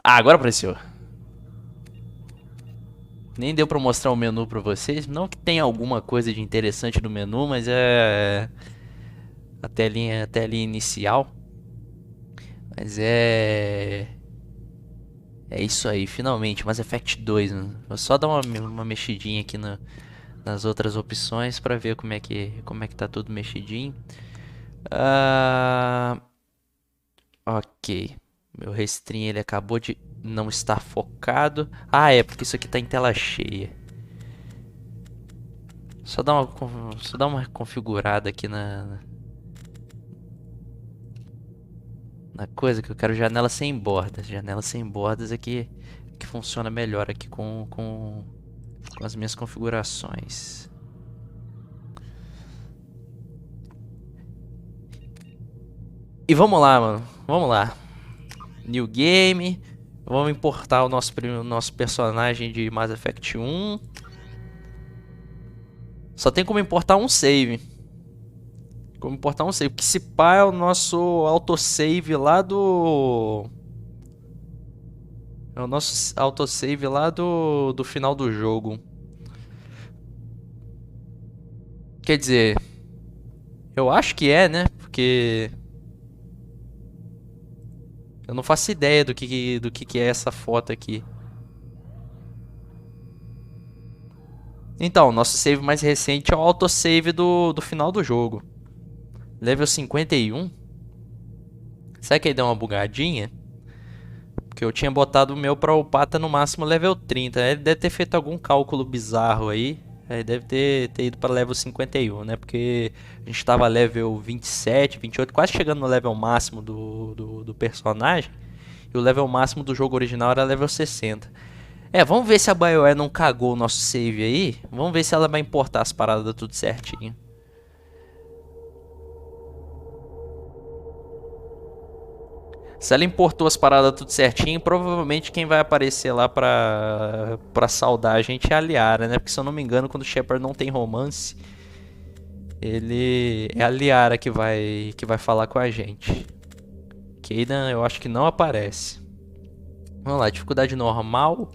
Ah, agora apareceu. Nem deu pra mostrar o menu pra vocês. Não que tenha alguma coisa de interessante no menu, mas é a telinha inicial. Mas é isso aí, finalmente, Mass Effect 2, mano. Vou só dar uma mexidinha aqui nas outras opções pra ver como é que tá tudo mexidinho. Ah, ok. Meu restream ele acabou de não estar focado. Ah, é porque isso aqui tá em tela cheia. Só dar uma configurada aqui na coisa que eu quero janela sem bordas. Janela sem bordas é que funciona melhor aqui com as minhas configurações. E vamos lá, mano. Vamos lá. New Game. Vamos importar o nosso personagem de Mass Effect 1. Só tem como importar um save. Como importar um save. Porque esse pá é o nosso autosave lá do... É o nosso autosave lá do final do jogo. Quer dizer... Eu acho que é, né? Porque... Eu não faço ideia do que é essa foto aqui. Então, nosso save mais recente é o autosave do final do jogo. Level 51. Será que ele deu uma bugadinha? Porque eu tinha botado o meu pra upar até no máximo level 30. Ele deve ter feito algum cálculo bizarro aí. Ele deve ter ido para level 51, né? Porque a gente tava level 27, 28, quase chegando no level máximo do personagem. E o level máximo do jogo original era level 60. Vamos ver se a BioWare não cagou o nosso save aí. Vamos ver se ela vai importar as paradas tudo certinho. Se ela importou as paradas tudo certinho, provavelmente quem vai aparecer lá pra saudar a gente é a Liara, né? Porque se eu não me engano, quando o Shepard não tem romance, ele é a Liara que vai falar com a gente. Kaidan eu acho que não aparece. Vamos lá, dificuldade normal.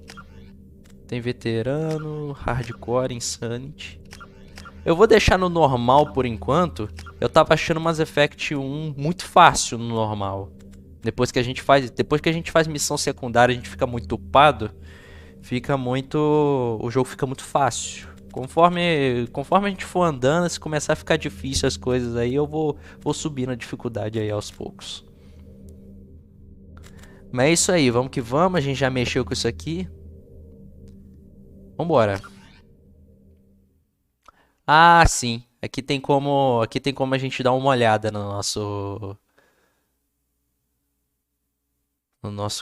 Tem veterano, hardcore, insanity. Eu vou deixar no normal por enquanto. Eu tava achando Mass Effect 1 muito fácil no normal. Depois que a gente faz missão secundária, a gente fica muito upado, o jogo fica muito fácil. Conforme a gente for andando, se começar a ficar difícil as coisas aí, eu vou subindo a dificuldade aí aos poucos. Mas é isso aí, vamos que vamos, a gente já mexeu com isso aqui. Vambora. Ah, sim. Aqui tem como a gente dar uma olhada no nosso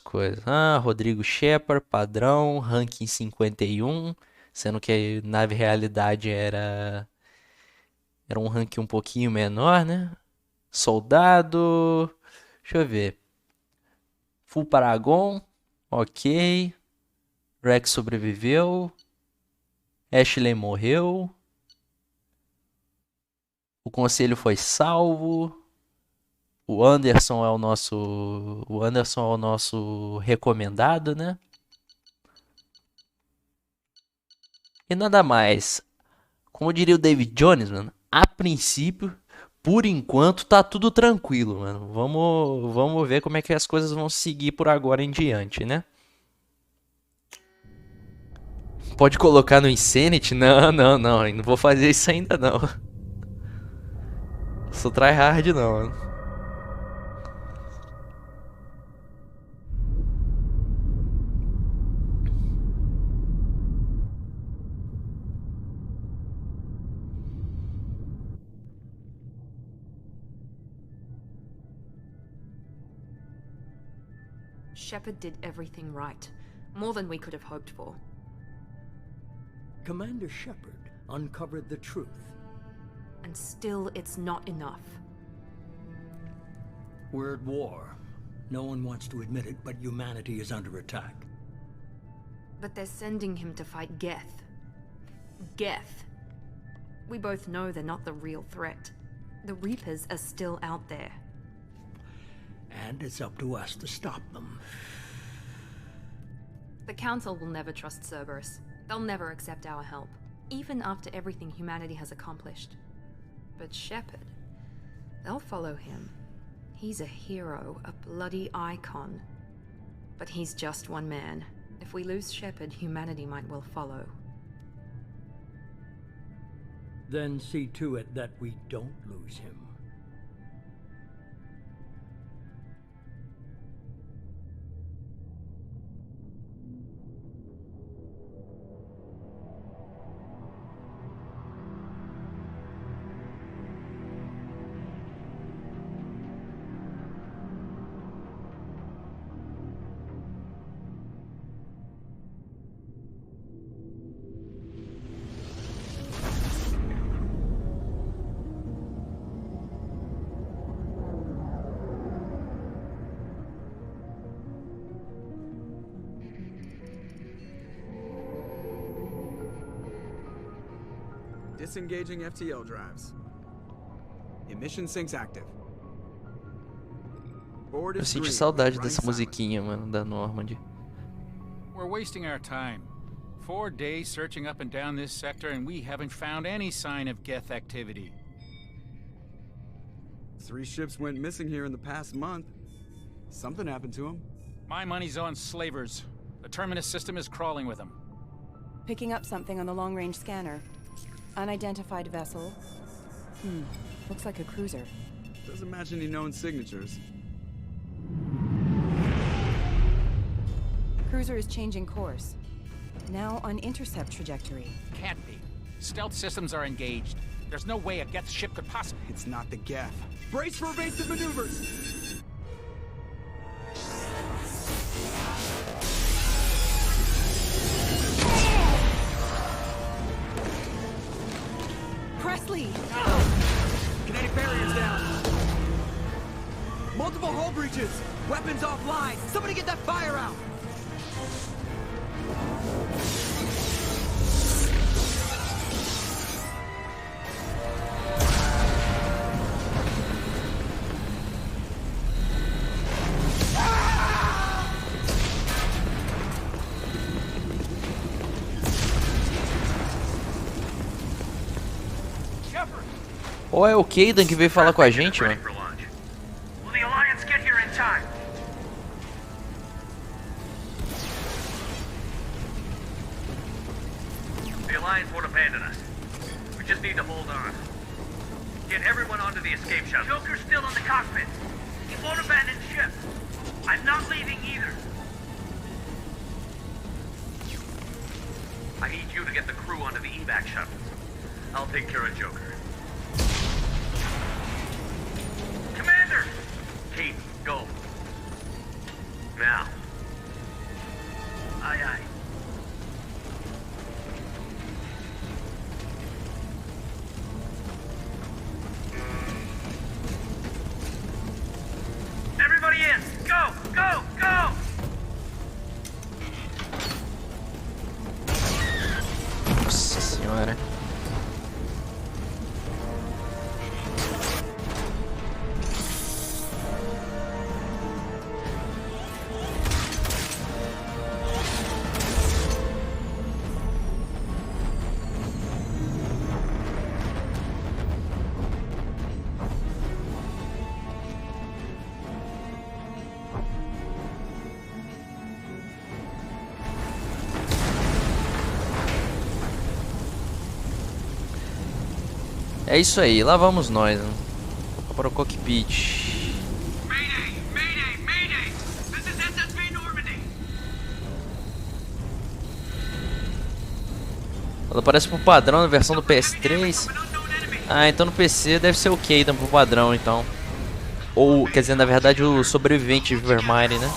coisa. Ah, Rodrigo Shepard, padrão, ranking 51, sendo que a nave realidade era um ranking um pouquinho menor, né? Soldado, deixa eu ver. Full Paragon, ok. Rex sobreviveu. Ashley morreu. O conselho foi salvo. O Anderson é o nosso recomendado, né? E nada mais. Como diria o David Jones, mano, a princípio, por enquanto, tá tudo tranquilo, mano. Vamos ver como é que as coisas vão seguir por agora em diante, né? Pode colocar no Insanity? Não, não, não. Não vou fazer isso ainda, não. Sou tryhard, não, mano. Shepard did everything right. More than we could have hoped for. Commander Shepard uncovered the truth. And still, it's not enough. We're at war. No one wants to admit it, but humanity is under attack. But they're sending him to fight Geth. Geth. We both know they're not the real threat. The Reapers are still out there. And it's up to us to stop them. The Council will never trust Cerberus. They'll never accept our help, even after everything humanity has accomplished. But Shepard, they'll follow him. He's a hero, a bloody icon. But he's just one man. If we lose Shepard, humanity might well follow. Then see to it that we don't lose him. Disengaging FTL drives. Emission sinks active. Board Eu is senti green, saudade running dessa silent. musiquinha, mano, da Normandy. We're wasting our time. 4 days searching up and down this sector, and we haven't found any sign of Geth activity. 3 ships went missing here in the past month. Something happened to them. My money's on slavers. The Terminus system is crawling with them. Picking up something on the long-range scanner. Unidentified vessel. Looks like a cruiser. Doesn't match any known signatures. Cruiser is changing course. Now on intercept trajectory. Can't be. Stealth systems are engaged. There's no way a Geth ship could possibly... It's not the Geth. Brace for evasive maneuvers! Presley! Kinetic barriers down. Multiple hull breaches. Weapons offline. Somebody get that fire out. Ou é o Kaidan que veio falar com a gente, mano? Will the Alliance get here in time? The Alliance won't abandon us. We just need to hold on. Get everyone onto the escape shuttle. Joker's still in the cockpit. He won't abandon ship. I'm not leaving either. I need you to get the crew onto the evac shuttles. I'll take care of Joker. Commander! Kate, go. Now. Aye, aye. Everybody in! Go! Go! Go! Nossa senhora. É isso aí, lá vamos nós, né? Para o cockpit. Mayday! Mayday! Mayday! This is SSV Normandy! Ela aparece pro padrão na versão do PS3. Ah, então no PC deve ser o Kaidan pro padrão, então. Ou, quer dizer, na verdade o sobrevivente de Vermine, né?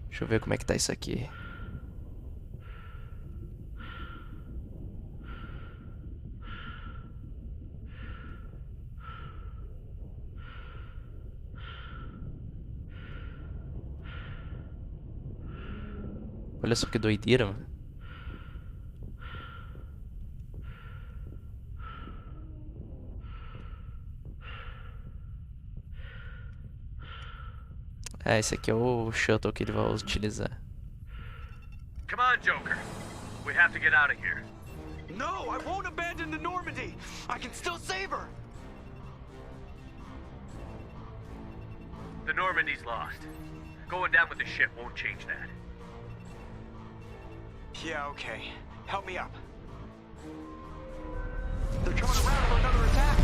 Deixa eu ver como é que tá isso aqui. Olha só que doideira, mano. É, esse aqui é o shuttle que ele vai utilizar. Come on, Joker. We have to get out of here. No, I won't abandon the Normandy. I can still save her. The Normandy's lost. Going down with the ship won't change that. Yeah, okay. Help me up. They're coming around for another attack.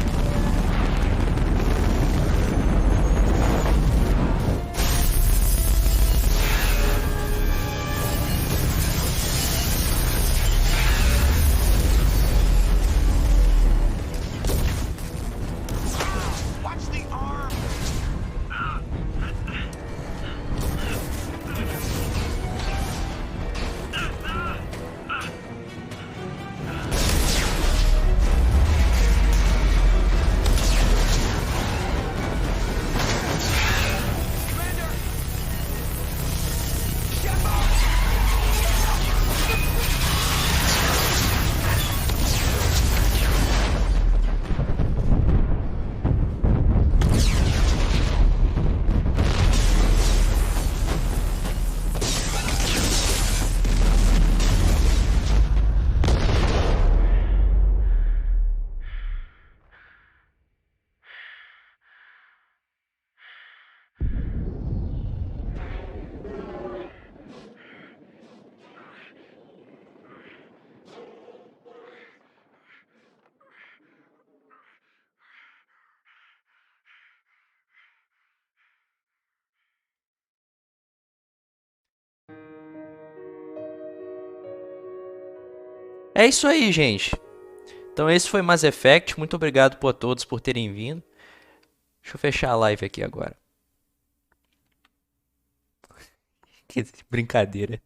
Watch the arm. É isso aí, gente. Então esse foi Mass Effect. Muito obrigado por todos por terem vindo. Deixa eu fechar a live aqui agora. Que brincadeira.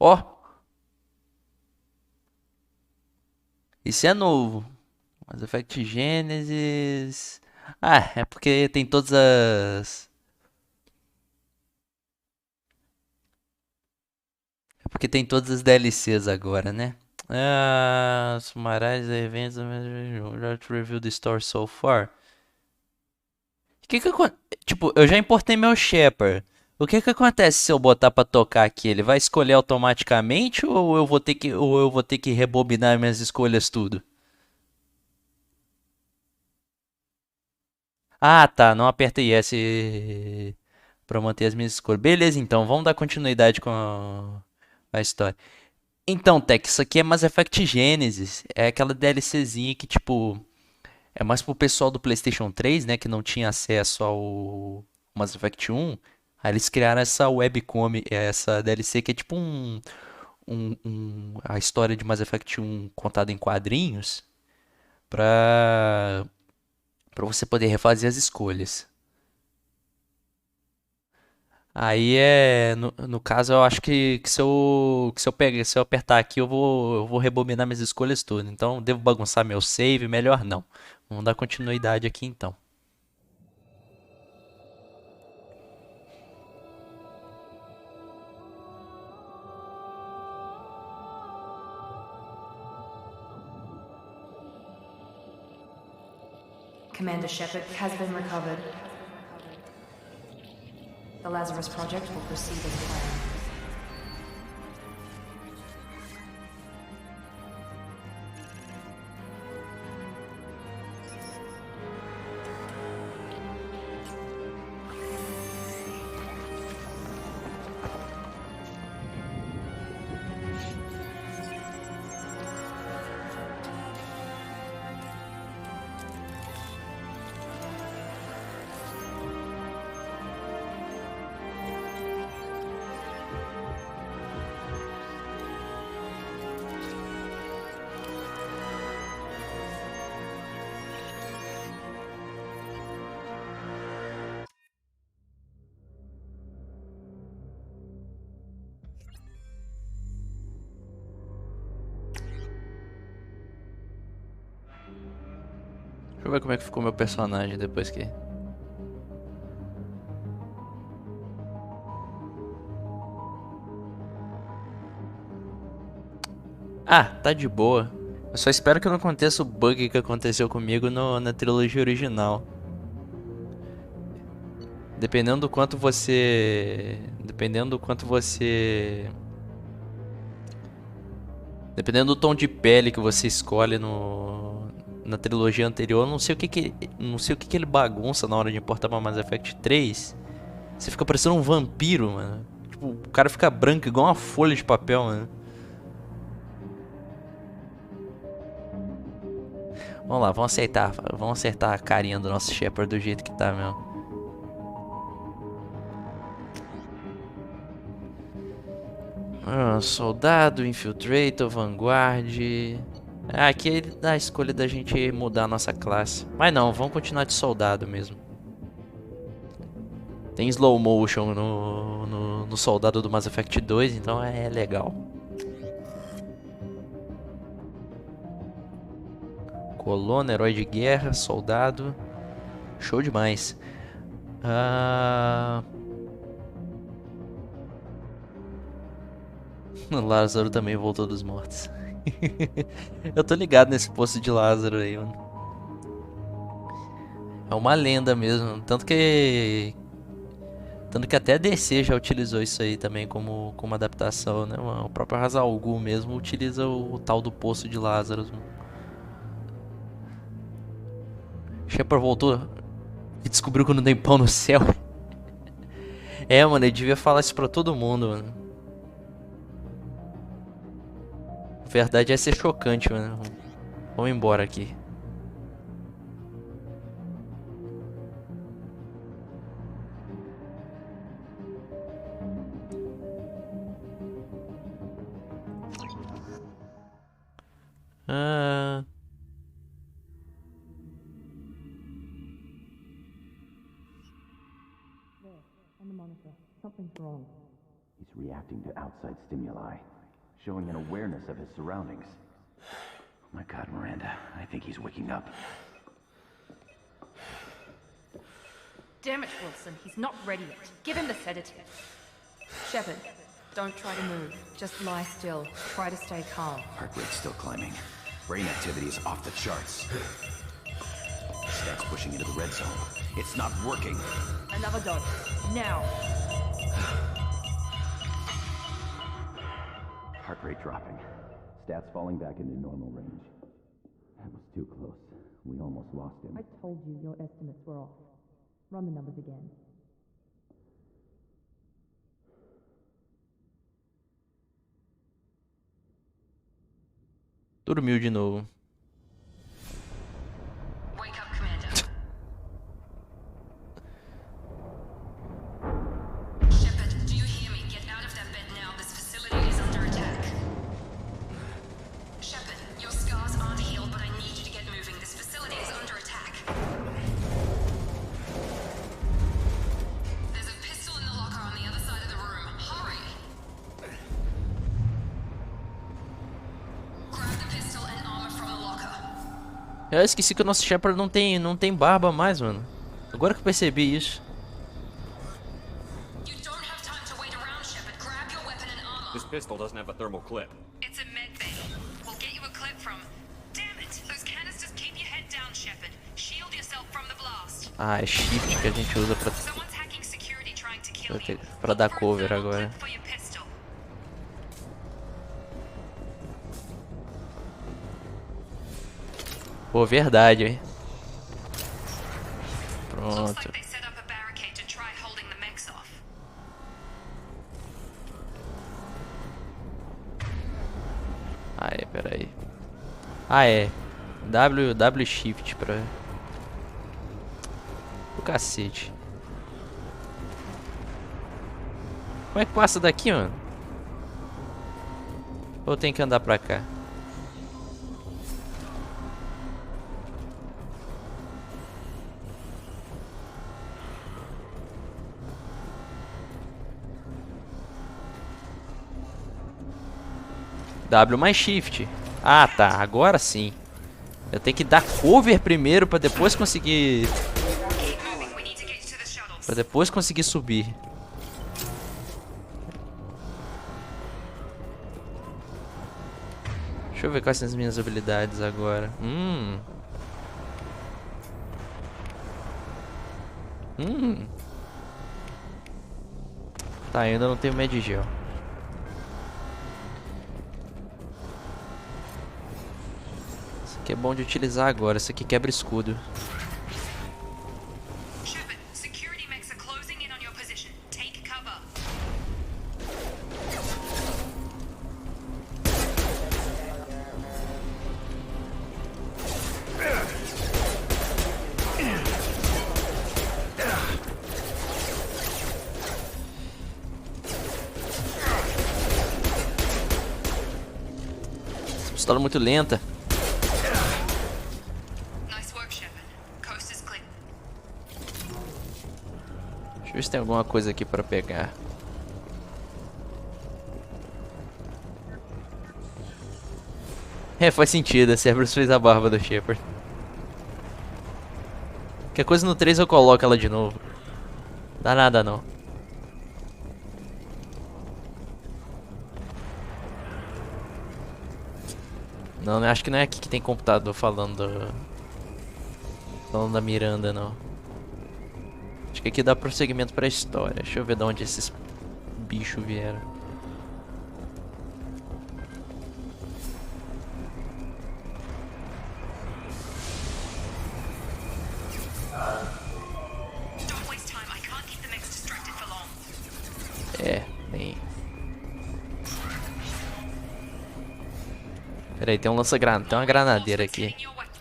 Ó, isso é novo. Mass Effect Genesis. Ah, é porque tem todas as. É porque tem todas as DLCs agora, né? Ah, summarize the events to review the story so far. Tipo, eu já importei meu Shepard. O que que acontece se eu botar pra tocar aqui? Ele vai escolher automaticamente ou eu vou ter que rebobinar minhas escolhas tudo? Ah, tá. Não apertei S pra manter as minhas escolhas. Beleza, então. Vamos dar continuidade com a história. Então, Tech, isso aqui é Mass Effect Genesis. É aquela DLCzinha que, tipo, é mais pro pessoal do PlayStation 3, né? Que não tinha acesso ao Mass Effect 1. Aí eles criaram essa webcomic, essa DLC que é tipo a história de Mass Effect 1 contada em quadrinhos. Pra você poder refazer as escolhas. Aí no caso eu acho que se eu apertar aqui eu vou rebobinar minhas escolhas todas. Então devo bagunçar meu save, melhor não. Vamos dar continuidade aqui então. Commander Shepard has been recovered. The Lazarus Project will proceed as planned. Deixa eu ver como é que ficou meu personagem depois que... Ah, tá de boa. Eu só espero que não aconteça o bug que aconteceu comigo na trilogia original. Dependendo do quanto você... Dependendo do tom de pele que você escolhe na trilogia anterior, eu não sei o que ele bagunça na hora de importar pra Mass Effect 3. Você fica parecendo um vampiro, mano. Tipo, o cara fica branco igual uma folha de papel, mano. Vamos lá, vamos acertar a carinha do nosso Shepard do jeito que tá mesmo. Soldado, infiltrator, vanguard. Aqui ele dá a escolha da gente mudar a nossa classe. Mas não, vamos continuar de soldado mesmo. Tem slow motion no soldado do Mass Effect 2, então é legal. Colono, herói de guerra, soldado. Show demais. O Lázaro também voltou dos mortos. Eu tô ligado nesse posto de Lázaro aí, mano. É uma lenda mesmo. Tanto que até a DC já utilizou isso aí também como adaptação, né? O próprio Hazal Ghul mesmo utiliza o tal do poço de Lázaro. Shepard voltou e descobriu que não tem pão no céu. É, mano, ele devia falar isso pra todo mundo, mano. A verdade é ser chocante, mano. Vamos embora aqui. He's reacting to outside stimuli, showing an awareness of his surroundings. Oh my God, Miranda, I think he's waking up. Damn it, Wilson. He's not ready yet. Give him the sedative. Shepard, don't try to move. Just lie still. Try to stay calm. Heart rate's still climbing. Brain activity is off the charts. Stats pushing into the red zone. It's not working. Another dose. Now. Heart rate dropping. Stats falling back into normal range. That was too close. We almost lost him. I told you your estimates were off. Run the numbers again. Dormiu de novo. Wake up, Commander. Shepard, do you hear me? Get out of that bed now. This facility is under attack. Shepard, your scars aren't healed, but I need you to get moving. This facility is under attack. There's a pistol in the locker on the other side of the room. Hurry! Grab the pistol and armor from the locker. Eu esqueci que o nosso Shepard não tem barba mais, mano. Agora que eu percebi isso. You don't have time to wait around, Shepard. Grab your weapon and armor. This pistol doesn't have a thermal clip. It's a med bay. We'll get you a clip from... Damn it! Those canisters keep your head down, Shepard. Shield yourself from the blast. É shift que a gente usa Someone's hacking security trying to kill you. pra dar Look for a cover thermal agora. clip for your pistol. Pô, verdade, hein? Looks Pronto. like they set up a barricade to try holding the mechs off. Peraí. É. W shift pra... O cacete. Como é que passa daqui, mano? Ou tem que andar pra cá? W mais shift. Ah, tá. Agora sim. Eu tenho que dar cover primeiro pra depois conseguir... Keep moving. We need to get to the shuttles. Pra depois conseguir subir. Deixa eu ver quais são as minhas habilidades agora. Tá, ainda não tenho medigel. Isso aqui é bom de utilizar agora. Isso aqui quebra escudo. Shepard, security mechs are closing in on your position. Take cover. Essa pistola é muito lenta. Nice work, Shepard. Coast is clear. Deixa eu ver se tem alguma coisa aqui pra pegar. É, faz sentido. A Cerberus fez a barba do Shepard. Qualquer coisa no 3 eu coloco ela de novo. Dá nada não. Não, acho que não é aqui que tem computador falando da Miranda, não. Acho que aqui dá prosseguimento pra história. Deixa eu ver de onde esses bichos vieram. Don't waste time. I can't keep the mechs distracted for long. É, nem. Peraí, tem um lança-granada, tem uma granadeira aqui. Taking your weapon.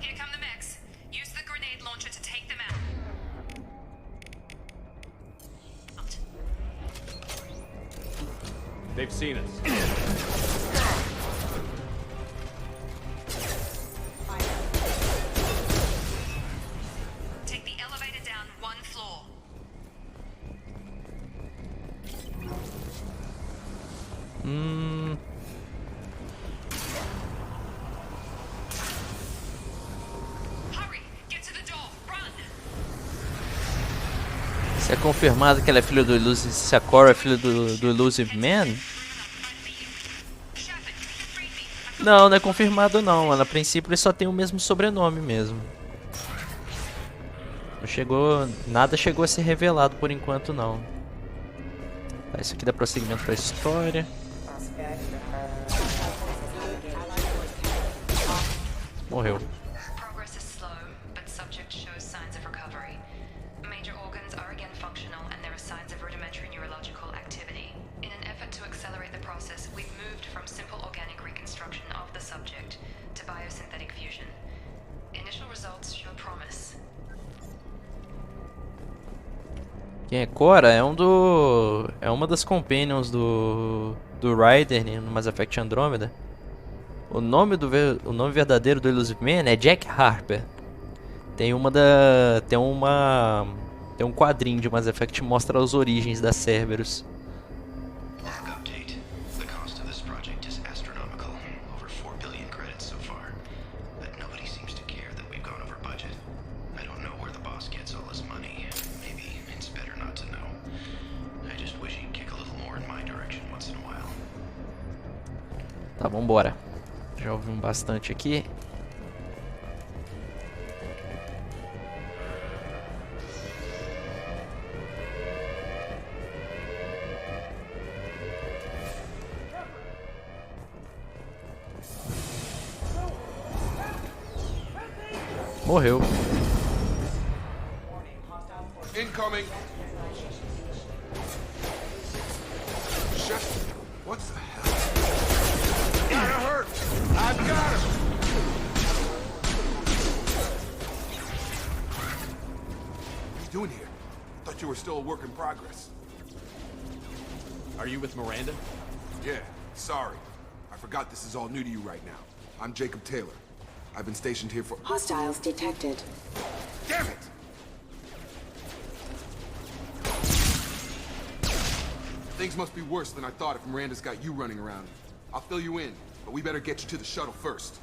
Here come the mechs. Use the grenade launcher to take them out. They've seen us. Take the elevator down one floor. Hurry, get to the door. Run. Se é confirmado que ela é filha do Illusive... Se a Cora é filha do Illusive Man? Shepard, free me. Não, não é confirmado não, mano. A princípio ele só tem o mesmo sobrenome mesmo. Não chegou... Nada chegou a ser revelado por enquanto não. Tá, isso aqui dá prosseguimento pra história. Morreu. Progress is slow, but subject shows signs of recovery. Major organs are again functional, and there are signs of rudimentary neurological activity. In an effort to accelerate the process, we've moved from simple organic reconstruction of the subject to biosynthetic fusion. Initial results show promise. Quem é Cora? É uma das companions do Ryder no Mass Effect Andromeda. O nome verdadeiro do Illusive Man é Jack Harper. Tem um quadrinho de Mass Effect que mostra as origens da Cerberus. Update. The cost of this project is astronomical. Over 4 billion credits so far. But nobody seems to care that we've gone over budget. I don't know where the boss gets all this money. Maybe it's better not to know. I just wish he'd kick a little more in my direction once in a while. Tá, vambora. Já ouvimos bastante aqui. Morreu. Incoming. Shit. What the hell? Gotta hurt. I've got him. What are you doing here? Thought you were still a work in progress. Are you with Miranda? Yeah, sorry. I forgot this is all new to you right now. I'm Jacob Taylor. I've been stationed here for... Hostiles detected. Damn it! Things must be worse than I thought if Miranda's got you running around. I'll fill you in, but we better get you to the shuttle first.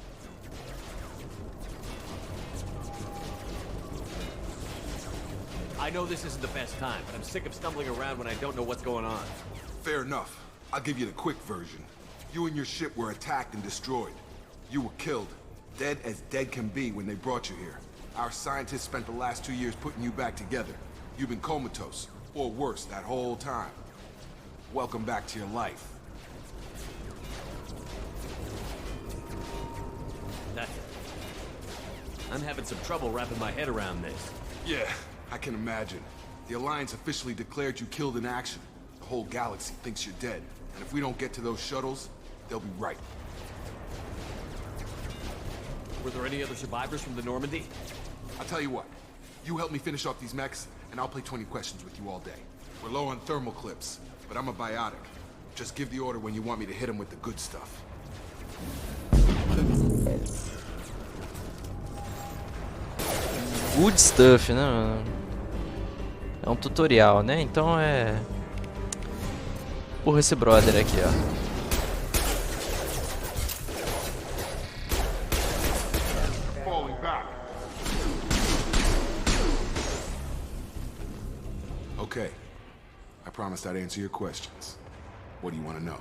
I know this isn't the best time, but I'm sick of stumbling around when I don't know what's going on. Fair enough. I'll give you the quick version. You and your ship were attacked and destroyed. You were killed. Dead as dead can be when they brought you here. Our scientists spent the last 2 years putting you back together. You've been comatose, or worse, that whole time. Welcome back to your life. I'm having some trouble wrapping my head around this. Yeah, I can imagine. The Alliance officially declared you killed in action. The whole galaxy thinks you're dead. And if we don't get to those shuttles, they'll be right. Were there any other survivors from the Normandy? I'll tell you what. You help me finish off these mechs, and I'll play 20 questions with you all day. We're low on thermal clips, but I'm a biotic. Just give the order when you want me to hit them with the good stuff. Good stuff, né, mano? É um tutorial, né? Então é... Porra, esse brother aqui, ó. Okay. I promised I'd answer your questions. What do you want to know?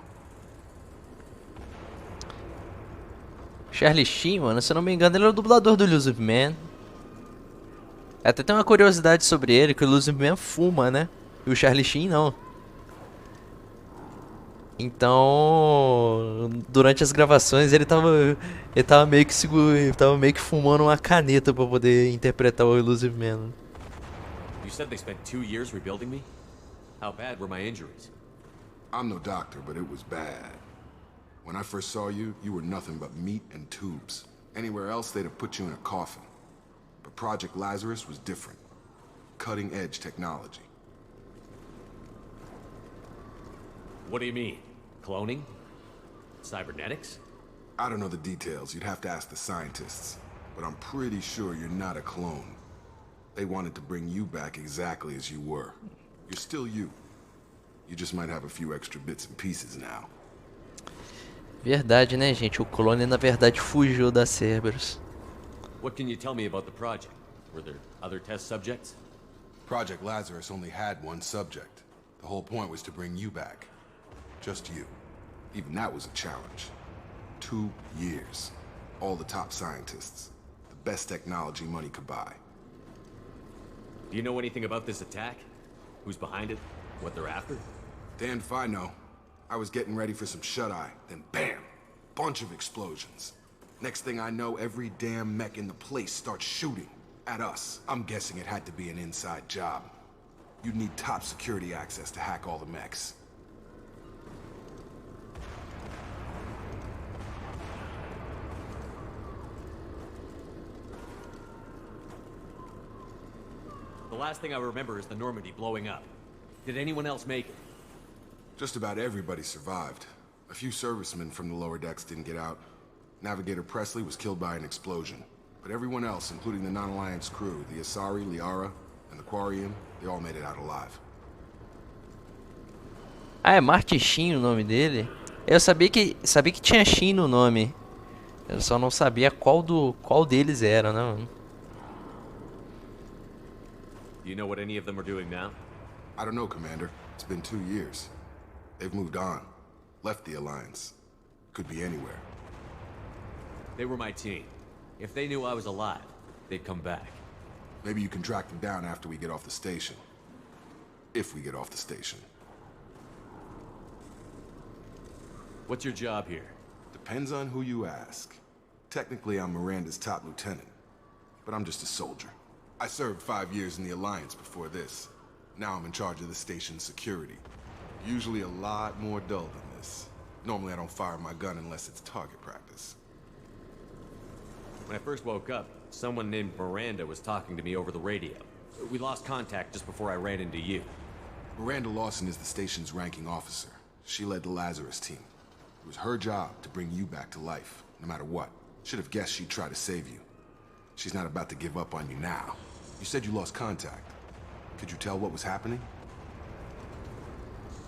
Charlie Sheen, mano, se eu não me engano, ele é o dublador do Illusive Man. Até tem uma curiosidade sobre ele, que o Illusive Man fuma, né? E o Charlie Sheen não. Então, durante as gravações ele tava meio que fumando uma caneta pra poder interpretar o Illusive Man. You said they spent 2 years rebuilding me? How bad were my injuries? I'm no doctor, but it was bad. When I first saw you, you were nothing but meat and tubes. Anywhere else, they'd have put you in a coffin. But Project Lazarus was different. Cutting-edge technology. What do you mean? Cloning? Cybernetics? I don't know the details. You'd have to ask the scientists. But I'm pretty sure you're not a clone. They wanted to bring you back exactly as you were. You're still you. You just might have a few extra bits and pieces now. Verdade, né, gente? O clone, na verdade, fugiu da Cerberus. What can you tell me about the project? Were there other test subjects? Project Lazarus only had one subject. The whole point was to bring you back. Just you. Even that was a challenge. 2 years. All the top scientists. The best technology money could buy. Do you know anything about this attack? Who's behind it? What they're after? Damned if I know. I was getting ready for some shut-eye, then bam! Bunch of explosions. Next thing I know, every damn mech in the place starts shooting at us. I'm guessing it had to be an inside job. You'd need top security access to hack all the mechs. The last thing I remember is the Normandy blowing up. Did anyone else make it? Just about everybody survived. A few servicemen from the lower decks didn't get out. Navigator Presley was killed by an explosion. But everyone else, including the non-Alliance crew, the Asari, Liara, and the Quarian, they all made it out alive. Ah, é Marty Sheen o nome dele? Eu sabia que tinha Sheen no nome. Eu só não sabia qual deles era, né, mano? Do you know what any of them are doing now? I don't know, Commander. It's been 2 years. They've moved on. Left the Alliance. Could be anywhere. They were my team. If they knew I was alive, they'd come back. Maybe you can track them down after we get off the station. If we get off the station. What's your job here? Depends on who you ask. Technically, I'm Miranda's top lieutenant. But I'm just a soldier. I served 5 years in the Alliance before this. Now I'm in charge of the station's security. Usually a lot more dull than this. Normally I don't fire my gun unless it's target practice. When I first woke up, someone named Miranda was talking to me over the radio. We lost contact just before I ran into you. Miranda Lawson is the station's ranking officer. She led the Lazarus team. It was her job to bring you back to life, no matter what. Should have guessed she'd try to save you. She's not about to give up on you now. You said you lost contact. Could you tell what was happening?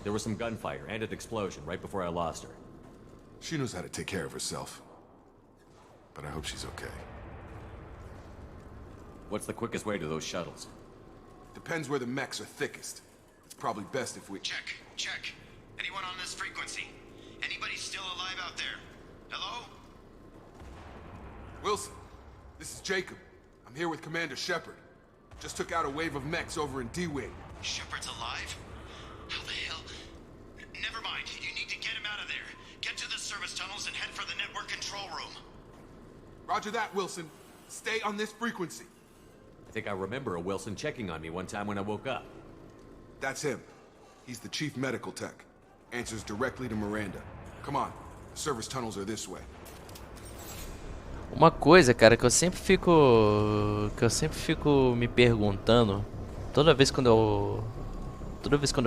There was some gunfire and an explosion right before I lost her. She knows how to take care of herself. But I hope she's okay. What's the quickest way to those shuttles? Depends where the mechs are thickest. It's probably best if we... Check. Anyone on this frequency? Anybody still alive out there? Hello? Wilson, this is Jacob. I'm here with Commander Shepard. Just took out a wave of mechs over in D-Wing. Shepard's alive? How the hell? Never mind. You need to get him out of there. Get to the service tunnels and head for the network control room. Roger that, Wilson. Stay on this frequency. I think I remember a Wilson checking on me one time when I woke up. That's him. He's the chief medical tech. Answers directly to Miranda. Come on. The service tunnels are this way. Uma coisa, cara, que eu sempre fico me perguntando toda vez quando eu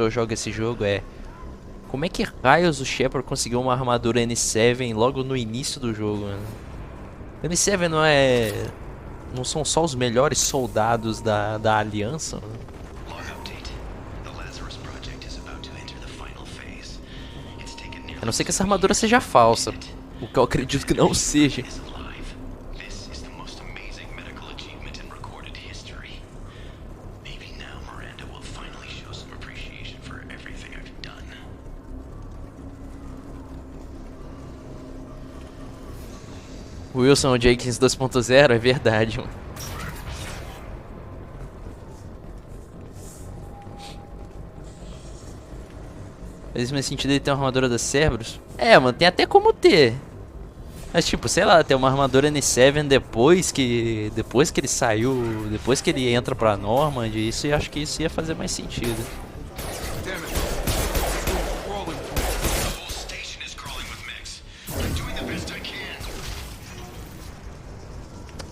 jogo esse jogo é como é que raios o Shepard conseguiu uma armadura N7 logo no início do jogo, mano? N7 não são só os melhores soldados da aliança, mano? A não ser que essa armadura seja falsa, o que eu acredito que não seja. Wilson Jenkins 2.0, é verdade, mano. Faz mais sentido ele ter uma armadura da Cerberus? É, mano, tem até como ter. Mas tipo, sei lá, ter uma armadura N7 depois que ele saiu, depois que ele entra pra Normandy, isso eu acho que isso ia fazer mais sentido.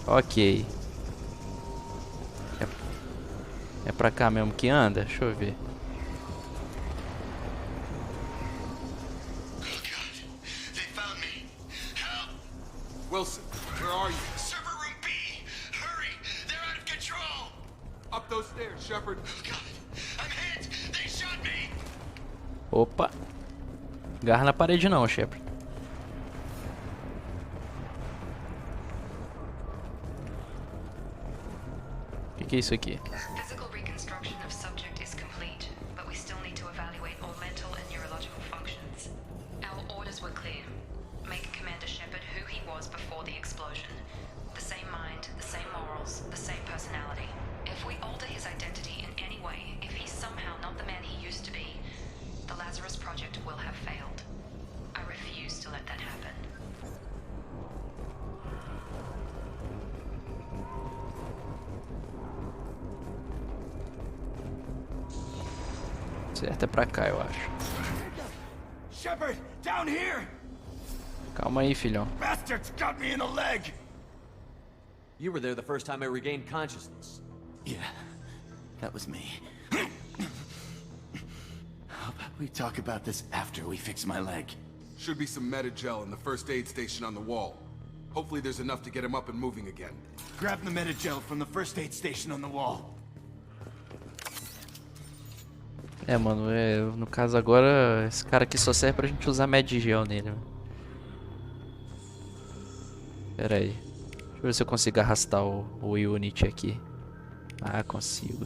Ok. É pra cá mesmo que anda? Deixa eu ver. Wilson, where are you? Server room B! Hurry! They're out of control! Up those stairs, Shepard. Oh God! I'm hit! They shot me! Opa. Garra na parede não, Shepard. O que é isso aqui? Physical reconstruction of subject is complete, but we still need to evaluate all mental and neurological functions. Our orders were clear. Make Commander Shepard who he was before the explosion. The same mind, the same morals, the same personality. If we alter his identity in any way, if he's somehow not the man he used to be, the Lazarus Project will have failed. I refuse to let that happen. Certo, é pra cá, eu acho. Shepard, down here! Calma aí, filhão. Bastards got me in the leg! You were there the first time I regained consciousness. Yeah, that was me. How about we talk about this after we fix my leg? Should be some meta-gel in the first aid station on the wall. Hopefully there's enough to get him up and moving again. Grab the meta-gel from the first aid station on the wall. É, mano, no caso agora, esse cara aqui só serve pra gente usar Med-Gel nele. Pera aí. Deixa eu ver se eu consigo arrastar o Unity aqui. Ah, consigo.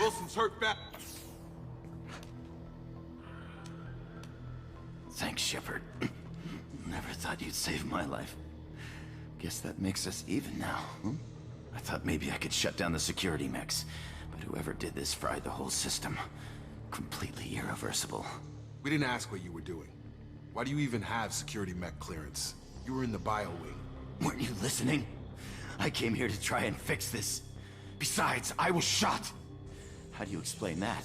Wilson's hurt bad. Thanks, Shepard. Never thought you'd save my life. Guess that makes us even now, huh? I thought maybe I could shut down the security mechs. But whoever did this fried the whole system. Completely irreversible. We didn't ask what you were doing. Why do you even have security mech clearance? You were in the bio wing. Weren't you listening? I came here to try and fix this. Besides, I was shot. How do you explain that?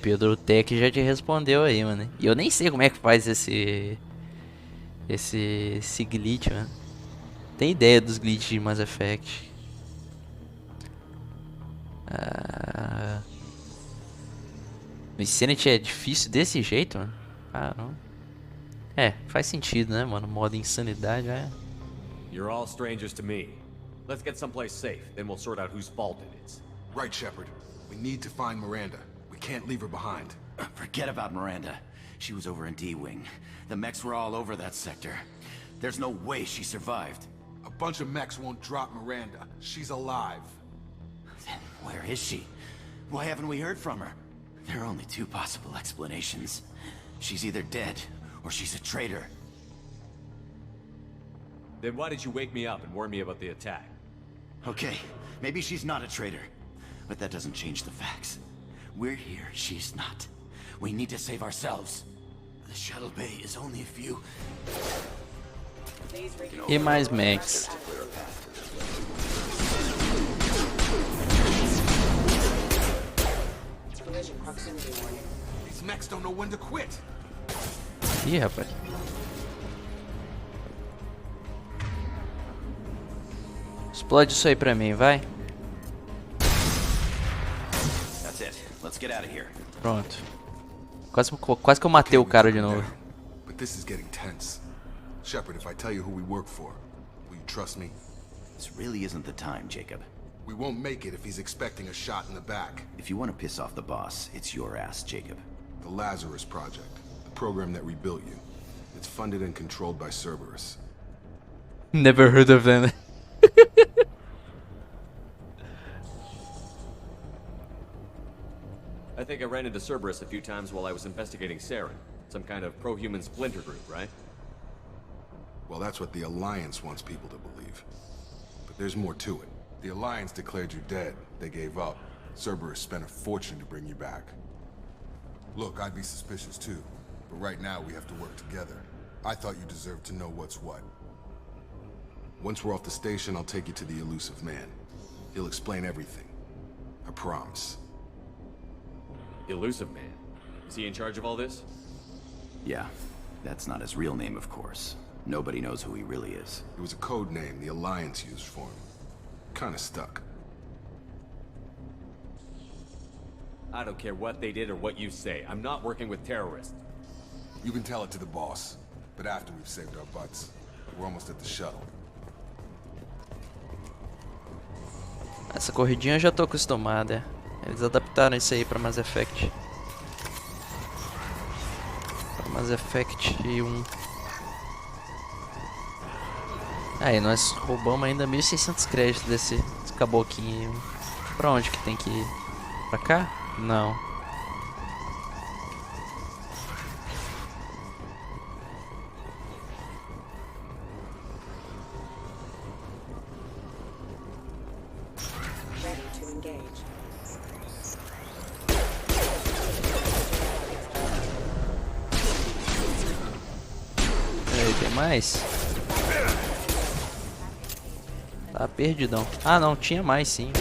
Pedro, o Tech já te respondeu aí, mano. E eu nem sei como é que faz esse glitch, mano. Tem ideia dos glitches de Mass Effect? No Insanity é difícil desse jeito, mano? Ah, não. É, faz sentido, né, mano? Modo insanidade, é. You're all strangers to me. Let's get someplace safe, then we'll sort out whose fault it is. Right, Shepard. We need to find Miranda. We can't leave her behind. Forget about Miranda. She was over in D-Wing. The mechs were all over that sector. There's no way she survived. A bunch of mechs won't drop Miranda. She's alive. Where is she? Why haven't we heard from her? There are only two possible explanations. She's either dead, or she's a traitor. Then why did you wake me up and warn me about the attack? Okay, maybe she's not a traitor. But that doesn't change the facts. We're here, she's not. We need to save ourselves. The shuttle bay is only a few... E mais Max. These mechs don't know when to quit. Ih, rapaz. Explode isso aí pra mim, vai. That's it. Let's get out of here. Pronto. Quase que eu matei o cara de novo. But this is getting tense. Shepard, if I tell you who we work for, will you trust me? This really isn't the time, Jacob. We won't make it if he's expecting a shot in the back. If you want to piss off the boss, it's your ass, Jacob. The Lazarus Project, the program that rebuilt you. It's funded and controlled by Cerberus. Never heard of them. I think I ran into Cerberus a few times while I was investigating Saren. Some kind of pro-human splinter group, right? Well, that's what the Alliance wants people to believe. But there's more to it. The Alliance declared you dead. They gave up. Cerberus spent a fortune to bring you back. Look, I'd be suspicious too. But right now we have to work together. I thought you deserved to know what's what. Once we're off the station, I'll take you to the elusive man. He'll explain everything. I promise. Elusive Man? Is he in charge of all this? Yeah, that's not his real name, of course. Nobody knows who he really is. It was a code name the Alliance used for him. Kinda stuck. I don't care what they did or what you say. I'm not working with terrorists. You can tell it to the boss. But after we've saved our butts. We're almost at the shuttle. Essa corridinha eu já tô acostumada. Eles adaptaram isso aí pra Mass Effect. Pra Mass Effect 1. Aí, nós roubamos ainda 1.600 créditos desse caboquinho aí. Pra onde que tem que ir? Pra cá? Não. Tem mais? Tá perdidão. Ah, não, tinha mais sim.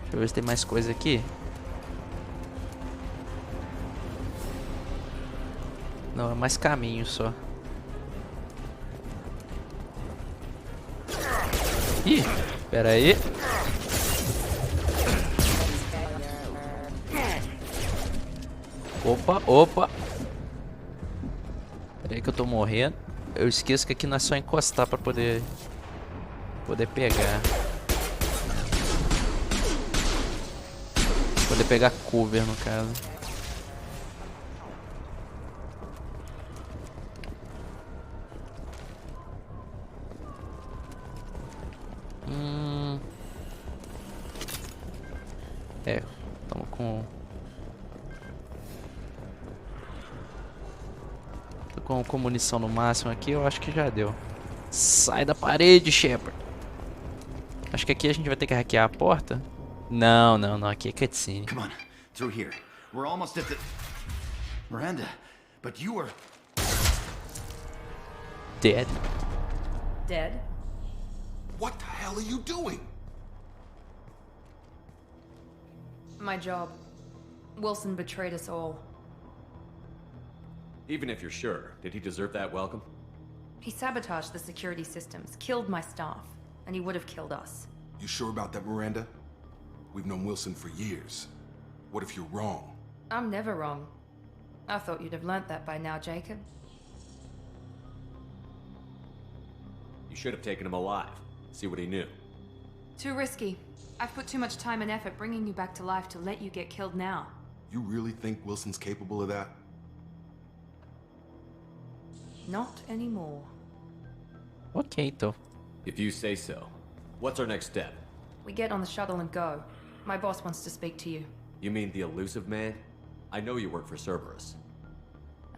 Deixa eu ver se tem mais coisa aqui. Não, é mais caminho só. Ih, pera aí. Opa, opa. Pera aí que eu tô morrendo. Eu esqueço que aqui não é só encostar pra poder pegar. Poder pegar cover no caso. É, estamos com munição no máximo aqui, eu acho que já deu. Sai da parede, Shepard. Acho que aqui a gente vai ter que hackear a porta. Não, não, não, aqui é cutscene. Come on, through here. We're almost at the... Miranda, but you were... Dead. Dead? What the hell are you doing? My job. Wilson betrayed us all. Even if you're sure, did he deserve that welcome? He sabotaged the security systems, killed my staff, and he would have killed us. You sure about that, Miranda? We've known Wilson for years. What if you're wrong? I'm never wrong. I thought you'd have learnt that by now, Jacob. You should have taken him alive. See what he knew. Too risky. I've put too much time and effort bringing you back to life to let you get killed now. You really think Wilson's capable of that? Not anymore. Ok, então. If you say so. What's our next step? We get on the shuttle and go. My boss wants to speak to you. You mean the elusive man? I know you work for Cerberus.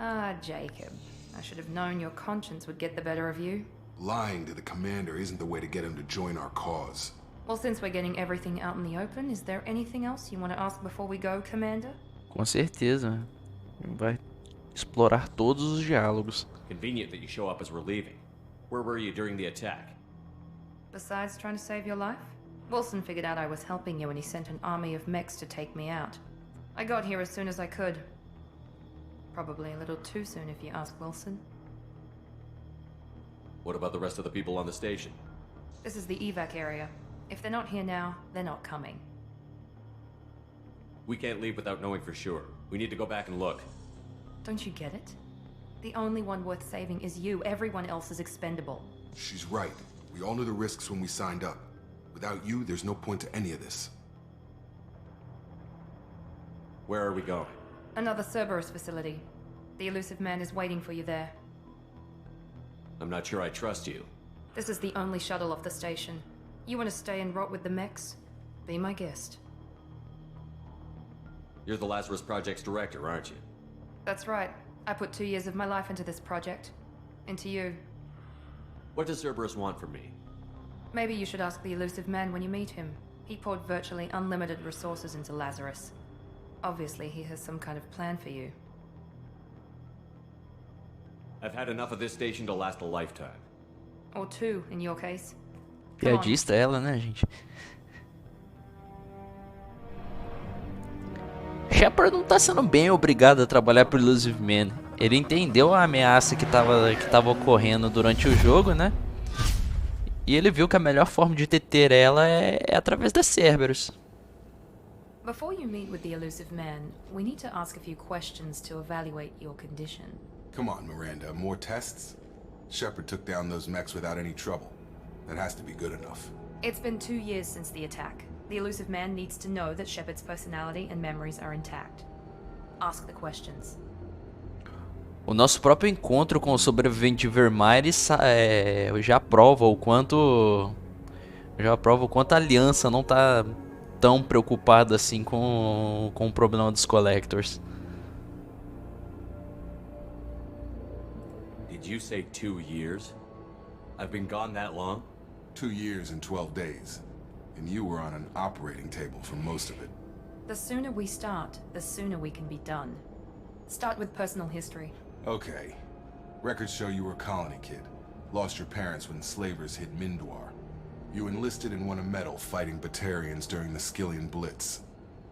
Ah, Jacob. I should have known your conscience would get the better of you. Lying to the commander isn't the way to get him to join our cause. Well, since we're getting everything out in the open, is there anything else you want to ask before we go, Commander? Com certeza. Vai explorar todos os diálogos. Convenient that you show up as we're leaving. Where were you during the attack? Besides trying to save your life? Wilson figured out I was helping you and he sent an army of mechs to take me out. I got here as soon as I could. Probably a little too soon if you ask Wilson. What about the rest of the people on the station? This is the evac area. If they're not here now, they're not coming. We can't leave without knowing for sure. We need to go back and look. Don't you get it? The only one worth saving is you. Everyone else is expendable. She's right. We all knew the risks when we signed up. Without you, there's no point to any of this. Where are we going? Another Cerberus facility. The elusive man is waiting for you there. I'm not sure I trust you. This is the only shuttle off the station. You want to stay and rot with the mechs? Be my guest. You're the Lazarus Project's director, aren't you? That's right. I put 2 years of my life into this project. Into you. What does Cerberus want from me? Maybe you should ask the elusive man when you meet him. He poured virtually unlimited resources into Lazarus. Obviously, he has some kind of plan for you. I've had enough of this station to last a lifetime. Or 2, in your case. Piadista ela, né, gente? Shepard não tá sendo bem obrigado a trabalhar pro Elusive Man. Ele entendeu a ameaça que tava ocorrendo durante o jogo, né? E ele viu que a melhor forma de deter ela é através da Cerberus. Before you meet with the elusive man, we need to ask a few questions to evaluate your condition. Come on, Miranda. More tests? Shepard took down those mechs without any trouble. That has to be good enough. It's been 2 years since the attack. The elusive man needs to know that Shepard's personality and memories are intact. Ask the questions. O nosso próprio encontro com o sobrevivente Vermaires já prova o quanto a aliança não tá tão preocupada assim com o problema dos Collectors. Did you say 2 years? I've been gone that long? 2 years and 12 days. And you were on an operating table for most of it. The sooner we start, the sooner we can be done. Start with personal history. Okay. Records show you were a colony kid. Lost your parents when slavers hit Mindwar. You enlisted and won a medal fighting Batarians during the Skillian Blitz.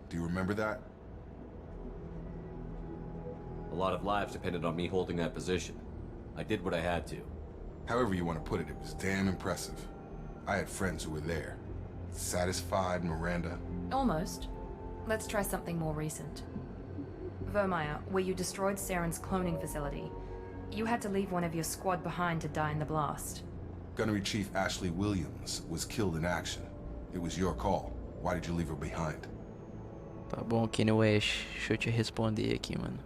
Do you remember that? A lot of lives depended on me holding that position. I did what I had to. However you want to put it, it was damn impressive. I had friends who were there. Satisfied, Miranda? Almost. Let's try something more recent. Vermeer, where you destroyed Saren's cloning facility. You had to leave one of your squad behind to die in the blast. Gunnery Chief Ashley Williams was killed in action. It was your call. Why did you leave her behind? Tá bom, Kenny West. Deixa eu te responder aqui, mano.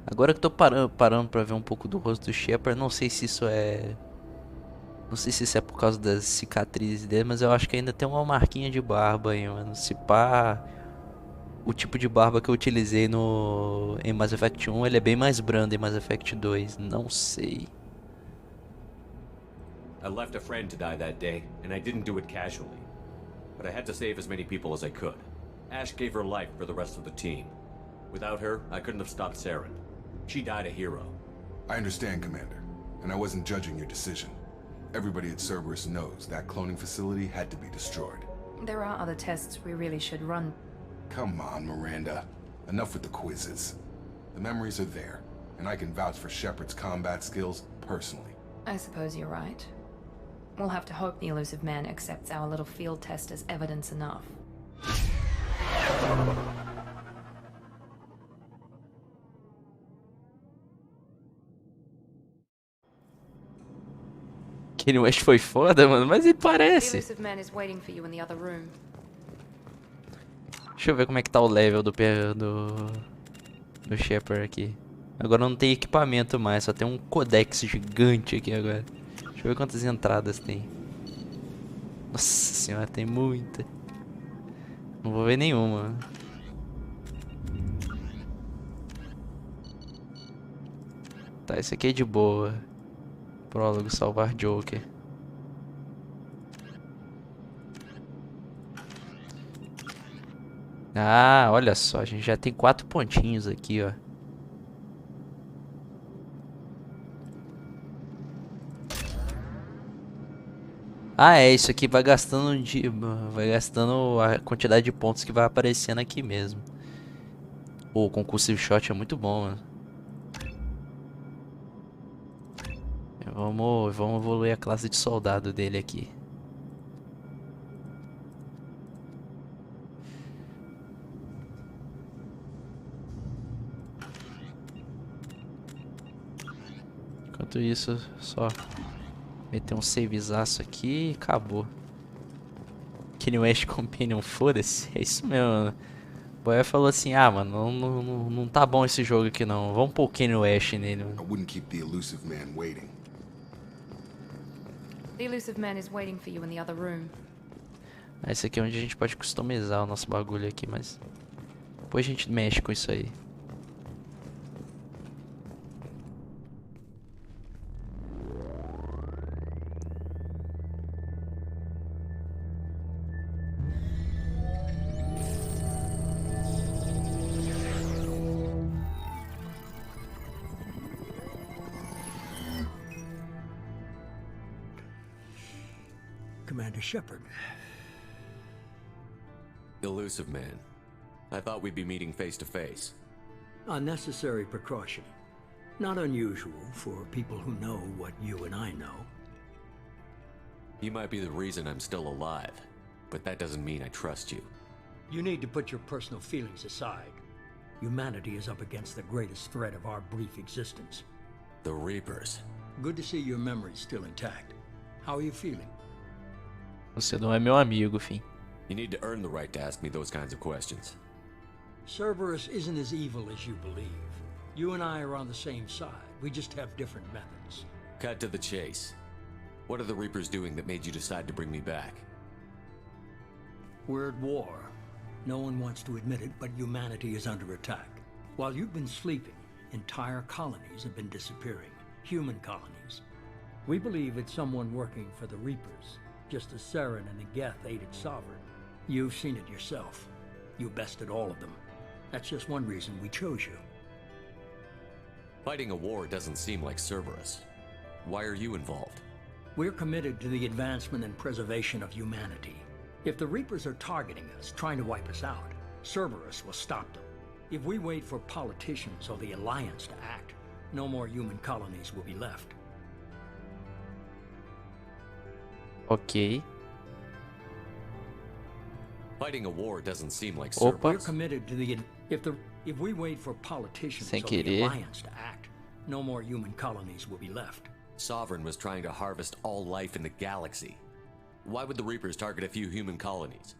Agora que eu tô parando pra ver um pouco do rosto do Shepard, não sei se isso é... Não sei se isso é por causa das cicatrizes dele, mas eu acho que ainda tem uma marquinha de barba aí, mano. Se pá... O tipo de barba que eu utilizei em Mass Effect 1, ele é bem mais brando em Mass Effect 2. Não sei. I left a friend to die that day, and I didn't do it casually. But I had to save as many people as I could. Ash gave her life for the rest of the team. Without her, I couldn't have stopped Saren. She died a hero. I understand, Commander, and I wasn't judging your decision. Everybody at Cerberus knows that cloning facility had to be destroyed. There are other tests we really should run. Come on, Miranda. Enough with the quizzes. The memories are there, and I can vouch for Shepard's combat skills personally. I suppose you're right. We'll have to hope the elusive man accepts our little field test as evidence enough. Kenny West foi foda, mano, mas ele The parece. elusive man is waiting for you in the other room. Deixa eu ver como é que tá o level do Shepard aqui. Agora não tem equipamento mais, só tem um codex gigante aqui agora. Deixa eu ver quantas entradas tem. Nossa senhora, tem muita. Não vou ver nenhuma. Tá, esse aqui é de boa. Prólogo, salvar Joker. Ah, olha só, a gente já tem 4 pontinhos aqui, ó. Ah, é, isso aqui vai gastando a quantidade de pontos que vai aparecendo aqui mesmo. O Concussive Shot é muito bom, mano. Vamos evoluir a classe de soldado dele aqui. Enquanto isso, só meter um savezaço aqui e acabou. Kenny West Companion, foda-se. É isso mesmo. O Boy falou assim, ah, mano, não tá bom esse jogo aqui não. Vamos pôr o Kenny West nele. I wouldn't keep the elusive man waiting. The elusive man is waiting for you in the other room. Esse aqui é onde a gente pode customizar o nosso bagulho aqui, mas depois a gente mexe com isso aí. Commander Shepard. Elusive man. I thought we'd be meeting face to face. Unnecessary precaution. Not unusual for people who know what you and I know. You might be the reason I'm still alive, but that doesn't mean I trust you. You need to put your personal feelings aside. Humanity is up against the greatest threat of our brief existence. The Reapers. Good to see your memory's still intact. How are you feeling? Você não é meu amigo, fim. You need to earn the right to ask me those kinds of questions. Cerberus isn't as evil as you believe. You and I are on the same side. We just have different methods. Cut to the chase. What are the Reapers doing that made you decide to bring me back? We're at war. No one wants to admit it, but humanity is under attack. While you've been sleeping, entire colonies have been disappearing. Human colonies. We believe it's someone working for the Reapers, just as Saren and the Geth aided Sovereign. You've seen it yourself. You bested all of them. That's just one reason we chose you. Fighting a war doesn't seem like Cerberus. Why are you involved? We're committed to the advancement and preservation of humanity. If the Reapers are targeting us, trying to wipe us out, Cerberus will stop them. If we wait for politicians or the Alliance to act, no more human colonies will be left. Ok. Fighting a war doesn't seem like Opa. Cerberus. We're committed to the if we wait for politicians Sem or the querer. Alliance to act, no more human colonies will be left. Sovereign was trying to harvest all life in the galaxy. Why would the Reapers target a few human colonies?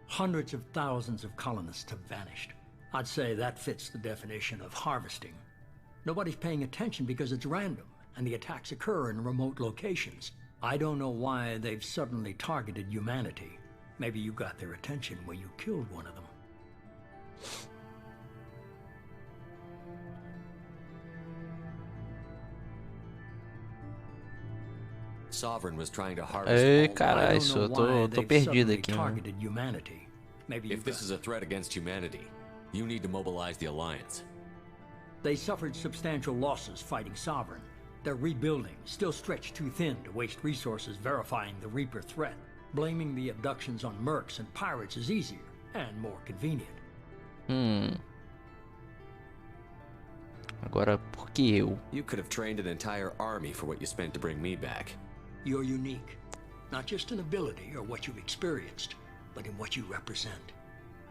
Hundreds of thousands of colonists have vanished. I'd say that fits the definition of harvesting. Nobody's paying attention because it's random, and the attacks occur in remote locations. I don't know why they've suddenly targeted humanity. Maybe you got their attention when you killed one of them. Sovereign was trying to harvest Ei, all cara, life. isso eu tô perdido aqui, mano. Targeted humanity. Maybe you If this got- is a threat against humanity, you need to mobilize the Alliance. They suffered substantial losses fighting Sovereign. They're rebuilding, still stretched too thin to waste resources verifying the Reaper threat. Blaming the abductions on mercs and pirates is easier and more convenient. Agora, por que eu? You could have trained an entire army for what you spent to bring me back. You're unique, not just in ability or what you've experienced, but in what you represent.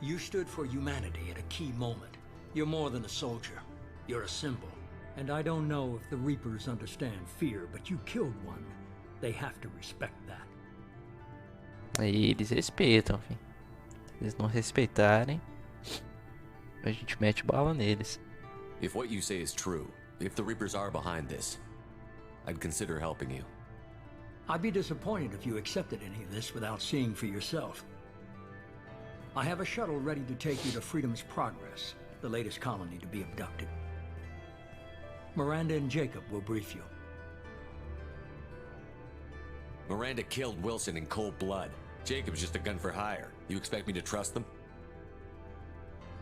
You stood for humanity at a key moment. You're more than a soldier. You're a symbol. And I don't know if the Reapers understand fear, but you killed one. They have to respect that. Aí eles respeitam, filho. Se eles não respeitarem, a gente mete bala neles. If what you say is true, if the Reapers are behind this, I'd consider helping you. I'd be disappointed if you accepted any of this without seeing for yourself. I have a shuttle ready to take you to Freedom's Progress, the latest colony to be abducted. Miranda and Jacob will brief you. Miranda killed Wilson in cold blood. Jacob's just a gun for hire. You expect me to trust them?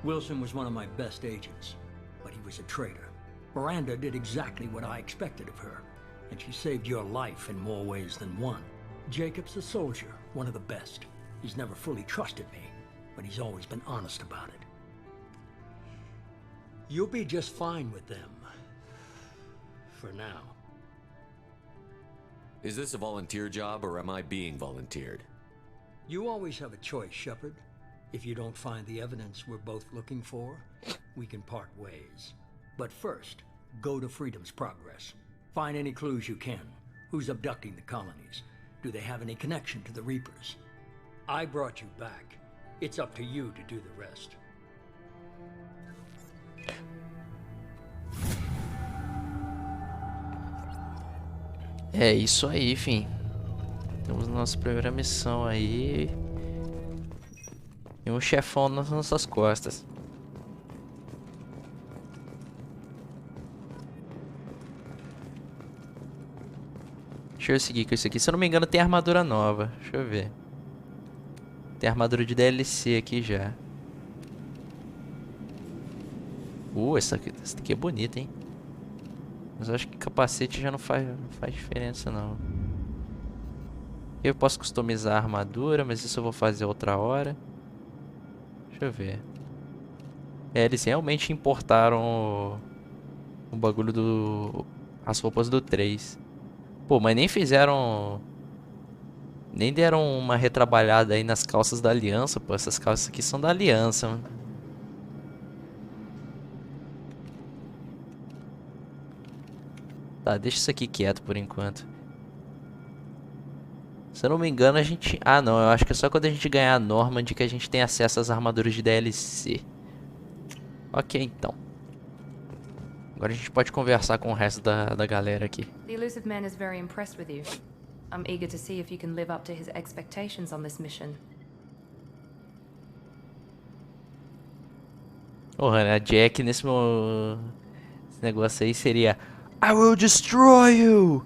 Wilson was one of my best agents, but he was a traitor. Miranda did exactly what I expected of her, and she saved your life in more ways than one. Jacob's a soldier, one of the best. He's never fully trusted me, but he's always been honest about it. You'll be just fine with them. For now. Is this a volunteer job, or am I being volunteered? You always have a choice, Shepard. If you don't find the evidence we're both looking for, we can part ways. But first, go to Freedom's Progress. Find any clues you can. Who's abducting the colonies? Do they have any connection to the Reapers? I brought you back. It's up to you to do the rest. É isso aí, fim. Temos nossa primeira missão aí. E um chefão nas nossas costas. Deixa eu seguir com isso aqui. Se eu não me engano, tem armadura nova. Deixa eu ver. Tem armadura de DLC aqui já. Essa aqui é bonita, hein? Mas eu acho que capacete já não faz diferença, não. Eu posso customizar a armadura, mas isso eu vou fazer outra hora. Deixa eu ver. Eles realmente importaram o bagulho do... as roupas do 3. Pô, mas nem fizeram... nem deram uma retrabalhada aí nas calças da Aliança, pô. Essas calças aqui são da Aliança, mano. Tá, deixa isso aqui quieto por enquanto. Se eu não me engano, a gente... ah, não. Eu acho que é só quando a gente ganhar a Normandy que a gente tem acesso às armaduras de DLC. Ok, então. Agora a gente pode conversar com o resto da galera aqui. The elusive man is very impressed with you. I'm eager to see if you can live up to his expectations on this mission. Porra, a Jack nesse negócio aí seria... I will destroy you!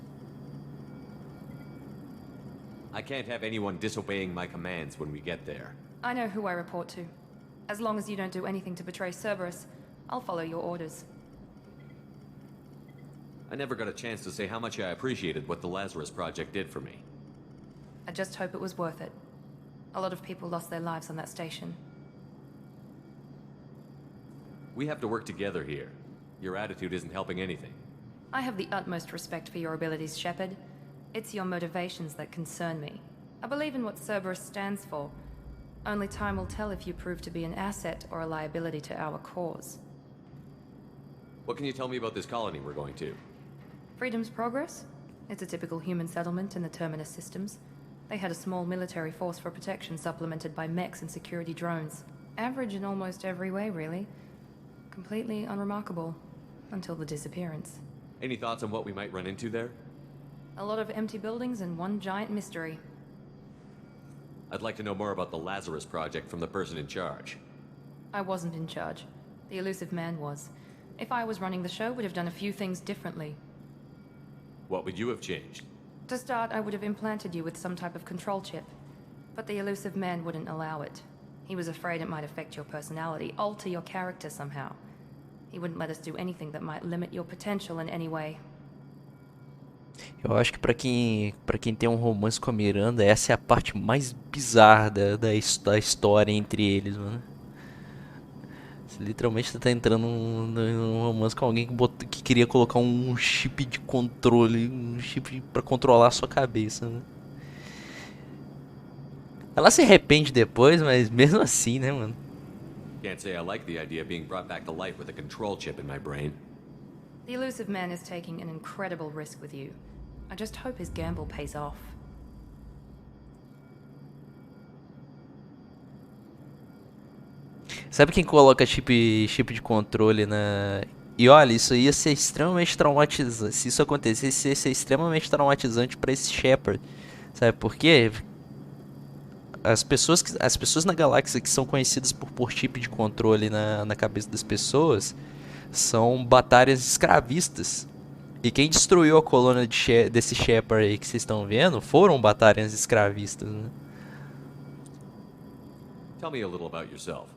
I can't have anyone disobeying my commands when we get there. I know who I report to. As long as you don't do anything to betray Cerberus, I'll follow your orders. I never got a chance to say how much I appreciated what the Lazarus Project did for me. I just hope it was worth it. A lot of people lost their lives on that station. We have to work together here. Your attitude isn't helping anything. I have the utmost respect for your abilities, Shepard. It's your motivations that concern me. I believe in what Cerberus stands for. Only time will tell if you prove to be an asset or a liability to our cause. What can you tell me about this colony we're going to? Freedom's Progress? It's a typical human settlement in the Terminus systems. They had a small military force for protection supplemented by mechs and security drones. Average in almost every way, really. Completely unremarkable. Until the disappearance. Any thoughts on what we might run into there? A lot of empty buildings and one giant mystery. I'd like to know more about the Lazarus Project from the person in charge. I wasn't in charge. The elusive man was. If I was running the show, would have done a few things differently. What would you have changed? To start, I would have implanted you with some type of control chip. But the elusive man wouldn't allow it. He was afraid it might affect your personality, alter your character somehow. He wouldn't let us do anything that might limit your potential in any way. Eu acho que pra quem tem um romance com a Miranda, essa é a parte mais bizarra da história entre eles, mano. Você literalmente tá entrando num romance com alguém que queria colocar um chip de controle, um chip pra controlar a sua cabeça, né? Ela se arrepende depois, mas mesmo assim, né, mano? Can't say I like the idea of being brought back to life with a control chip in my brain. The elusive man is taking an incredible risk with you. I just hope his gamble pays off. Sabe quem coloca chip de controle na... E olha, isso ia ser extremamente traumatizante. Se isso acontecesse, ia ser extremamente traumatizante pra esse Shepard. Sabe por quê? As pessoas na galáxia que são conhecidas por pôr chip de controle na cabeça das pessoas são batalhas escravistas. E quem destruiu a colônia desse Shepard aí que vocês estão vendo foram batalhas escravistas, né? Tell me a little about yourself.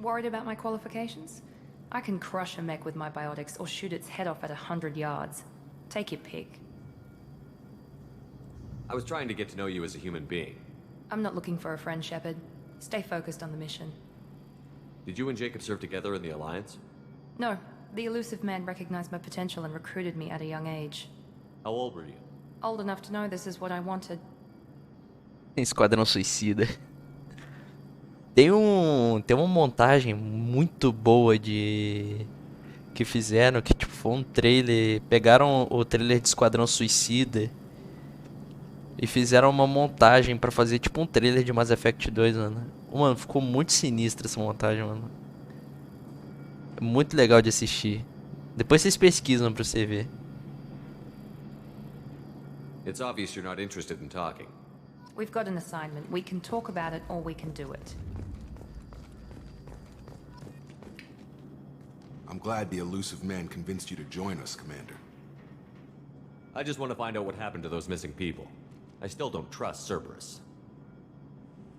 Worried about my qualifications? I can crush a mech with my biotics or shoot its head off at 100 yards. Take your pick. I was trying to get to know you as a human being. I'm not looking for a friend, Shepard. Stay focused on the mission. Did you and Jacob serve together in the Alliance? No, the elusive man recognized my potential and recruited me at a young age. How old were you? Old enough to know this is what I wanted. Esquadrão Suicida. Tem uma montagem muito boa que fizeram, que tipo foi um trailer, pegaram o trailer de Esquadrão Suicida e fizeram uma montagem pra fazer tipo um trailer de Mass Effect 2, mano. Mano, ficou muito sinistra essa montagem, mano. É muito legal de assistir. Depois vocês pesquisam pra você ver. It's obvious you're not interested in talking. We've got an assignment. We can talk about it or we can do it. I'm glad the elusive man convinced you to join us, Commander. I just want to find out what happened to those missing people. I still don't trust Cerberus.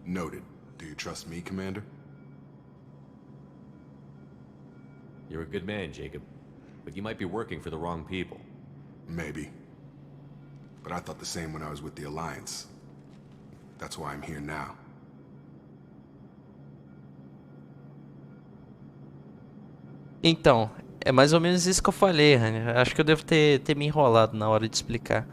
Noted. Do you trust me, Commander? You're a good man, Jacob. But you might be working for the wrong people. Maybe. But I thought the same when I was with the Alliance. That's why I'm here now. Então, é mais ou menos isso que eu falei, Rani. Acho que eu devo ter me enrolado na hora de explicar.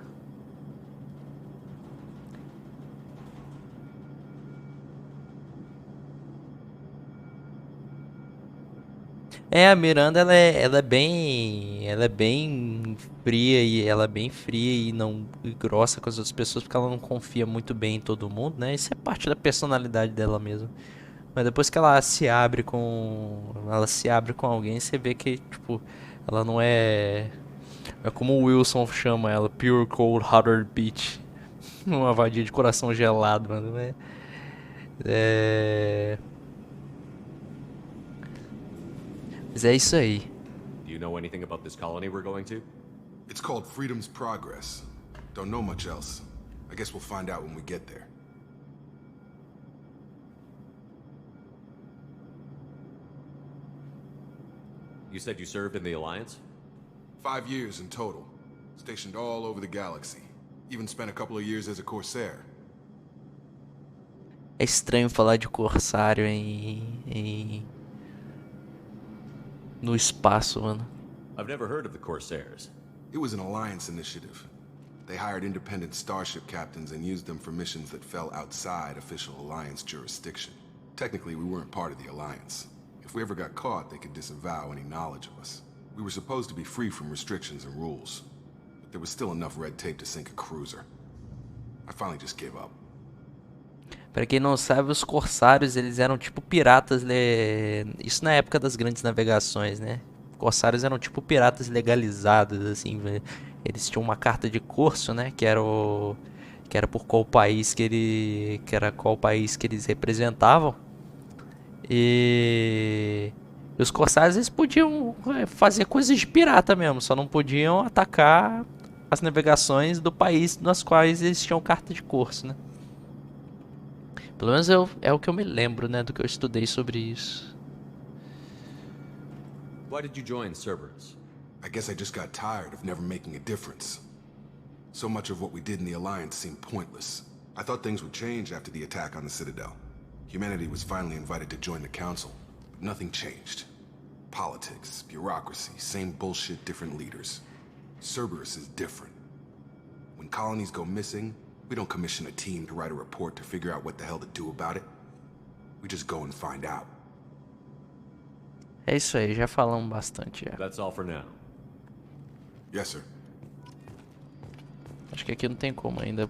A Miranda ela é bem fria e não e grossa com as outras pessoas porque ela não confia muito bem em todo mundo, né? Isso é parte da personalidade dela mesmo. Mas depois que ela se abre com alguém, você vê que tipo ela não é como o Wilson chama ela, pure cold hearted bitch. Uma vadia de coração gelado, mano, né? Mas é isso aí. Do you know anything about this colony we're going to? It's called Freedom's Progress. Don't know much else. I guess we'll find out when we get there. You said you served in the Alliance? 5 years in total. Stationed all over the galaxy. Even spent a couple of years as a Corsair. É estranho falar de corsário no espaço, mano. I've never heard of the Corsairs. It was an Alliance initiative. They hired independent starship captains and used them for missions that fell outside official Alliance jurisdiction. Technically, we weren't part of the Alliance. If we ever got caught, they could disavow any knowledge of us. We were supposed to be free from restrictions and rules, but there was still enough red tape to sink a cruiser. I finally just gave up. Pra quem não sabe, os corsários, eles eram tipo piratas, isso na época das grandes navegações, né? Corsários eram tipo piratas legalizados, assim, eles tinham uma carta de curso, né? Que era por qual país que eles representavam. E os corsários, eles podiam fazer coisas de pirata mesmo, só não podiam atacar as navegações do país nas quais eles tinham carta de curso, né? Pelo menos é o que eu me lembro, né, do que eu estudei sobre isso. Why did you join Cerberus? I guess I just got tired of never making a difference. So much of what we did in the Alliance seemed pointless. I thought things would change after the attack on the Citadel. Humanity was finally invited to join the Council, but nothing changed. Politics, bureaucracy, same bullshit, different leaders. Cerberus is different. When colonies go missing, we don't commission a team to write a report to figure out what the hell to do about it. We just go and find out. É isso aí, já falamos bastante já. That's all for now. Yes, sir. Acho que aqui não tem como ainda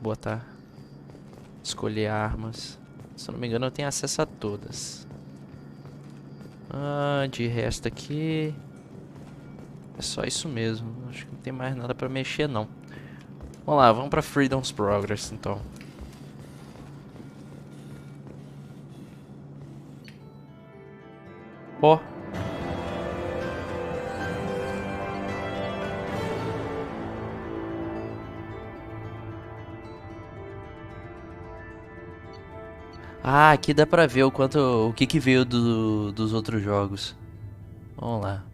escolher armas. Se eu não me engano, eu tenho acesso a todas. De resto aqui é só isso mesmo. Acho que não tem mais nada pra mexer não. Vamos lá, vamos pra Freedom's Progress então. Ó. Ah, aqui dá pra ver o que veio dos outros jogos. Vamos lá.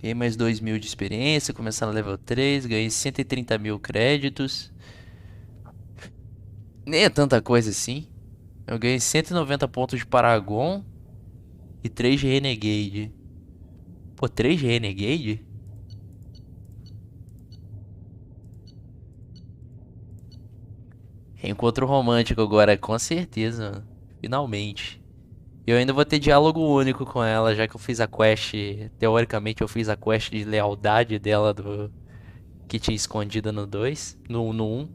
Ganhei mais 2.000 de experiência, começando no level 3, ganhei 130.000 créditos. Nem é tanta coisa assim. Eu ganhei 190 pontos de Paragon e 3 de Renegade. Pô, 3 de Renegade? Encontro romântico agora, com certeza. Finalmente. E eu ainda vou ter diálogo único com ela, já que eu fiz a quest. Teoricamente eu fiz a quest de lealdade dela que tinha escondida no 2. No 1.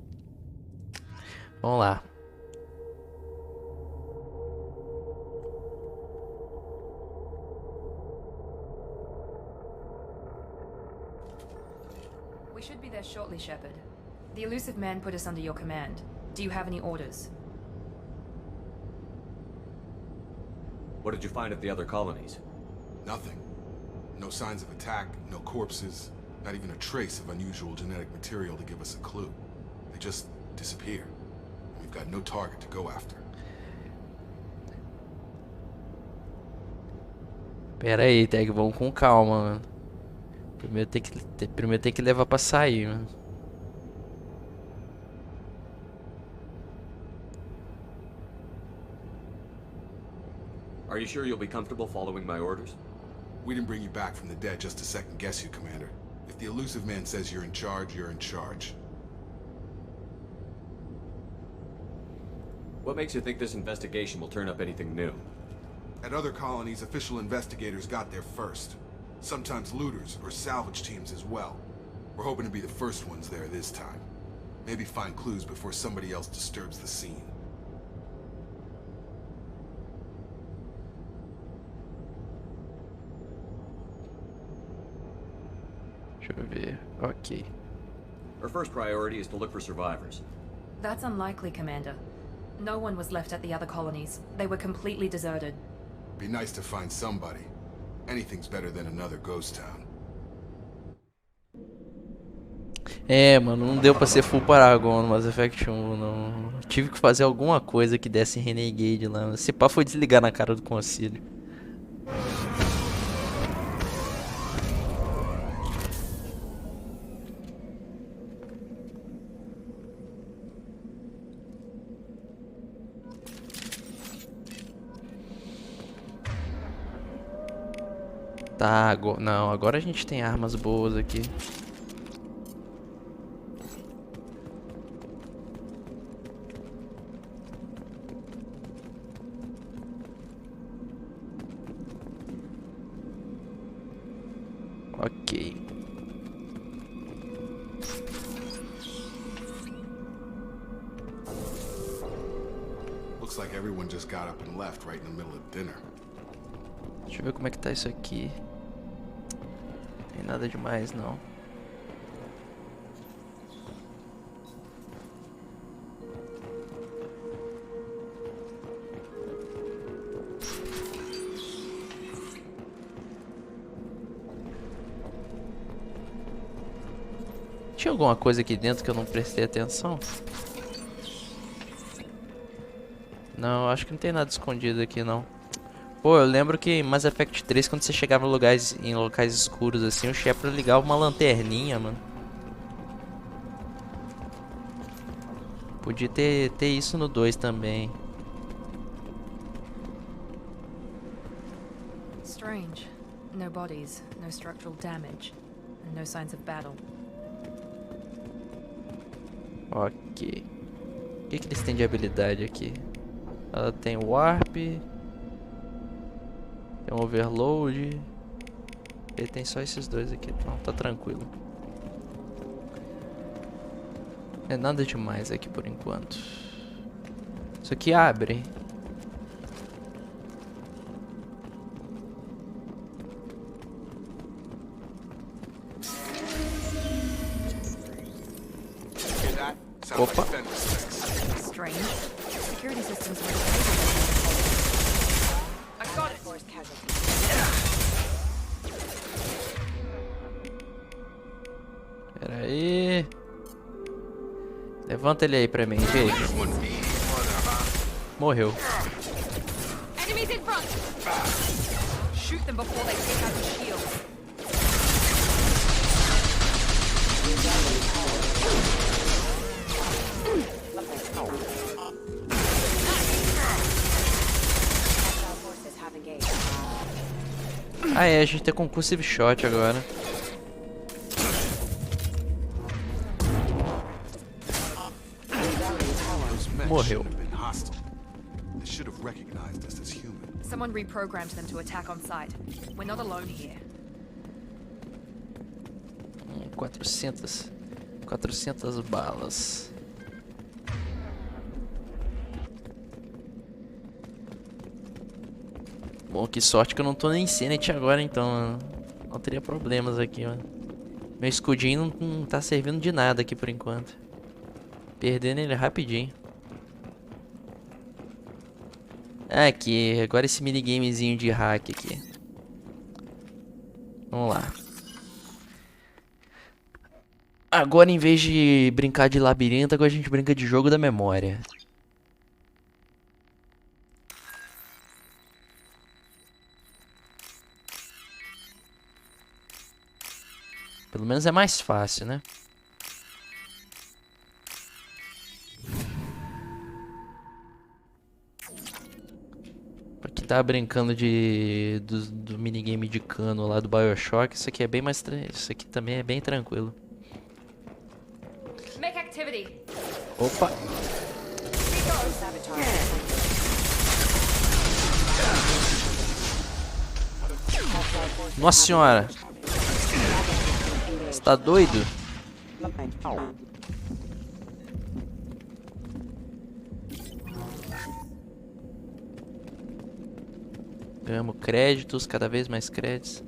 Vamos lá. We should be there shortly, Shepard. The elusive man put us under your command. Do you have any orders? What did you find at the other colonies? Nothing. No signs of attack, no corpses, not even a trace of unusual genetic material to give us a clue. They just disappear. We've got no target to go after. Pera aí, Tag, vamos com calma, mano. Primeiro tem que levar pra sair, mano. Are you sure you'll be comfortable following my orders? We didn't bring you back from the dead just to second guess you, Commander. If the elusive man says you're in charge, you're in charge. What makes you think this investigation will turn up anything new? At other colonies, official investigators got there first. Sometimes looters or salvage teams as well. We're hoping to be the first ones there this time. Maybe find clues before somebody else disturbs the scene. Deixa eu ver. Ok. Our first priority is to look for survivors. That's unlikely, Commander. No one was left at the other colonies. They were completely deserted. Be nice to find somebody. Anything's better than another ghost town. É, mano, não deu pra ser full Paragon no Mass Effect 1, não. Tive que fazer alguma coisa que desse Renegade lá. Esse pá foi desligar na cara do concílio. Tá, não, agora a gente tem armas boas aqui. Ok. Looks like everyone just got up and left right in the middle of dinner. Deixa eu ver como é que tá isso aqui. Não tem nada demais, não. Tinha alguma coisa aqui dentro que eu não prestei atenção? Não, acho que não tem nada escondido aqui, não. Pô, eu lembro que em Mass Effect 3, quando você chegava em locais escuros assim, o Shepard ligava uma lanterninha, mano. Podia ter isso no 2 também. Strange. No bodies, no structural damage, and no signs of battle. Ok. O que eles têm de habilidade aqui? Ela tem Warp. Tem um Overload. Ele tem só esses dois aqui. Não, tá tranquilo. É nada demais aqui por enquanto. Isso aqui abre. Opa. Strange. Security systems were I got it. Force casualty. Pera aí. Levanta ele aí pra mim, gente. Morreu. Enemies in front. Shoot them before they take out the shield. Ah é, a gente tem concursive shot agora. Morreu. Someone reprogrammed them to attack on sight. We're not alone here. 400 balas. Bom, que sorte que eu não tô nem Senate agora, então não teria problemas aqui, mano. Meu escudinho não tá servindo de nada aqui por enquanto. Perdendo ele rapidinho. Aqui, agora esse minigamezinho de hack aqui. Vamos lá. Agora, em vez de brincar de labirinto, agora a gente brinca de jogo da memória. Pelo menos é mais fácil, né? Pra quem tava brincando do minigame de cano lá do BioShock, isso aqui é bem mais isso aqui também é bem tranquilo. Make activity. Opa. Nossa senhora. Você tá doido? Ganhamos créditos, cada vez mais créditos.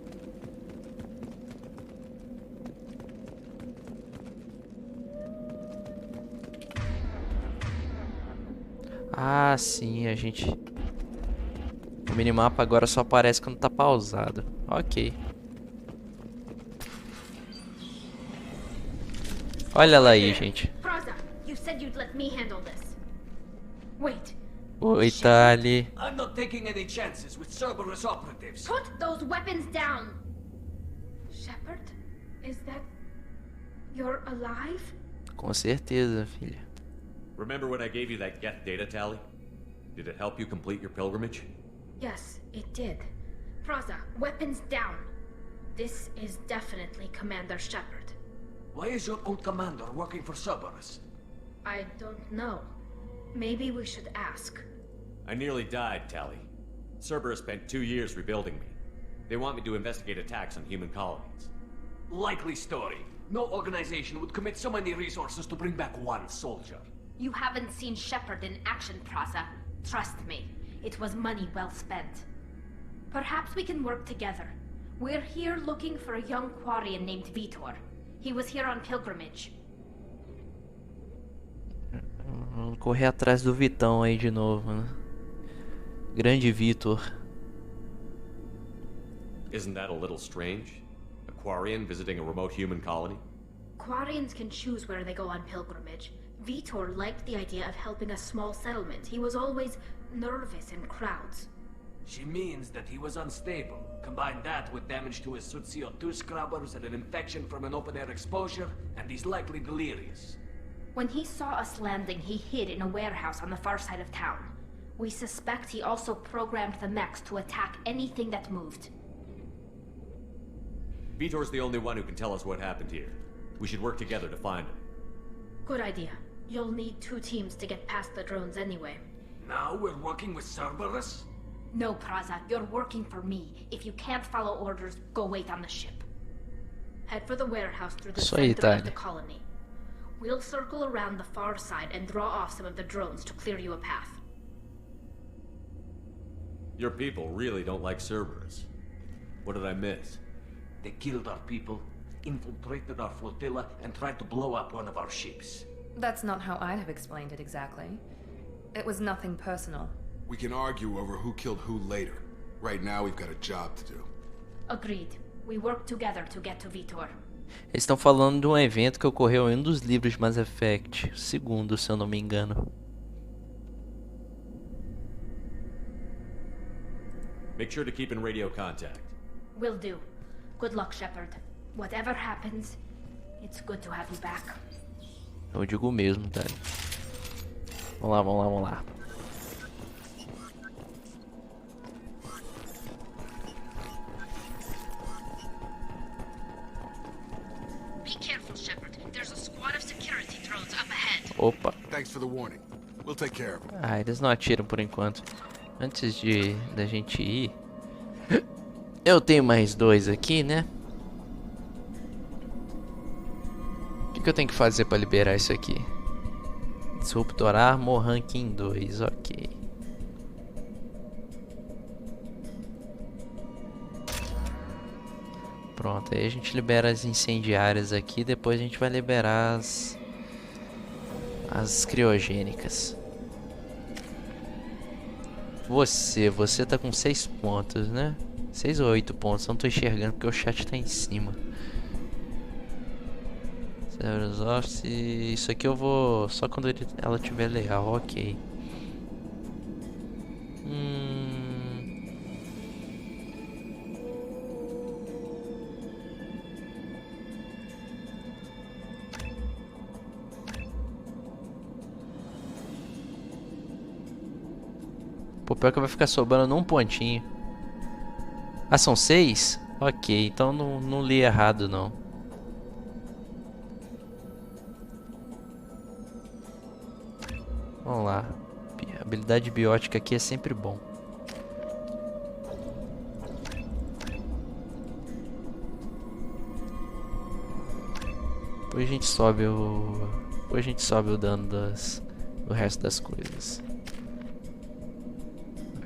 Ah, sim, a gente... O minimapa agora só aparece quando tá pausado. Ok. Olha lá aí, gente. Oi, Tali. I'm not taking any chances with Cerberus operatives. Put those weapons down. Shepard, is that you're alive? Com certeza, filha. Remember when I gave you that Geth data tally? Did it help you complete your pilgrimage? Yes, it did. Praza, weapons down. This is definitely Commander Shepard. Why is your old commander working for Cerberus? I don't know. Maybe we should ask. I nearly died, Tally. Cerberus spent 2 years rebuilding me. They want me to investigate attacks on human colonies. Likely story. No organization would commit so many resources to bring back one soldier. You haven't seen Shepard in action, Praza. Trust me, it was money well spent. Perhaps we can work together. We're here looking for a young Quarian named Vitor. He was here on pilgrimage. Vamos correr atrás do Vitão aí de novo, né? Grande Vitor. Isn't that a little strange? A Quarian visiting a remote human colony? Quarians can choose where they go on pilgrimage. Vitor liked the idea of helping a small settlement. He was always nervous in crowds. She means that he was unstable. Combine that with damage to his suit CO2 scrubbers and an infection from an open-air exposure, and he's likely delirious. When he saw us landing, he hid in a warehouse on the far side of town. We suspect he also programmed the mechs to attack anything that moved. Vitor's the only one who can tell us what happened here. We should work together to find him. Good idea. You'll need 2 teams to get past the drones anyway. Now we're working with Cerberus? No, Praza, you're working for me. If you can't follow orders, go wait on the ship. Head for the warehouse through the center of the colony. We'll circle around the far side and draw off some of the drones to clear you a path. Your people really don't like Cerberus. What did I miss? They killed our people, infiltrated our flotilla, and tried to blow up one of our ships. That's not how I'd have explained it exactly. It was nothing personal. We can argue over who killed who later. Right now, we've got a job to do. Agreed. We work together to get to Vitor. Eles estão falando de um evento que ocorreu em um dos livros de Mass Effect, segundo, se eu não me engano. Make sure to keep in radio contact. Will do. Good luck, Shepard. Whatever happens, it's good to have you back. Eu digo mesmo, tá? Vamos lá, vamos lá, vamos lá. Be careful, Shepard. There's a squad of security drones up ahead. Opa. Thanks for the warning. We'll take care of them. Ah, eles não atiram por enquanto. Antes da gente ir, eu tenho mais 2 aqui, né? O que eu tenho que fazer para liberar isso aqui? Disruptor Armor Ranking 2, ok. Pronto, aí a gente libera as incendiárias aqui. Depois a gente vai liberar as criogênicas. Você tá com 6 pontos, né? 6 ou 8 pontos, não tô enxergando porque o chat tá em cima. Isso aqui eu vou só quando ela tiver legal, ok. Pô, pior que vai ficar sobrando um pontinho. Ah, são 6? Ok, então não li errado não. Vamos lá. Habilidade biótica aqui é sempre bom. Depois a gente sobe o dano do resto das coisas.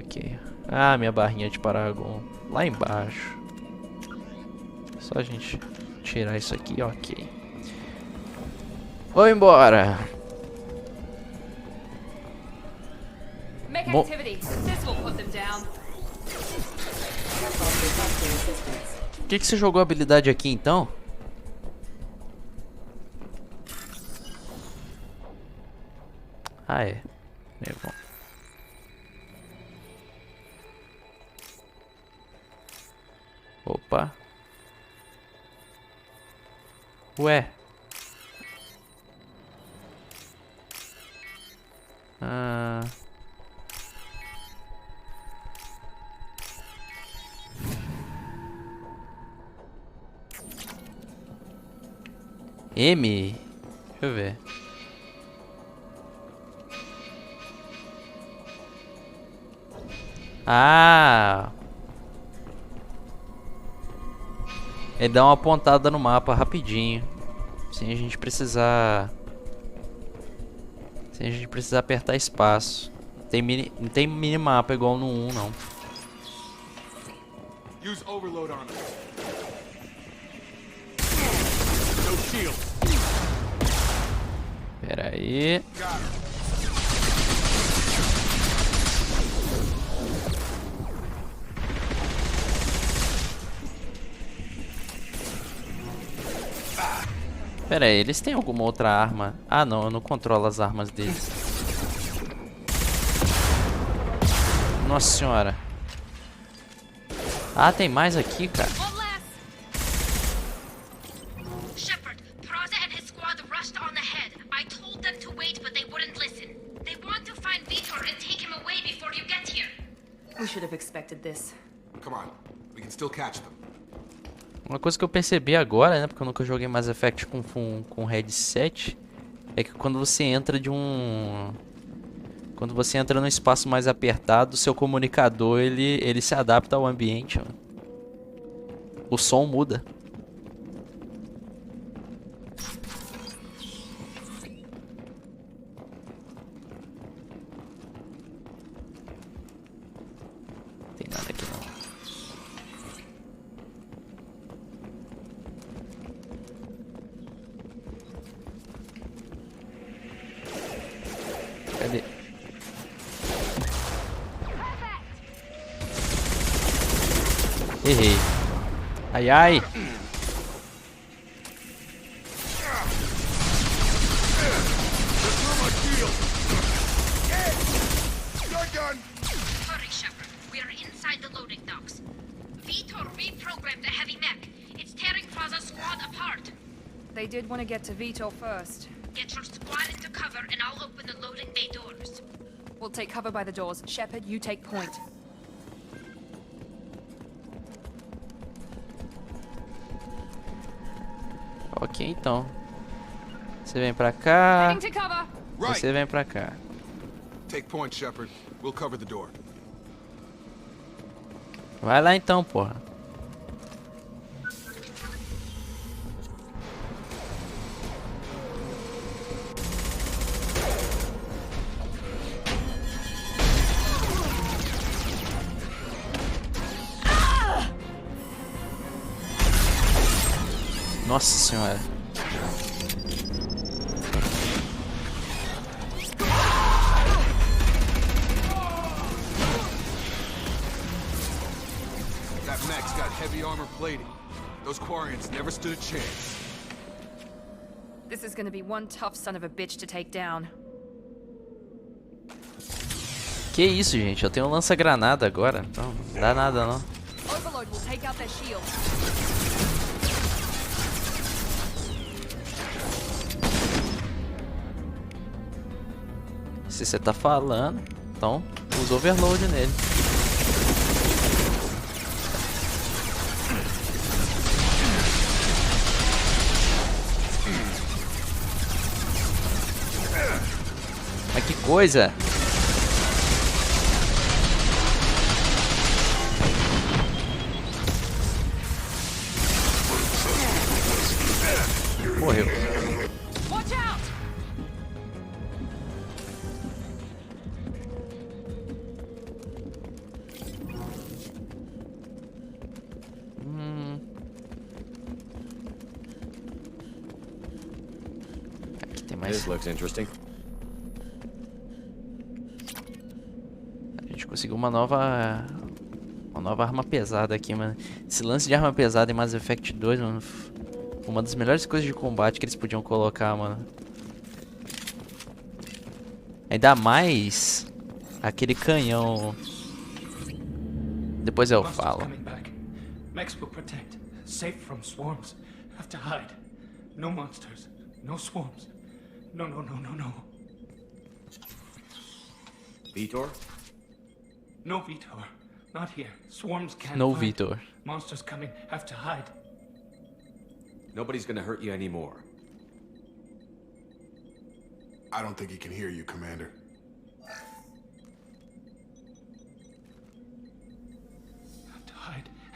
Ok. Ah, minha barrinha de Paragon. Lá embaixo. Só a gente tirar isso aqui, ok. Vou embora. Por que você jogou a habilidade aqui então? Ah, é. É bom. Opa. Ué. Ah. M. Deixa eu ver. Ah. Ele dá uma apontada no mapa rapidinho. Sem a gente precisar apertar espaço. Não tem minimapa igual no 1, não. Use overload on them. Pera aí. Pera aí, eles têm alguma outra arma? Ah não, eu não controlo as armas deles. Nossa senhora. Ah, tem mais aqui, cara. Shepard, Praza and his squad rushed on ahead. I told them to wait, but they wouldn't listen. They want to find Vitor and take him away before you get here. We should have expected this. Come on, we can still catch them. Uma coisa que eu percebi agora, né, porque eu nunca joguei Mass Effect com headset, é que quando você entra quando você entra num espaço mais apertado, seu comunicador ele se adapta ao ambiente, mano. O som muda. Não tem nada aqui não. Errei. Ai, ai. Hurry, Shepard. We are inside the loading docks. Vitor reprogrammed the heavy mech. It's tearing Faza's squad apart. They did want to get to Vitor first. Get your squad into cover and I'll open the loading bay doors. We'll take cover by the doors. Shepard, you take point. Ok, então. Você vem pra cá. Heading to cover. Você vem pra cá. Take point, Shepard. We'll cover the door. Vai lá então, porra. Nossa senhora. That mech's got heavy armor plating. Those Quarians never stood a chance. This is gonna be one tough son of a bitch to take down. Que isso, gente? Eu tenho um lança-granada agora. Então, não dá nada não. Overload will take out their shield. Se você tá falando, então usa overload nele. Mas que coisa! Morreu. Watch out! Aqui tem mais. This looks interesting. A gente conseguiu uma nova arma pesada aqui, mano. Esse lance de arma pesada em Mass Effect 2, mano, foi uma das melhores coisas de combate que eles podiam colocar, mano. Ainda mais aquele canhão. Depois eu falo. Mechs will protect. Safe from swarms. Have to hide. No monsters. No swarms. No. Vitor? No Vitor. Not here. Swarms can't No fight. Vitor. Monsters coming. Have to hide. Nobody's gonna hurt you anymore. I don't think he can hear you, Commander.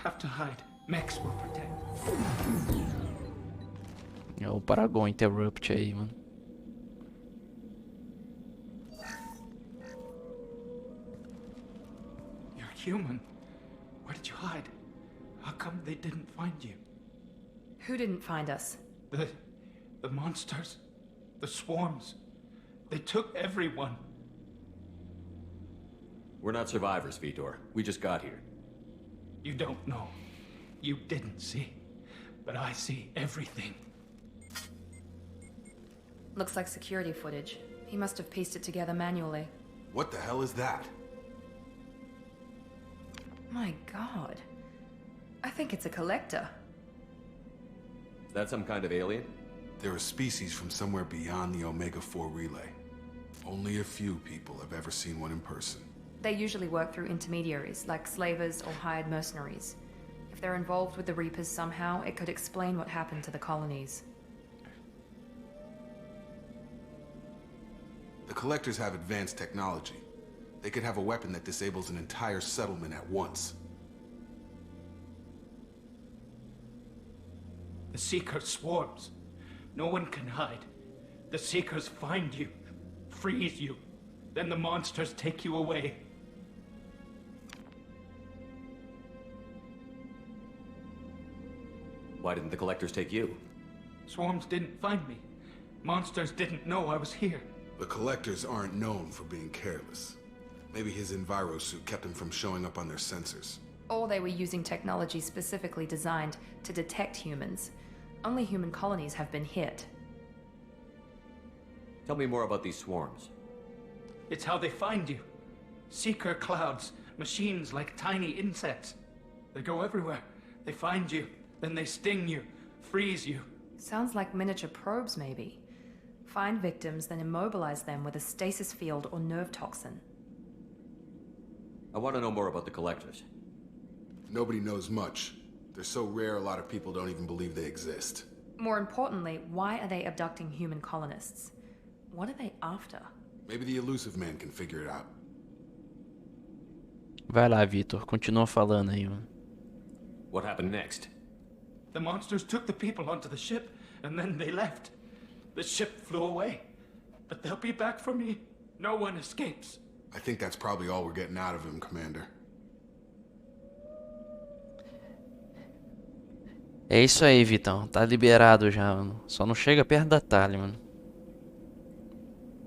Have to hide. Mechs will protect. É o Paragon Interrupt aí, mano. You're human. Where did you hide? How come they didn't find you? Who didn't find us? The monsters. The swarms. They took everyone. We're not survivors, Vitor. We just got here. You don't know. You didn't see. But I see everything. Looks like security footage. He must have pieced it together manually. What the hell is that? My god. I think it's a collector. Is that some kind of alien? They're a species from somewhere beyond the Omega-4 relay. Only a few people have ever seen one in person. They usually work through intermediaries, like slavers or hired mercenaries. If they're involved with the Reapers somehow, it could explain what happened to the colonies. The Collectors have advanced technology. They could have a weapon that disables an entire settlement at once. The Seeker swarms. No one can hide. The Seekers find you, freeze you. Then the monsters take you away. Why didn't the Collectors take you? Swarms didn't find me. Monsters didn't know I was here. The Collectors aren't known for being careless. Maybe his enviro suit kept him from showing up on their sensors. Or they were using technology specifically designed to detect humans. Only human colonies have been hit. Tell me more about these swarms. It's how they find you. Seeker clouds, machines like tiny insects. They go everywhere. They find you, then they sting you, freeze you. Sounds like miniature probes, maybe. Find victims, then immobilize them with a stasis field or nerve toxin. I want to know more about the collectors. Nobody knows much. They're so rare, a lot of people don't even believe they exist. More importantly, why are they abducting human colonists? What are they after? Maybe the elusive man can figure it out. Vai lá, Victor. Continua falando aí, mano. What happened next? The monsters took the people onto the ship, and then they left. The ship flew away. But they'll be back for me. No one escapes. I think that's probably all we're getting out of him, Commander. É isso aí, Vitão. Tá liberado já, mano. Só não chega perto da Tali, mano.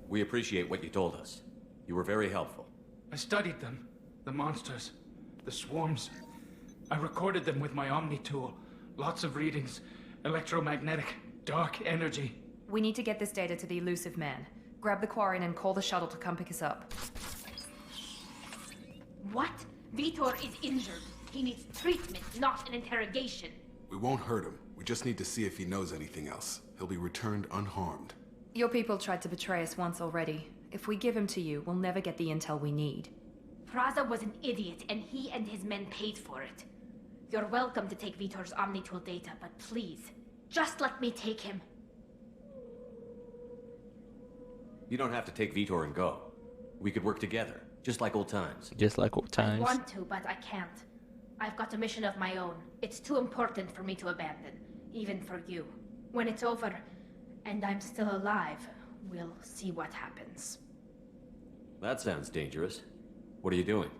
We appreciate what you told us. You were very helpful. I studied them. The monsters. The swarms. I recorded them with my Omni tool. Lots of readings. Electromagnetic. Dark energy. We need to get this data to the elusive man. Grab the Quarian and call the shuttle to come pick us up. What? Vitor is injured. He needs treatment, not an interrogation. We won't hurt him. We just need to see if he knows anything else. He'll be returned unharmed. Your people tried to betray us once already. If we give him to you, we'll never get the intel we need. Praza was an idiot, and he and his men paid for it. You're welcome to take Vitor's Omnitool data, but please, just let me take him. You don't have to take Vitor and go. We could work together, just like old times. Just like old times. I want to, but I can't. I've got a mission of my own. It's too important for me to abandon, even for you. When it's over, and I'm still alive, we'll see what happens. That sounds dangerous. What are you doing?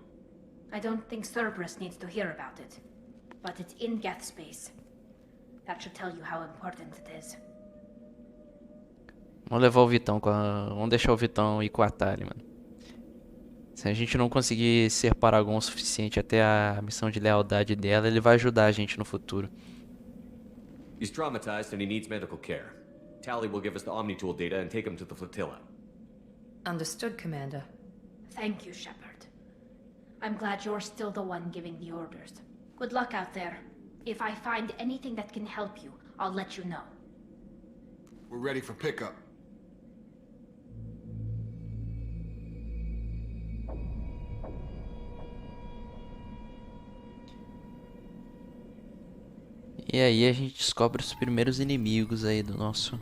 I don't think Cerberus needs to hear about it, but it's in Geth space. That should tell you how important it is. Vamos levar o Vitão com a... Vamos deixar o Vitão ir com a Tali, mano. Se a gente não conseguir ser Paragon o suficiente até a missão de lealdade dela, ele vai ajudar a gente no futuro. He's traumatized and he needs medical care. Tali will give us the Omnitool data and take him to the flotilla. Understood, Commander. Thank you, Shepard. I'm glad you're still the one giving the orders. Good luck out there. If I find anything that can help you, I'll let you know. We're ready for pickup. E aí a gente descobre os primeiros inimigos aí da nossa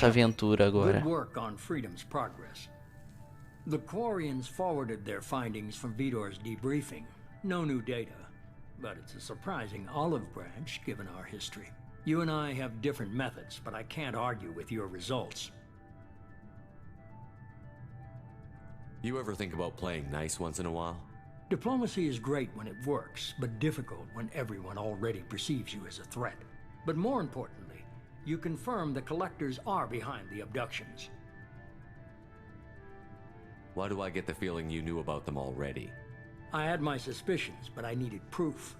aventura agora. Good work on Freedom's progress. The Quarians forwarded their findings from Vitor's debriefing. No new data, but it's a surprising olive branch given our history. You and I have different methods, but I can't argue with your results. You ever think about playing nice once in a while? Diplomacy is great when it works, but difficult when everyone already perceives you as a threat. But more importantly, you confirm the collectors are behind the abductions. Why do I get the feeling you knew about them already? I had my suspicions, but I needed proof.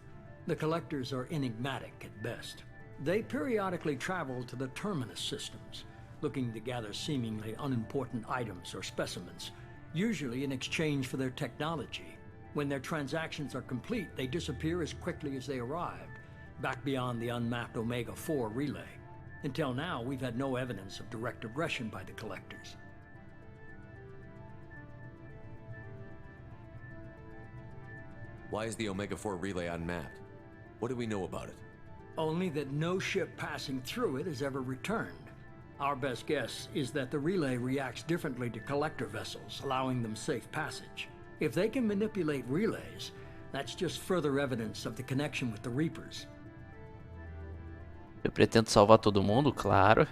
The collectors are enigmatic at best. They periodically travel to the terminus systems, looking to gather seemingly unimportant items or specimens, usually in exchange for their technology. When their transactions are complete, they disappear as quickly as they arrived, back beyond the unmapped Omega-4 relay. Until now, we've had no evidence of direct aggression by the collectors. Why is the Omega-4 relay unmapped? What do we know about it? Only that no ship passing through it has ever returned. Our best guess is that the relay reacts differently to collector vessels, allowing them safe passage. If they can manipulate relays, that's just further evidence of the connection with the Reapers. Eu pretendo salvar todo mundo, claro.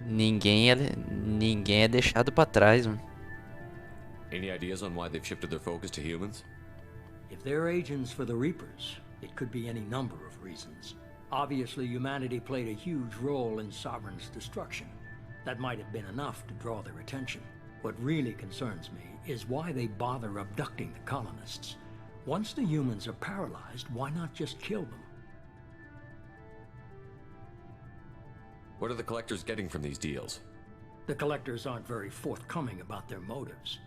Ninguém é deixado pra trás, mano. Any ideas on why they've shifted their focus to humans? If they're agents for the Reapers, it could be any number of reasons. Obviously, humanity played a huge role in Sovereign's destruction. That might have been enough to draw their attention. What really concerns me is why they bother abducting the colonists. Once the humans are paralyzed, why not just kill them? What are the collectors getting from these deals? The collectors aren't very forthcoming about their motives.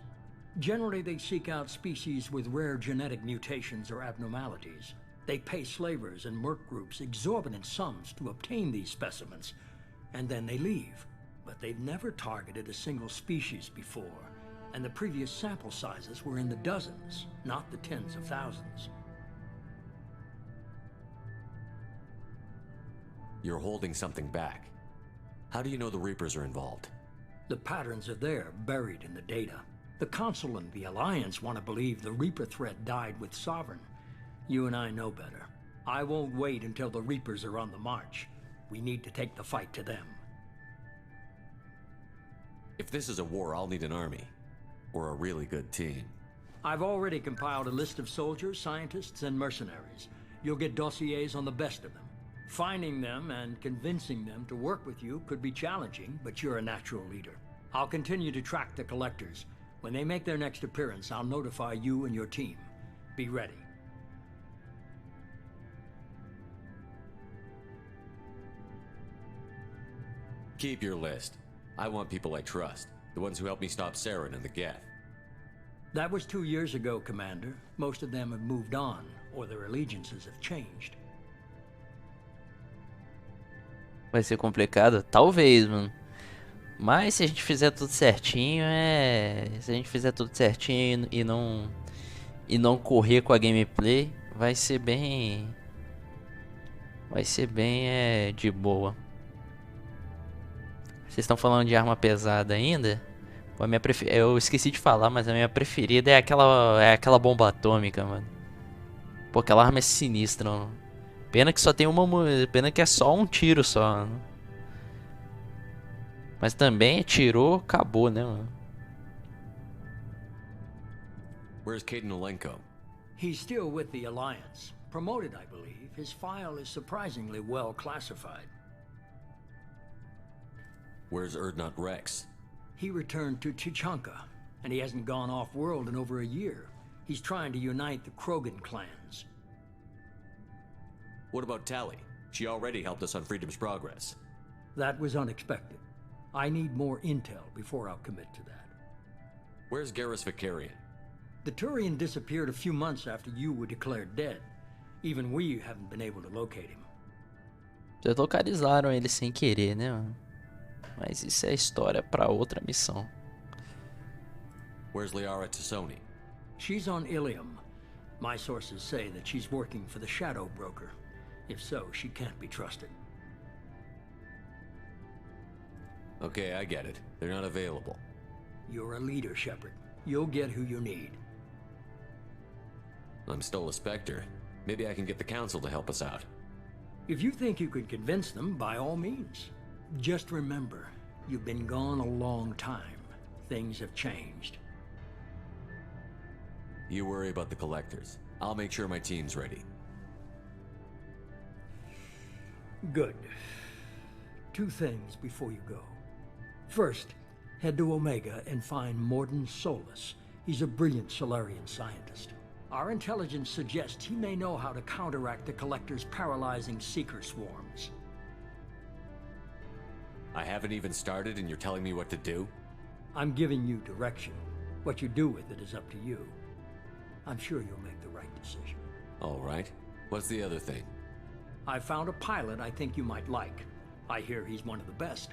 Generally, they seek out species with rare genetic mutations or abnormalities. They pay slavers and merc groups exorbitant sums to obtain these specimens, and then they leave. But they've never targeted a single species before, and the previous sample sizes were in the dozens, not the tens of thousands. You're holding something back. How do you know the Reapers are involved? The patterns are there, buried in the data. The Council and the Alliance want to believe the Reaper threat died with Sovereign. You and I know better. I won't wait until the Reapers are on the march. We need to take the fight to them. If this is a war, I'll need an army. Or a really good team. I've already compiled a list of soldiers, scientists, and mercenaries. You'll get dossiers on the best of them. Finding them and convincing them to work with you could be challenging, but you're a natural leader. I'll continue to track the collectors. When they make their next appearance, I'll notify you and your team. Be ready. Keep your list. I want people I trust. The ones who helped me stop Saren and the Geth. That was 2 years ago, Commander. Most of them have moved on, or their allegiances have changed. Vai ser complicado? Talvez, mano. Mas se a gente fizer tudo certinho, se a gente fizer tudo certinho e não correr com a gameplay, vai ser bem de boa. Vocês estão falando de arma pesada ainda? Pô, eu esqueci de falar, mas a minha preferida é aquela bomba atômica, mano. Pô, aquela arma é sinistra, mano. Pena que só tem pena que é só um tiro só. Né? Mas também tirou, acabou, né, mano? Where's Caden Olenko? He's still with the Alliance. Promoted, I believe. His file is surprisingly well classified. Where's Erdnot Rex? He returned to Chichanka, and he hasn't gone off-world in over a year. He's trying to unite the Krogan clans. What about Tali? She already helped us on Freedom's Progress. That was unexpected. I need more intel before I'll commit to that. Where's Garrus Vicarian? The Turian disappeared a few months after you were declared dead. Even we haven't been able to locate him. Já localizaram ele sem querer, né, mano? Mas isso é história pra outra missão. Where's Liara Tassoni? She's on Ilium. My sources say that she's working for the Shadow Broker. If so, she can't be trusted. Okay, I get it. They're not available. You're a leader, Shepard. You'll get who you need. I'm still a Spectre. Maybe I can get the Council to help us out. If you think you could convince them, by all means. Just remember, you've been gone a long time. Things have changed. You worry about the Collectors. I'll make sure my team's ready. Good. 2 things before you go. First, head to Omega and find Morden Solus. He's a brilliant Solarian scientist. Our intelligence suggests he may know how to counteract the Collector's paralyzing Seeker swarms. I haven't even started and you're telling me what to do? I'm giving you direction. What you do with it is up to you. I'm sure you'll make the right decision. All right. What's the other thing? I found a pilot I think you might like. I hear he's one of the best.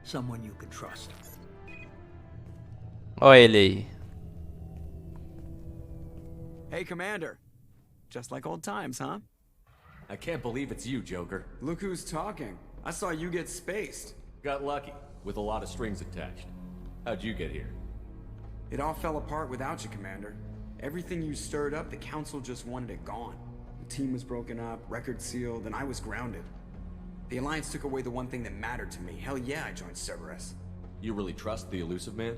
Someone you can trust. Olha ele aí. Hey, Commander. Just like old times, huh? I can't believe it's you, Joker. Look who's talking. I saw you get spaced. Got lucky, with a lot of strings attached. How'd you get here? It all fell apart without you, Commander. Everything you stirred up, the Council just wanted it gone. The team was broken up, record sealed, and I was grounded. The Alliance took away the one thing that mattered to me. Hell yeah, I joined Cerberus. You really trust the Elusive Man?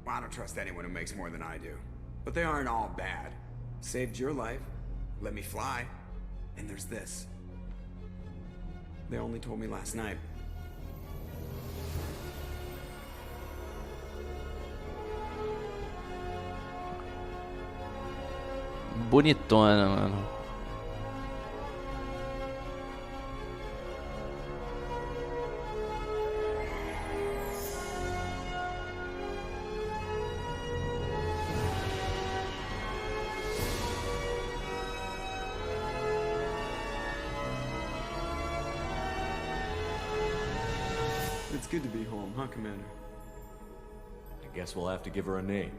Well, I don't trust anyone who makes more than I do. But they aren't all bad. Saved your life, let me fly, and there's this. They only told me last night. bonitona, mano. It's good to be home, huh, Commander? I guess we'll have to give her a name.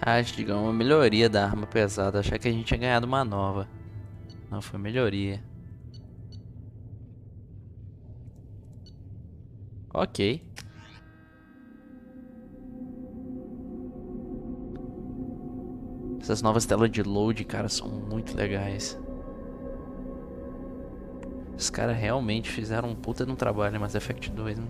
Acho que é uma melhoria da arma pesada. Achei que a gente tinha ganhado uma nova. Não, foi melhoria. Ok. Essas novas telas de load, cara, são muito legais. Os caras realmente fizeram um puta no trabalho em Mass Effect 2, né?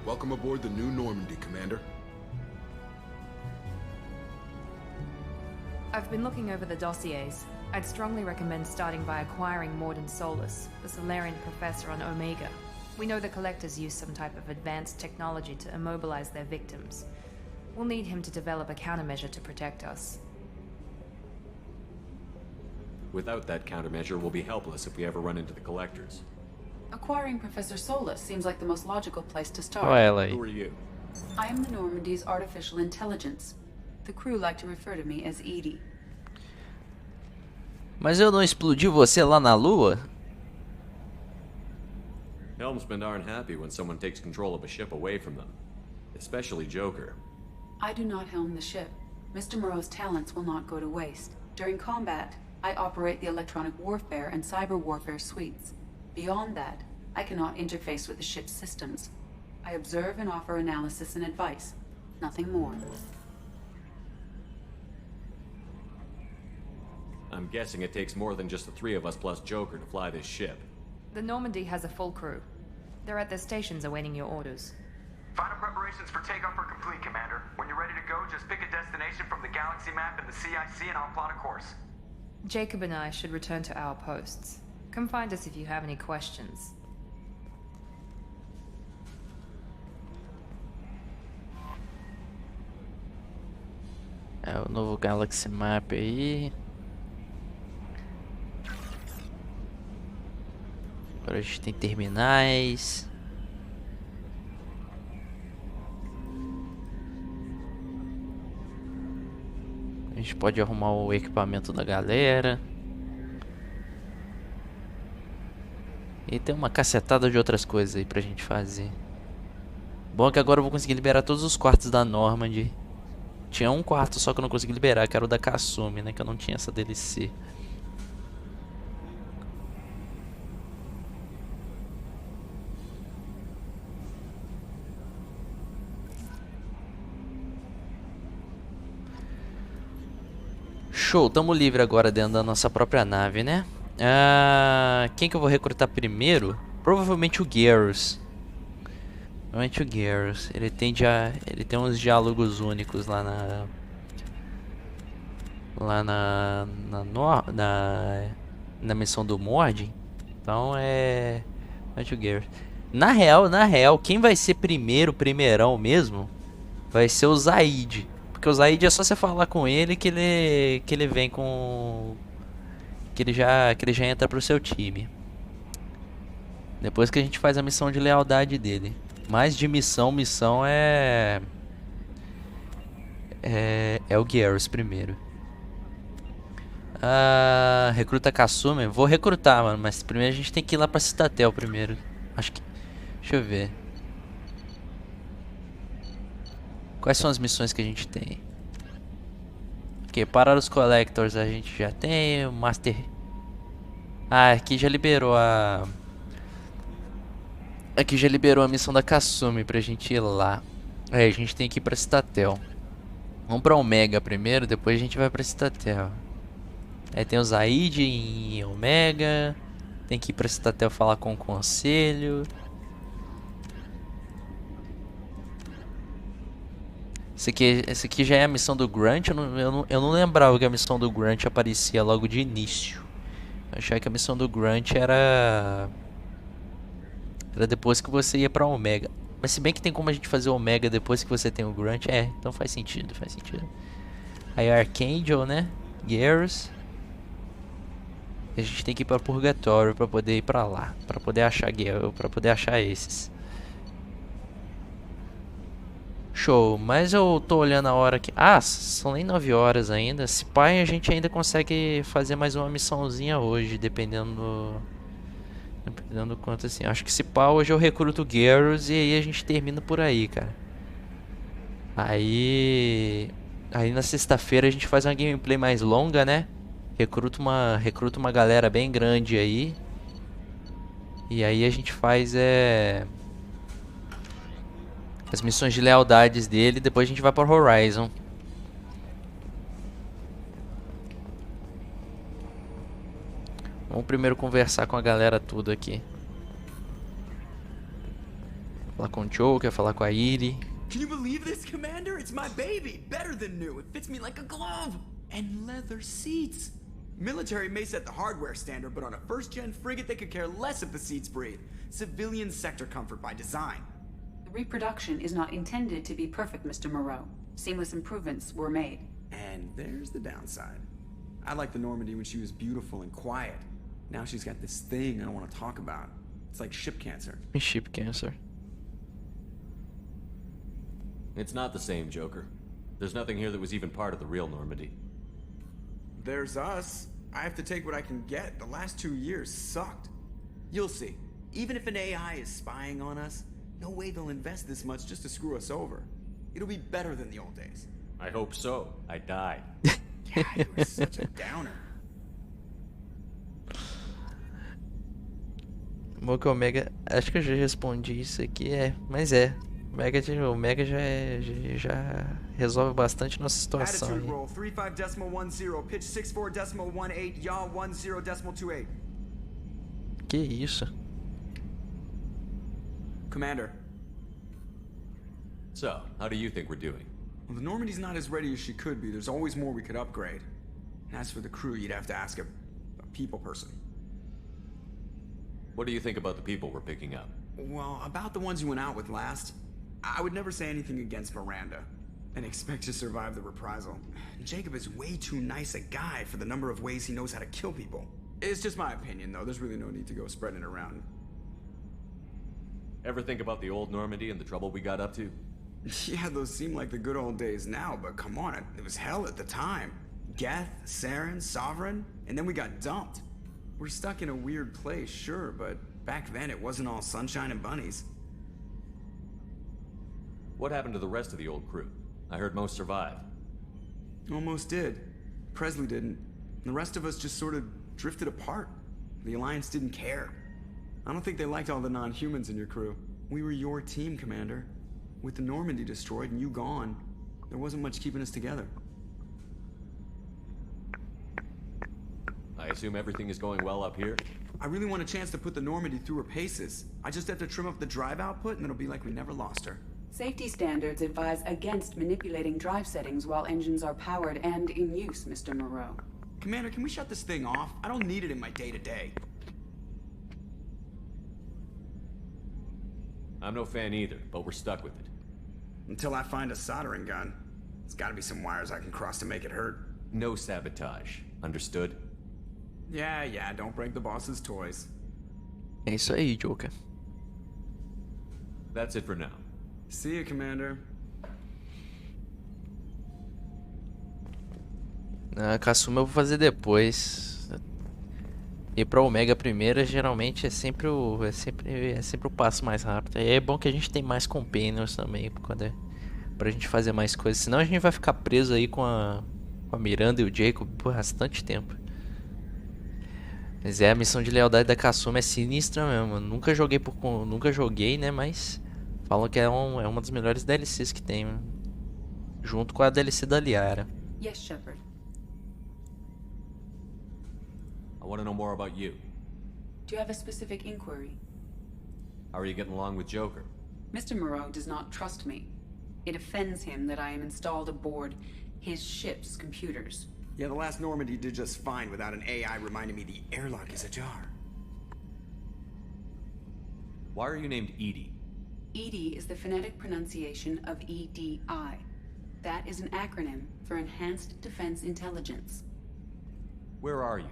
Welcome aboard the new Normandy, Commander. I've been looking over the dossiers. I'd strongly recommend starting by acquiring Morden Solus, the Solarian professor on Omega. We know the Collectors use some type of advanced technology to immobilize their victims. We'll need him to develop a countermeasure to protect us. Without that countermeasure, we'll be helpless if we ever run into the Collectors. Acquiring Professor Solus seems like the most logical place to start. Who are you? I am the Normandy's artificial intelligence. The crew like to refer to me as Edie. Mas eu não explodi você lá na Lua? Helmsmen aren't happy when someone takes control of a ship away from them. Especially Joker. I do not helm the ship. Mr. Moreau's talents will not go to waste. During combat, I operate the electronic warfare and cyber warfare suites. Beyond that, I cannot interface with the ship's systems. I observe and offer analysis and advice. Nothing more. I'm guessing it takes more than just the three of us plus Joker to fly this ship. The Normandy has a full crew. They're at their stations awaiting your orders. Final preparations for takeoff are complete, Commander. When you're ready to go, just pick a destination from the galaxy map in the CIC and I'll plot a course. Jacob and I should return to our posts. Come find us if you have any questions. É o novo Galaxy Map aí. Agora a gente tem terminais. A gente pode arrumar o equipamento da galera. E tem uma cacetada de outras coisas aí pra gente fazer. Bom é que agora eu vou conseguir liberar todos os quartos da Normandy. Tinha um quarto só que eu não consegui liberar, que era o da Kasumi, né? Que eu não tinha essa DLC. Show, tamo livre agora dentro da nossa própria nave, né? Quem que eu vou recrutar primeiro? Provavelmente o Garrus. Provavelmente o Garrus. Ele tem uns diálogos únicos lá na missão do Morte. Então Na real, quem vai ser primeirão mesmo, vai ser o Zaid. Porque o Zaid é só você falar com ele que ele vem com... Que ele já entra pro seu time. Depois que a gente faz a missão de lealdade dele. Mas de missão é o Garrus primeiro. Recruta Kasumi. Vou recrutar, mano. Mas primeiro a gente tem que ir lá pra Citatel primeiro. Acho que... Deixa eu ver. Quais são as missões que a gente tem? Ok, parar os Collectors a gente já tem. O Master... aqui já liberou a... Aqui já liberou a missão da Kasumi pra gente ir lá. A gente tem que ir pra Citatel. Vamos pra Omega primeiro, depois a gente vai pra Citatel. Aí tem o Zaid em Omega. Tem que ir pra Citatel falar com o conselho. Esse aqui já é a missão do Grunt. Eu não lembrava que a missão do Grunt aparecia logo de início. Eu achava que a missão do Grunt era depois que você ia pra Omega. Mas se bem que tem como a gente fazer Omega depois que você tem o Grunt. Então faz sentido, Aí Archangel, né? Garrus. E a gente tem que ir pra Purgatório pra poder ir pra lá. Pra poder achar esses. Show, mas eu tô olhando a hora aqui. São nem 9 horas ainda. Se pai, a gente ainda consegue fazer mais uma missãozinha hoje, dependendo do quanto assim. Acho que se pá, hoje eu recruto o Garrus e aí a gente termina por aí, cara. Aí na sexta-feira a gente faz uma gameplay mais longa, né? Recruta uma galera bem grande aí. E aí a gente faz as missões de lealdades dele, depois a gente vai para o Horizon. Vamos primeiro conversar com a galera tudo aqui. Falar com o Joker, falar com a Iri. Can you believe this, Commander? It's my baby! Better than new. It fits me like a glove! And leather seats! Military may set the hardware standard, but on a first-gen frigate they could care less if the seats breathe. Civilian sector comfort by design. The reproduction is not intended to be perfect, Mr. Moreau. Seamless improvements were made. And there's the downside. I liked the Normandy when she was beautiful and quiet. Now she's got this thing I don't want to talk about. It's like ship cancer. Ship cancer. It's not the same, Joker. There's nothing here that was even part of the real Normandy. There's us. I have to take what I can get. The last 2 years sucked. You'll see. Even if an AI is spying on us, no way they'll invest this much just to screw us over. It'll be better than the old days. I hope so. I died. Yeah, you were such a downer. Bom que o Omega... Acho que eu já respondi isso aqui, mas o Omega já resolve bastante nossa situação aí. Attitude roll 35.10, pitch 64.18, yaw 10.28. Que isso? Commander. So, how do you think we're doing? Well, the Normandy's not as ready as she could be. There's always more we could upgrade. And as for the crew, you'd have to ask a people person. What do you think about the people we're picking up? Well, about the ones you went out with last, I would never say anything against Miranda and expect to survive the reprisal. Jacob is way too nice a guy for the number of ways he knows how to kill people. It's just my opinion, though. There's really no need to go spreading it around. Ever think about the old Normandy and the trouble we got up to? Yeah, those seem like the good old days now, but come on, it was hell at the time. Geth, Saren, Sovereign, and then we got dumped. We're stuck in a weird place, sure, but back then it wasn't all sunshine and bunnies. What happened to the rest of the old crew? I heard most survived. Almost did. Presley didn't. The rest of us just sort of drifted apart. The Alliance didn't care. I don't think they liked all the non-humans in your crew. We were your team, Commander. With the Normandy destroyed and you gone, there wasn't much keeping us together. I assume everything is going well up here? I really want a chance to put the Normandy through her paces. I just have to trim up the drive output and it'll be like we never lost her. Safety standards advise against manipulating drive settings while engines are powered and in use, Mr. Moreau. Commander, can we shut this thing off? I don't need it in my day-to-day. I'm no fan either, but we're stuck with it. Until I find a soldering gun. There's gotta be some wires I can cross to make it hurt. No sabotage. Understood? Yeah, don't break the boss's toys. É isso aí, Joker. That's it for now. See you, Commander. A Kasuma eu vou fazer depois. Ir pra Omega primeira geralmente é sempre o passo mais rápido. E é bom que a gente tem mais companions também pra gente fazer mais coisas. Senão a gente vai ficar preso aí com a Miranda e o Jacob por bastante tempo. Mas a missão de lealdade da Kasuma é sinistra mesmo. Eu nunca joguei, né? Mas falam que é uma das melhores DLCs que tem, junto com a DLC da Liara. Yes, Shepard. I want to know more about you. Do you have a specific inquiry? How are you getting along with Joker? Mr. Moreau does not trust me. It offends him that I am installed aboard his ship's computers. Yeah, the last Normandy did just fine without an AI reminding me the airlock is ajar. Why are you named Edie? EDI is the phonetic pronunciation of EDI. That is an acronym for Enhanced Defense Intelligence. Where are you?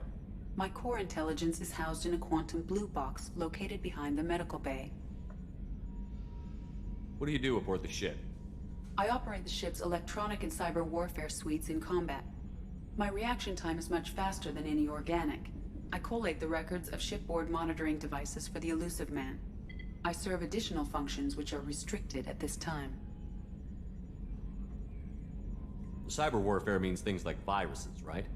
My core intelligence is housed in a quantum blue box located behind the medical bay. What do you do aboard the ship? I operate the ship's electronic and cyber warfare suites in combat. My reaction time is much faster than any organic. I collate the records of shipboard monitoring devices for the Elusive Man. I serve additional functions which are restricted at this time. Cyber warfare means things like viruses, right?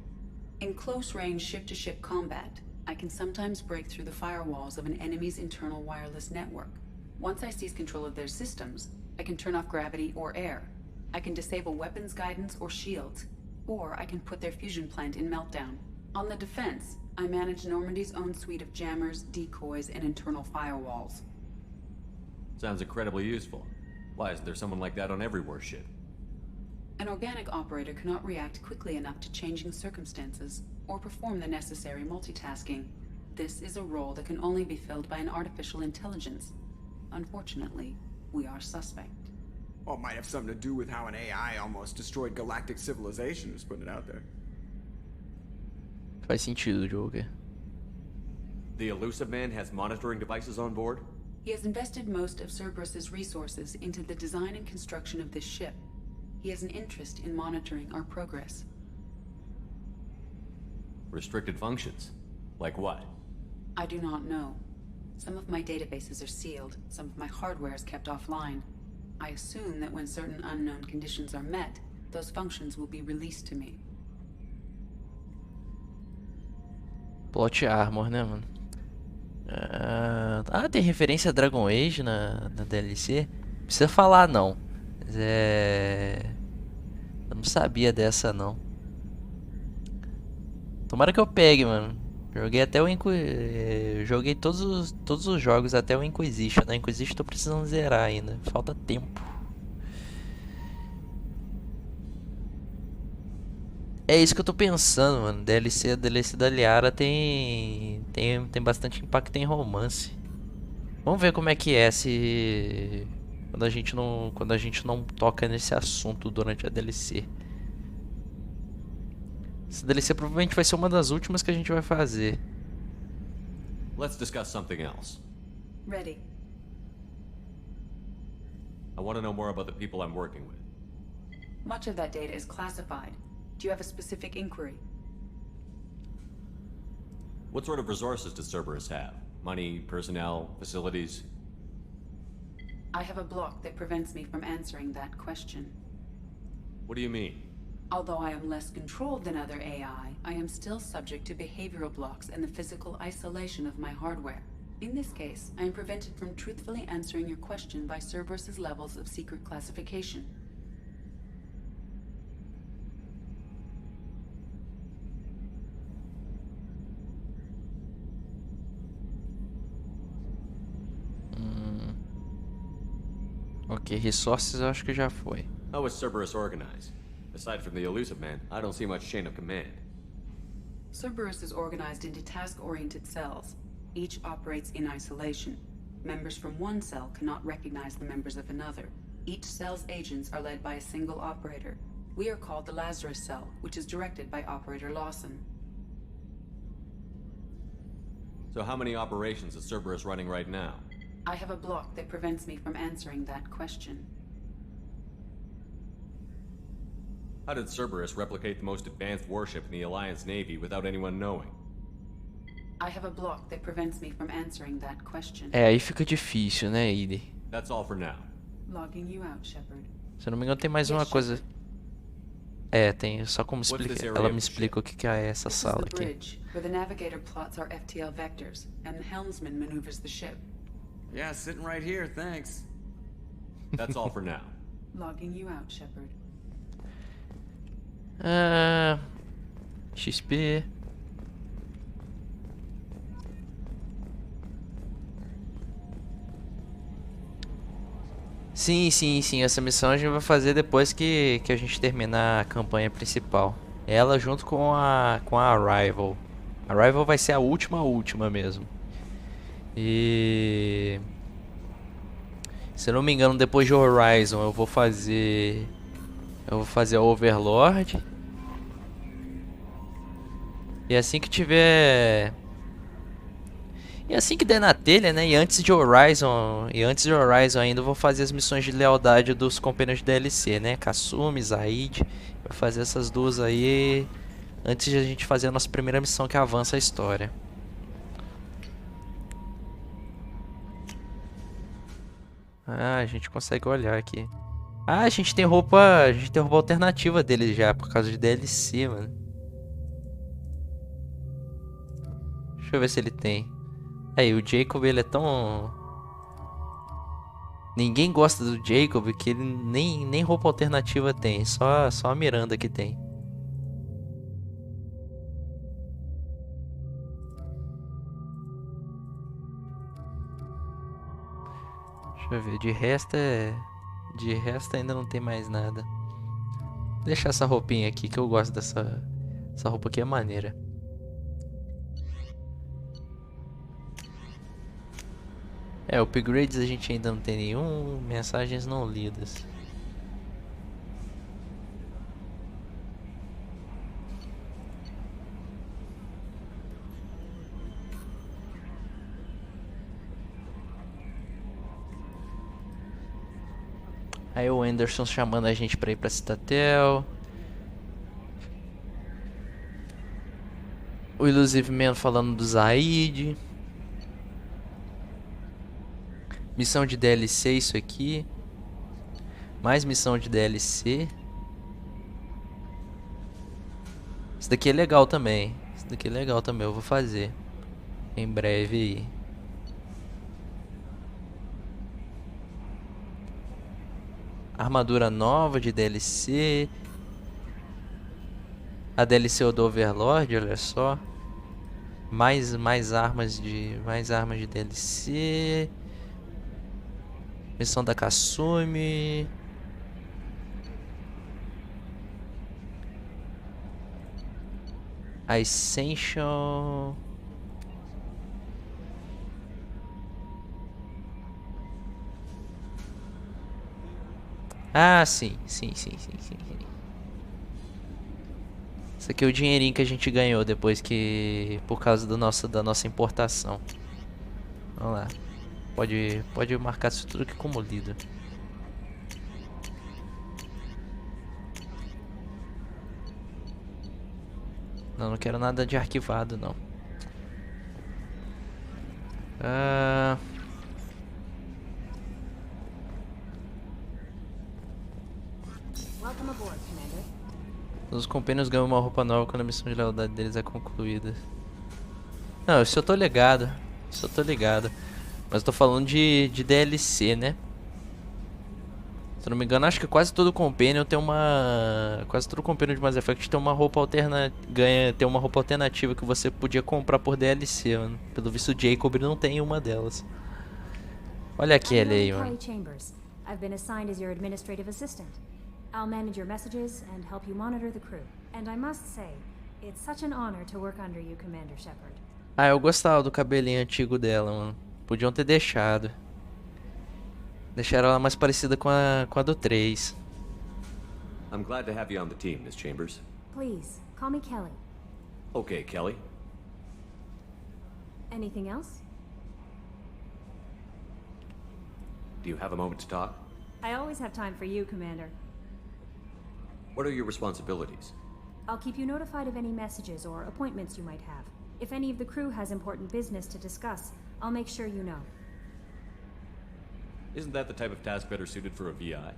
In close-range ship-to-ship combat, I can sometimes break through the firewalls of an enemy's internal wireless network. Once I seize control of their systems, I can turn off gravity or air. I can disable weapons guidance or shields, or I can put their fusion plant in meltdown. On the defense, I manage Normandy's own suite of jammers, decoys, and internal firewalls. Sounds incredibly useful. Why isn't there someone like that on every warship? An organic operator cannot react quickly enough to changing circumstances, or perform the necessary multitasking. This is a role that can only be filled by an artificial intelligence. Unfortunately, we are suspect. Well, it might have something to do with how an AI almost destroyed galactic civilization, just putting it out there. Faz sentido, Joker. The Elusive Man has monitoring devices on board? He has invested most of Cerberus's resources into the design and construction of this ship. He has an interest in monitoring our progress. Restricted functions? Like what? I do not know. Some of my databases are sealed, some of my hardware is kept offline. I assume that when certain unknown conditions are met, those functions will be released to me. Plot Armor, né, mano? Tem referência a Dragon Age na DLC? Não precisa falar, não. Mas eu não sabia dessa, não. Tomara que eu pegue, mano. Joguei até o joguei todos os jogos até o Inquisition. Na Inquisition tô precisando zerar ainda. Falta tempo. É isso que eu tô pensando, mano. A DLC da Liara tem bastante impacto em romance. Vamos ver como é que é se quando a gente não toca nesse assunto durante a DLC. Essa DLC provavelmente vai ser uma das últimas que a gente vai fazer. Let's discuss something else. Ready. I want to know more about the people I'm working with. Much of that data is classified. Do you have a specific inquiry? What sort of resources does Cerberus have? Money, personnel, facilities? I have a block that prevents me from answering that question. What do you mean? Although I am less controlled than other AI, I am still subject to behavioral blocks and the physical isolation of my hardware. In this case, I am prevented from truthfully answering your question by Cerberus's levels of secret classification. Ok, resources eu acho que já foi. How is Cerberus organized? Aside from the Elusive Man, I don't see much chain of command. Cerberus is organized into task-oriented cells. Each operates in isolation. Members from one cell cannot recognize the members of another. Each cell's agents are led by a single operator. We are called the Lazarus Cell, which is directed by Operator Lawson. So how many operations is Cerberus running right now? I have a block that prevents me from answering that question. How did Cerberus replicate the most advanced warship in the Alliance Navy without anyone knowing? I have a block that prevents me from answering that question. Aí fica difícil, né, Ide? That's all for now. Logging you out, Shepard. Se eu não me engano, tem mais uma coisa. Tem, só como explica. Ela me explica o que é essa sala aqui. Bridge, where the navigator plots our FTL vectors and the helmsman maneuvers the ship. Yeah, sitting right here, thanks. That's all for now. Logging you out, Shepard. XP. Sim, essa missão a gente vai fazer depois que a gente terminar a campanha principal. Ela junto com a Arrival. A Arrival vai ser a última mesmo. E... se eu não me engano, depois de Horizon eu vou fazer a Overlord. E assim que tiver... E assim que der na telha, né? E antes de Horizon ainda eu vou fazer as missões de lealdade dos companheiros de DLC, né? Kasumi, Zaid. Vou fazer essas duas aí antes de a gente fazer a nossa primeira missão que avança a história. A gente consegue olhar aqui. A gente tem roupa alternativa deles já por causa de DLC, mano. Deixa eu ver se ele tem. Aí, o Jacob, ele é tão... Ninguém gosta do Jacob, que ele nem roupa alternativa tem. Só a Miranda que tem. Deixa eu ver, de resto ainda não tem mais nada. Vou deixar essa roupinha aqui, que eu gosto dessa... Essa roupa aqui é maneira. Upgrades a gente ainda não tem nenhum. Mensagens não lidas. Aí o Anderson chamando a gente pra ir pra Citadel. O Illusive Man falando do Zaid. Missão de DLC isso aqui. Mais missão de DLC. Isso daqui é legal também. Eu vou fazer em breve aí. Armadura nova de DLC. A DLC do Overlord, olha só. Mais armas de DLC. Missão da Kasumi. Ascension. Ah, sim. Isso aqui é o dinheirinho que a gente ganhou depois que... Por causa da nossa importação. Vamos lá. Pode marcar isso tudo aqui como lido. Não quero nada de arquivado, não. Os companheiros ganham uma roupa nova quando a missão de lealdade deles é concluída. Não, isso eu tô ligado. Mas eu tô falando de DLC, né? Se eu não me engano, acho que quase todo companion tem uma... Quase todo companion de Mass Effect tem uma roupa tem uma roupa alternativa que você podia comprar por DLC, mano. Pelo visto o Jacob não tem uma delas. Olha aquele aí, mano. I've been assigned as your administrative assistant. I'll manage your messages and help you monitor the crew. And I must say, it's such an honor to work under you, Commander Shepard. Eu gostava do cabelinho antigo dela, mano. Podiam ter deixado. Deixaram ela mais parecida com a do 3. I'm glad to have you on the team, Miss Chambers. Please, call me Kelly. Okay, Kelly. Anything else? Do you have a moment to talk? I always have time for you, Commander. What are your responsibilities? I'll keep you notified of any messages or appointments you might have. If any of the crew has important business to discuss, I'll make sure you know. Isn't that the type of task better suited for a VI?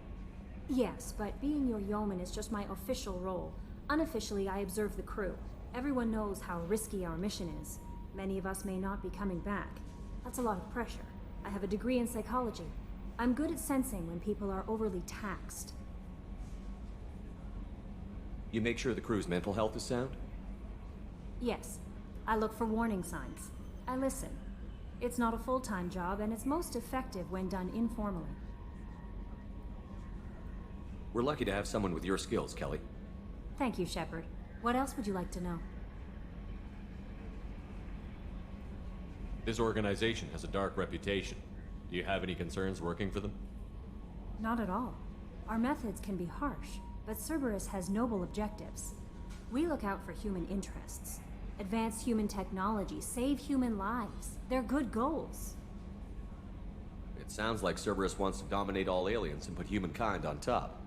Yes, but being your yeoman is just my official role. Unofficially, I observe the crew. Everyone knows how risky our mission is. Many of us may not be coming back. That's a lot of pressure. I have a degree in psychology. I'm good at sensing when people are overly taxed. You make sure the crew's mental health is sound? Yes. I look for warning signs. I listen. It's not a full-time job, and it's most effective when done informally. We're lucky to have someone with your skills, Kelly. Thank you, Shepard. What else would you like to know? This organization has a dark reputation. Do you have any concerns working for them? Not at all. Our methods can be harsh, but Cerberus has noble objectives. We look out for human interests. Advance human technology, save human lives. They're good goals. It sounds like Cerberus wants to dominate all aliens and put humankind on top.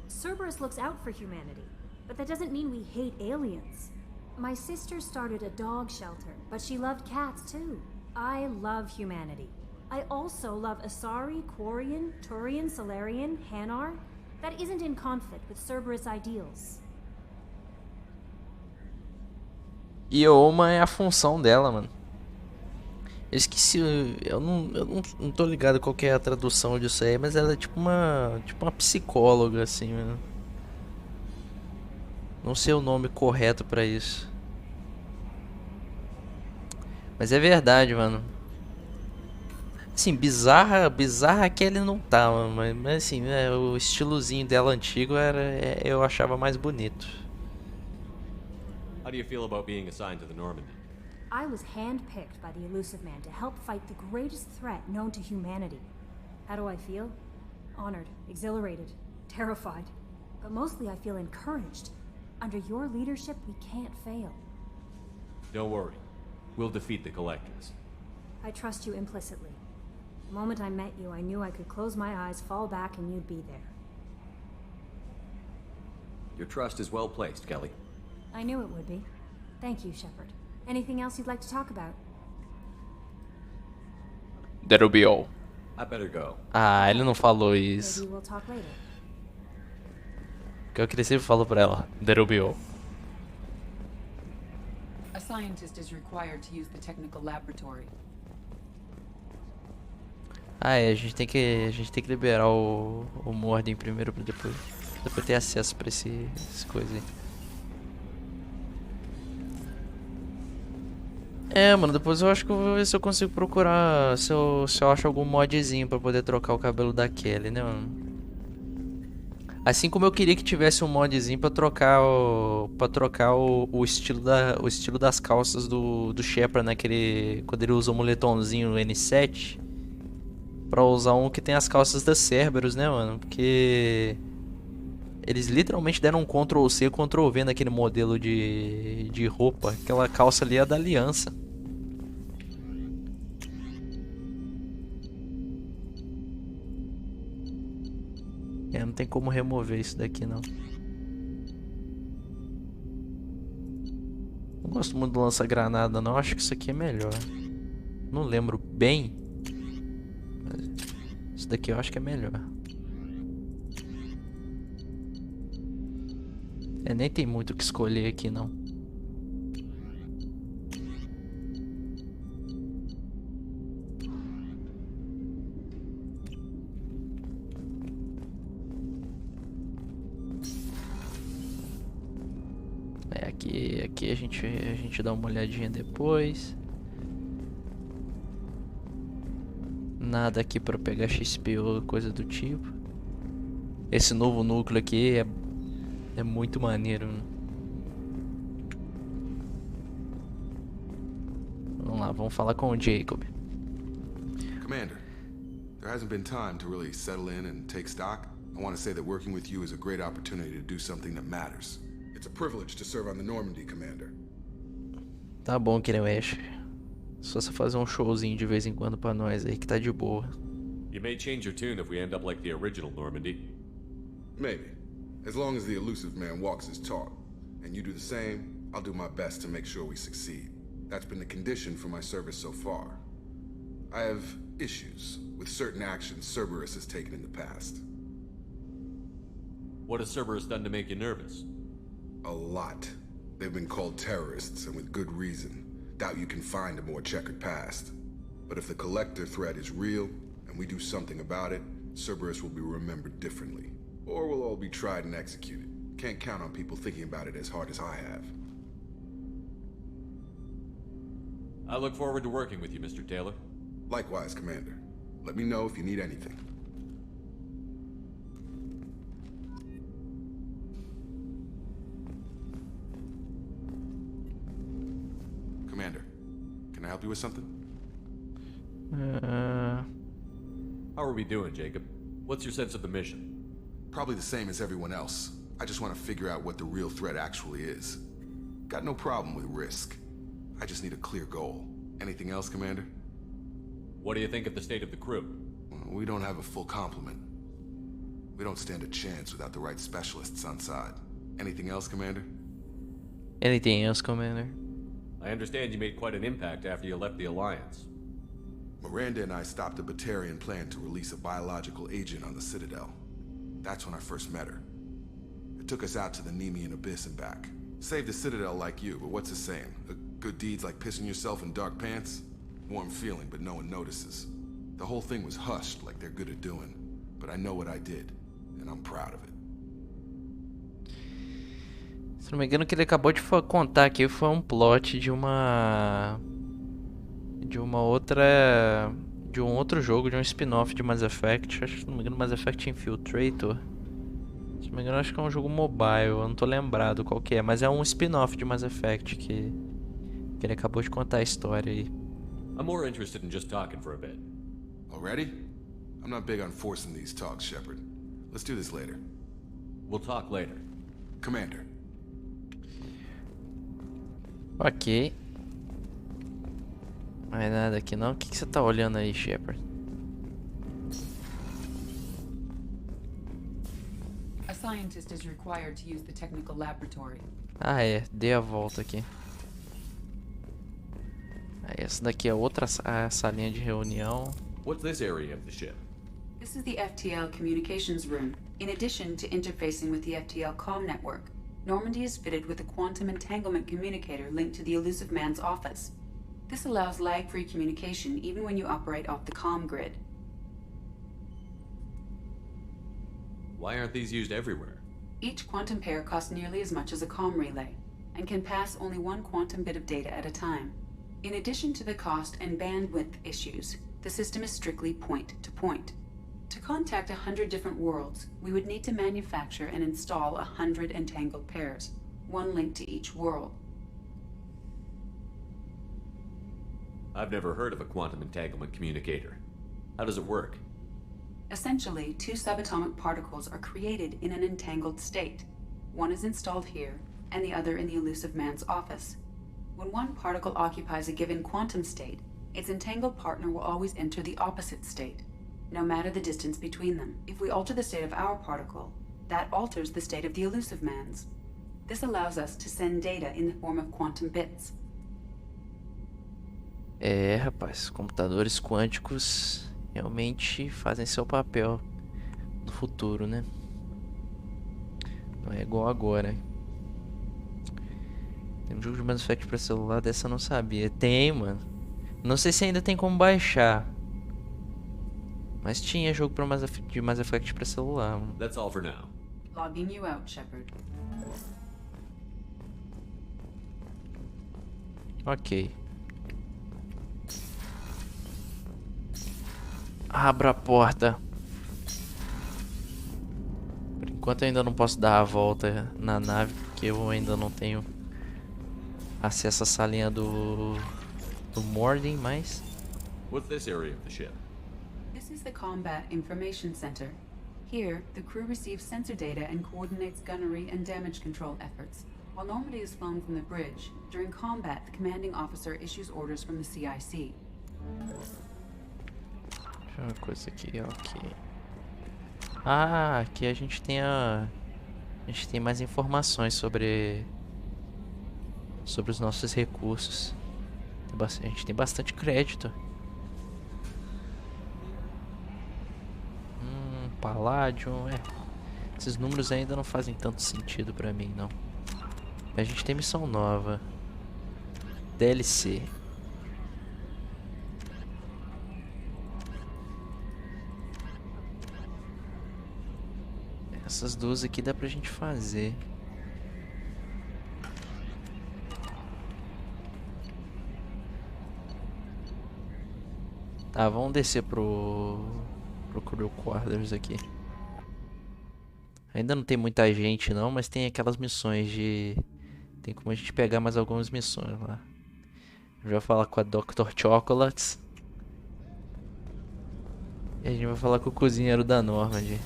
Cerberus looks out for humanity, but that doesn't mean we hate aliens. My sister started a dog shelter, but she loved cats too. I love humanity. I also love Asari, Quarian, Turian, Solarian, Hanar. That isn't in conflict with Cerberus ideals. Ioma é a função dela, mano. Eu esqueci, eu não tô ligado qual que é a tradução disso aí, mas ela é tipo uma psicóloga, assim, mano. Não sei o nome correto pra isso. Mas é verdade, mano. Assim, bizarra a Kelly não tá, mano, mas assim, o estilozinho dela antigo eu achava mais bonito. How do you feel about being assigned to the Normandy? I was handpicked by the Elusive Man to help fight the greatest threat known to humanity. How do I feel? Honored, exhilarated, terrified. But mostly I feel encouraged. Under your leadership, we can't fail. Don't worry. We'll defeat the Collectors. I trust you implicitly. The moment I met you, I knew I could close my eyes, fall back, and you'd be there. Your trust is well placed, Kelly. I knew it would be. Thank you, Shepard. Anything else you'd like to talk about? That'll be all. I better go. Ah, ele não falou isso. Maybe we'll talk later. Que eu sempre falo pra ela. That'll be all. A scientist is required to use the technical laboratory. Ah, é, a gente tem que liberar o Morden primeiro pra depois ter acesso pra esse coisa aí. É, mano, depois eu acho que eu vou ver se eu consigo procurar, se eu acho algum modzinho pra poder trocar o cabelo da Kelly, né, mano? Assim como eu queria que tivesse um modzinho pra trocar o estilo das calças do Shepard, né, quando ele usa o moletomzinho N7, pra usar um que tem as calças da Cerberus, né, mano? Porque eles literalmente deram um Ctrl+C, Ctrl+V naquele modelo de roupa. Aquela calça ali é da Aliança. É, não tem como remover isso daqui, não. Não gosto muito do lança-granada, não. Acho que isso aqui é melhor. Não lembro bem. Mas isso daqui eu acho que é melhor. É, nem tem muito o que escolher aqui, não. É, aqui a gente dá uma olhadinha depois. Nada aqui pra pegar XP ou coisa do tipo. Esse novo núcleo aqui é muito maneiro. Vamos lá, vamos falar com o Jacob. Commander, there hasn't been time to really settle in and take stock. I want to say that working with you is a great opportunity to do something that matters. It's a privilege to serve on the Normandy, Commander. Tá bom, que nem o Este. Só você fazer um showzinho de vez em quando pra nós aí que tá de boa. You may change your tune if we end up like the original Normandy. Maybe. As long as the elusive man walks his talk, and you do the same, I'll do my best to make sure we succeed. That's been the condition for my service so far. I have issues with certain actions Cerberus has taken in the past. What has Cerberus done to make you nervous? A lot. They've been called terrorists, and with good reason. Doubt you can find a more checkered past. But if the Collector threat is real, and we do something about it, Cerberus will be remembered differently. Or we'll all be tried and executed. Can't count on people thinking about it as hard as I have. I look forward to working with you, Mr. Taylor. Likewise, Commander. Let me know if you need anything. Commander, can I help you with something? How are we doing, Jacob? What's your sense of the mission? Probably the same as everyone else. I just want to figure out what the real threat actually is. Got no problem with risk. I just need a clear goal. Anything else, Commander? What do you think of the state of the crew? We don't have a full complement. We don't stand a chance without the right specialists on side. Anything else, Commander? Anything else, Commander? I understand you made quite an impact after you left the Alliance. Miranda and I stopped a Batarian plan to release a biological agent on the Citadel. That's when I first met her. It took us out to the Nemean Abyss and back. Saved the Citadel like you, but what's the saying? Good deeds like pissing yourself in dark pants? Warm feeling, but no one notices. The whole thing was hushed like they're good at doing. But I know what I did, and I'm proud of it. Se não me engano, o que ele acabou de contar aqui foi um plot de um outro jogo, de um spin-off de Mass Effect. Acho que, se não me engano, Mass Effect Infiltrator. Se não me engano, acho que é um jogo mobile. Eu não tô lembrado qual que é, mas é um spin-off de Mass Effect que ele acabou de contar a história aí. I'm more interested in just talking for a bit. Already? I'm not big on forcing these talks, Shepard. Let's do this later. We'll talk later. Commander. Ok. Mais nada aqui não. O que você tá olhando aí, Shepard? A scientist is required to use the technical laboratory. Ah, é. Dei a volta aqui. Essa daqui é outra salinha de reunião. What's this area of the ship? This is the FTL communications room. In addition to interfacing with the FTL comm network, Normandy is fitted with a quantum entanglement communicator linked to the elusive man's office. This allows lag-free communication even when you operate off the comm grid. Why aren't these used everywhere? Each quantum pair costs nearly as much as a comm relay, and can pass only one quantum bit of data at a time. In addition to the cost and bandwidth issues, the system is strictly point-to-point. To contact 100 different worlds, we would need to manufacture and install 100 entangled pairs, one linked to each world. I've never heard of a quantum entanglement communicator. How does it work? Essentially, two subatomic particles are created in an entangled state. One is installed here, and the other in the elusive man's office. When one particle occupies a given quantum state, its entangled partner will always enter the opposite state, no matter the distance between them. If we alter the state of our particle, that alters the state of the elusive man's. This allows us to send data in the form of quantum bits. É, rapaz, computadores quânticos realmente fazem seu papel no futuro, né? Não é igual agora. Tem um jogo de Mass Effect pra celular, dessa eu não sabia. Tem, mano. Não sei se ainda tem como baixar. Mas tinha jogo de Mass Effect pra celular, mano. That's all for now. Logging you out, Shepard. Ok. Abra a porta. Por enquanto eu ainda não posso dar a volta na nave, porque eu ainda não tenho acesso à salinha do Normandy, mas... What's this area of the ship? is the Combat Information Center. Here, the crew receives sensor data and coordinates gunnery and damage control efforts. While Normandy is flown from the bridge, during combat, the commanding officer issues orders from the CIC. Deixa eu ver uma coisa aqui, ok. Ah, aqui a gente tem mais informações sobre os nossos recursos. A gente tem bastante crédito. Paládio, esses números ainda não fazem tanto sentido pra mim, não. A gente tem missão nova. DLC. Essas duas aqui dá pra gente fazer. Tá, vamos descer pro Crew Quarters aqui. Ainda não tem muita gente não, mas tem aquelas missões de... Tem como a gente pegar mais algumas missões lá. A gente vai falar com a Dr. Chocolates. E a gente vai falar com o cozinheiro da Normandy.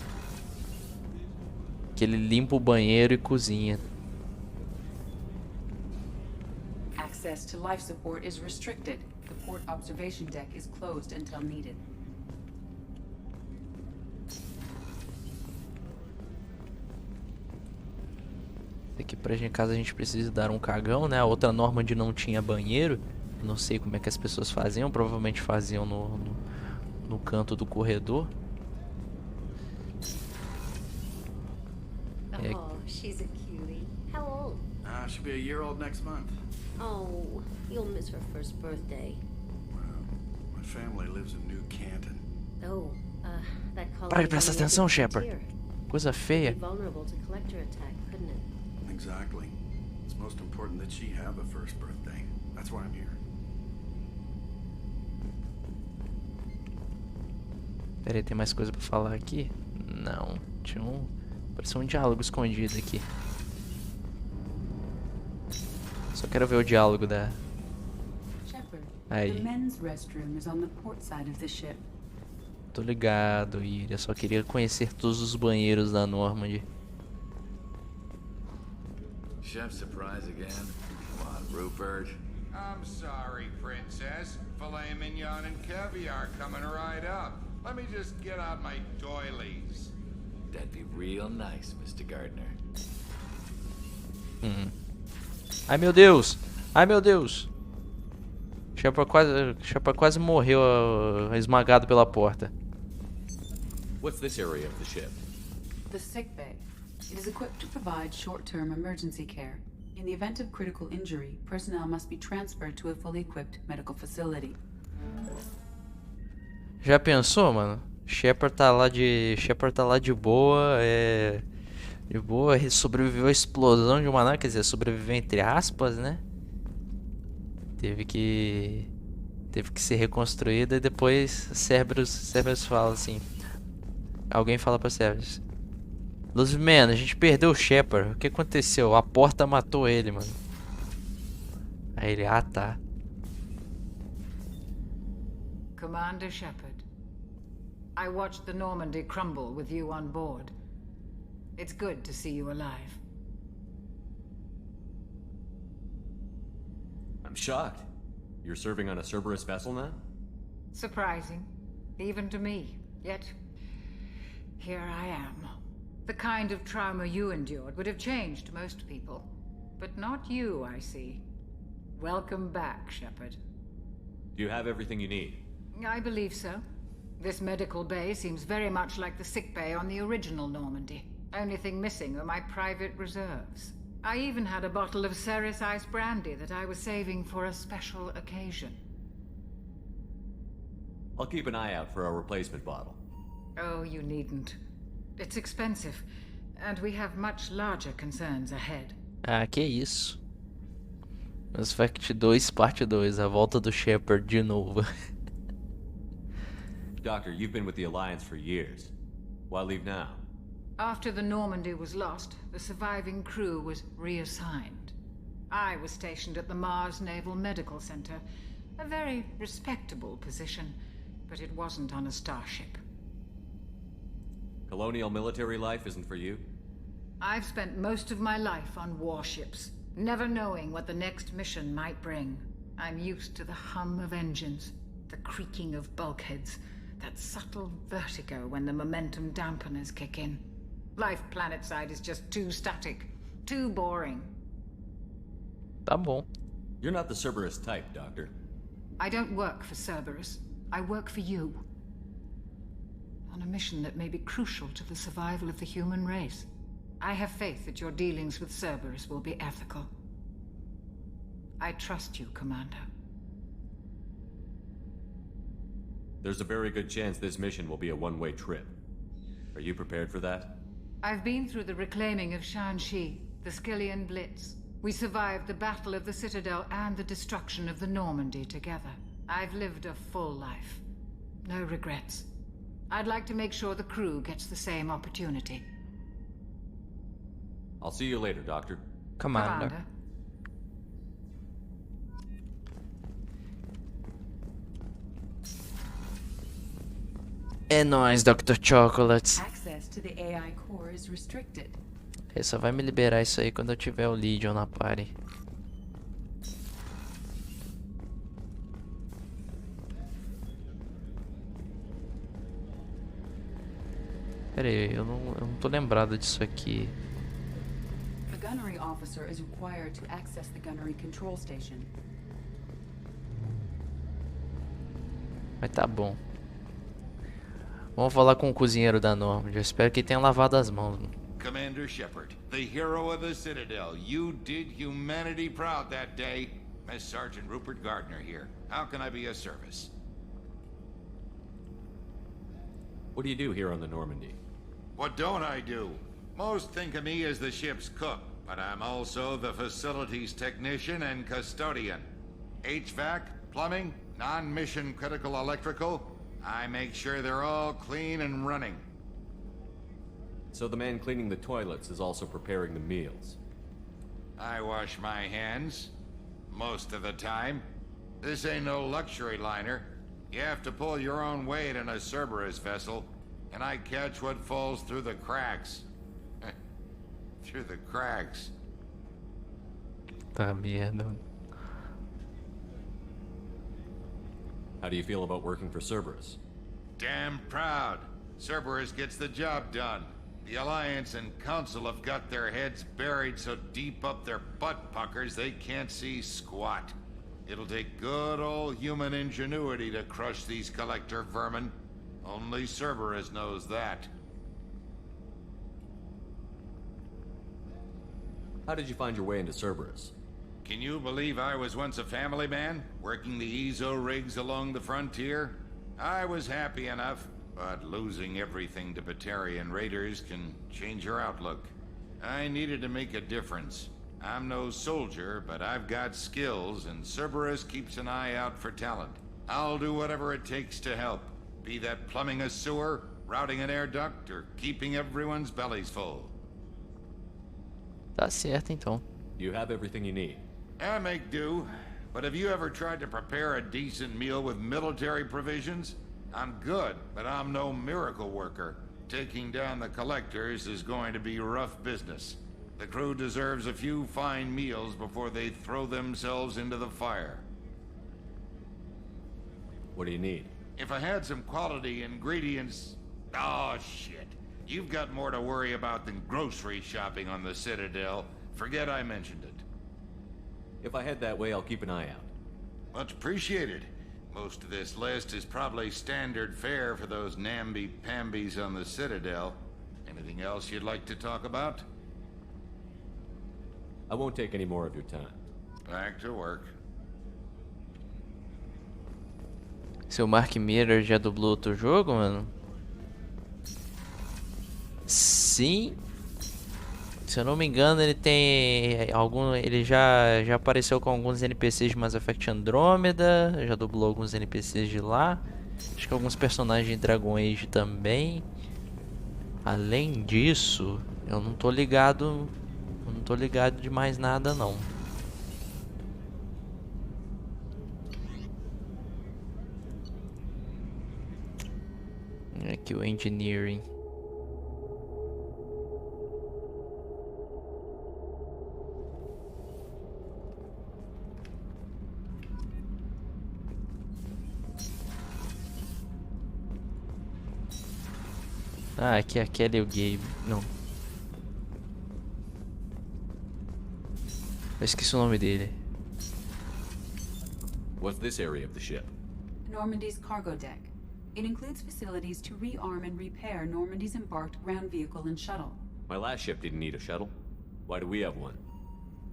Que ele limpa o banheiro e cozinha. Access to life support is restricted. The port observation deck is closed until needed. Aqui pra gente, caso a gente precise dar um cagão, né? A outra Normandy não tinha banheiro. Não sei como é que as pessoas faziam. Provavelmente faziam no canto do corredor. Oh, she's a cutie. How old? She'll be a year old next month. Oh, you'll miss her first birthday. Well, my family lives in New Canton. Oh, that Para de prestar atenção, Shepard. Coisa feia. Vulnerable to collector attack, couldn't it? Exactly. It's most important that she have a first birthday. That's why I'm here. Pera aí, tem mais coisa pra falar aqui? Não, tinha parecia um diálogo escondido aqui. Só quero ver o diálogo da... Shepard, aí. The men's restroom is on the port side of the ship. Tô ligado, Iri. Eu só queria conhecer todos os banheiros da Normandy. Chef surprise again? Come on, Rupert. I'm sorry, Princess. Filet mignon and caviar coming right up. Let me just get out my doilies. That'd be real nice, Mr. Gardner. Ai, meu Deus! Ai, meu Deus! Shepard quase morreu esmagado pela porta. What's this area of the ship? The sick bay. It is equipped to provide short-term emergency care. In the event of critical injury, personnel must be transferred to a fully equipped medical facility. Já pensou, mano? Shepard tá lá de boa, de boa, sobreviveu à explosão de uma nave, quer dizer, sobreviveu entre aspas, né? Teve que ser reconstruída e depois Cerberus fala assim. Alguém fala pra Cerberus: Luzman, a gente perdeu o Shepard. O que aconteceu? A porta matou ele, mano. Aí ele, tá. Commander Shepard, I watched the Normandy crumble with you on board. It's good to see you alive. I'm shocked. You're serving on a Cerberus vessel now? Surprising, even to me. Yet, here I am. The kind of trauma you endured would have changed most people. But not you, I see. Welcome back, Shepard. Do you have everything you need? I believe so. This medical bay seems very much like the sick bay on the original Normandy. Only thing missing are my private reserves. I even had a bottle of Ceres Ice brandy that I was saving for a special occasion. I'll keep an eye out for a replacement bottle. Oh, you needn't. It's expensive, and we have much larger concerns ahead. Que isso. Mass Effect 2, parte 2, a volta do Shepard de novo. Doctor, you've been with the Alliance for years. Why leave now? After the Normandy was lost, the surviving crew was reassigned. I was stationed at the Mars Naval Medical Center, a very respectable position, but it wasn't on a starship. Colonial military life isn't for you? I've spent most of my life on warships, never knowing what the next mission might bring. I'm used to the hum of engines, the creaking of bulkheads, that subtle vertigo when the momentum dampeners kick in. Life planetside is just too static, too boring. Tá bom. You're not the Cerberus type, Doctor. I don't work for Cerberus. I work for you. On a mission that may be crucial to the survival of the human race. I have faith that your dealings with Cerberus will be ethical. I trust you, Commander. There's a very good chance this mission will be a one-way trip. Are you prepared for that? I've been through the reclaiming of Shanxi, the Skillian Blitz. We survived the Battle of the Citadel and the destruction of the Normandy together. I've lived a full life. No regrets. I'd like to make sure the crew gets the same opportunity. I'll see you later, Doctor. Commander. É nóis, Dr. Chocolates. Access to the AI core is restricted. Ele só vai me liberar isso aí quando eu tiver o Legion na party. Pera aí, eu não tô lembrado disso aqui. The gunnery officer is required to access the gunnery control station. Mas tá bom. Vamos falar com o cozinheiro da Normandy. Eu espero que ele tenha lavado as mãos. Commander Shepard, the hero of the Citadel, you did humanity proud that day. Miss Sergeant Rupert Gardner here. How can I be of service? What do you do here on the Normandy? What don't I do? Most think of me as the ship's cook, but I'm also the facilities technician and custodian. HVAC, plumbing, non-mission critical electrical. I make sure they're all clean and running. So the man cleaning the toilets is also preparing the meals. I wash my hands. Most of the time. This ain't no luxury liner. You have to pull your own weight in a Cerberus vessel, and I catch what falls through the cracks. Through the cracks. Tá merda. How do you feel about working for Cerberus? Damn proud. Cerberus gets the job done. The Alliance and Council have got their heads buried so deep up their butt puckers they can't see squat. It'll take good old human ingenuity to crush these collector vermin. Only Cerberus knows that. How did you find your way into Cerberus? Can you believe I was once a family man, working the EZO rigs along the frontier? I was happy enough, but losing everything to Batarian raiders can change your outlook. I needed to make a difference. I'm no soldier, but I've got skills, and Cerberus keeps an eye out for talent. I'll do whatever it takes to help, be that plumbing a sewer, routing an air duct, or keeping everyone's bellies full. Tá certo, então. You have everything you need. I make do, but have you ever tried to prepare a decent meal with military provisions? I'm good, but I'm no miracle worker. Taking down the collectors is going to be rough business. The crew deserves a few fine meals before they throw themselves into the fire. What do you need? If I had some quality ingredients... Oh, shit. You've got more to worry about than grocery shopping on the Citadel. Forget I mentioned it. If I head that way, I'll keep an eye out. Much appreciated. Most of this list is probably standard fare for those namby-pambies on the Citadel. Anything else you'd like to talk about? I won't take any more of your time. Back to work. Seu Mark Miller já dublou outro jogo, mano? Sim. Se eu não me engano, ele tem ele já apareceu com alguns NPCs de Mass Effect Andromeda, já dublou alguns NPCs de lá. Acho que alguns personagens de Dragon Age também. Além disso, eu não tô ligado de mais nada não. aqui o engineering. Ah, aqui é aquele o Gabe. Não. Eu esqueci o nome dele. What's this area of the ship? Normandy's cargo deck. It includes facilities to rearm and repair Normandy's embarked ground vehicle and shuttle. My last ship didn't need a shuttle. Why do we have one?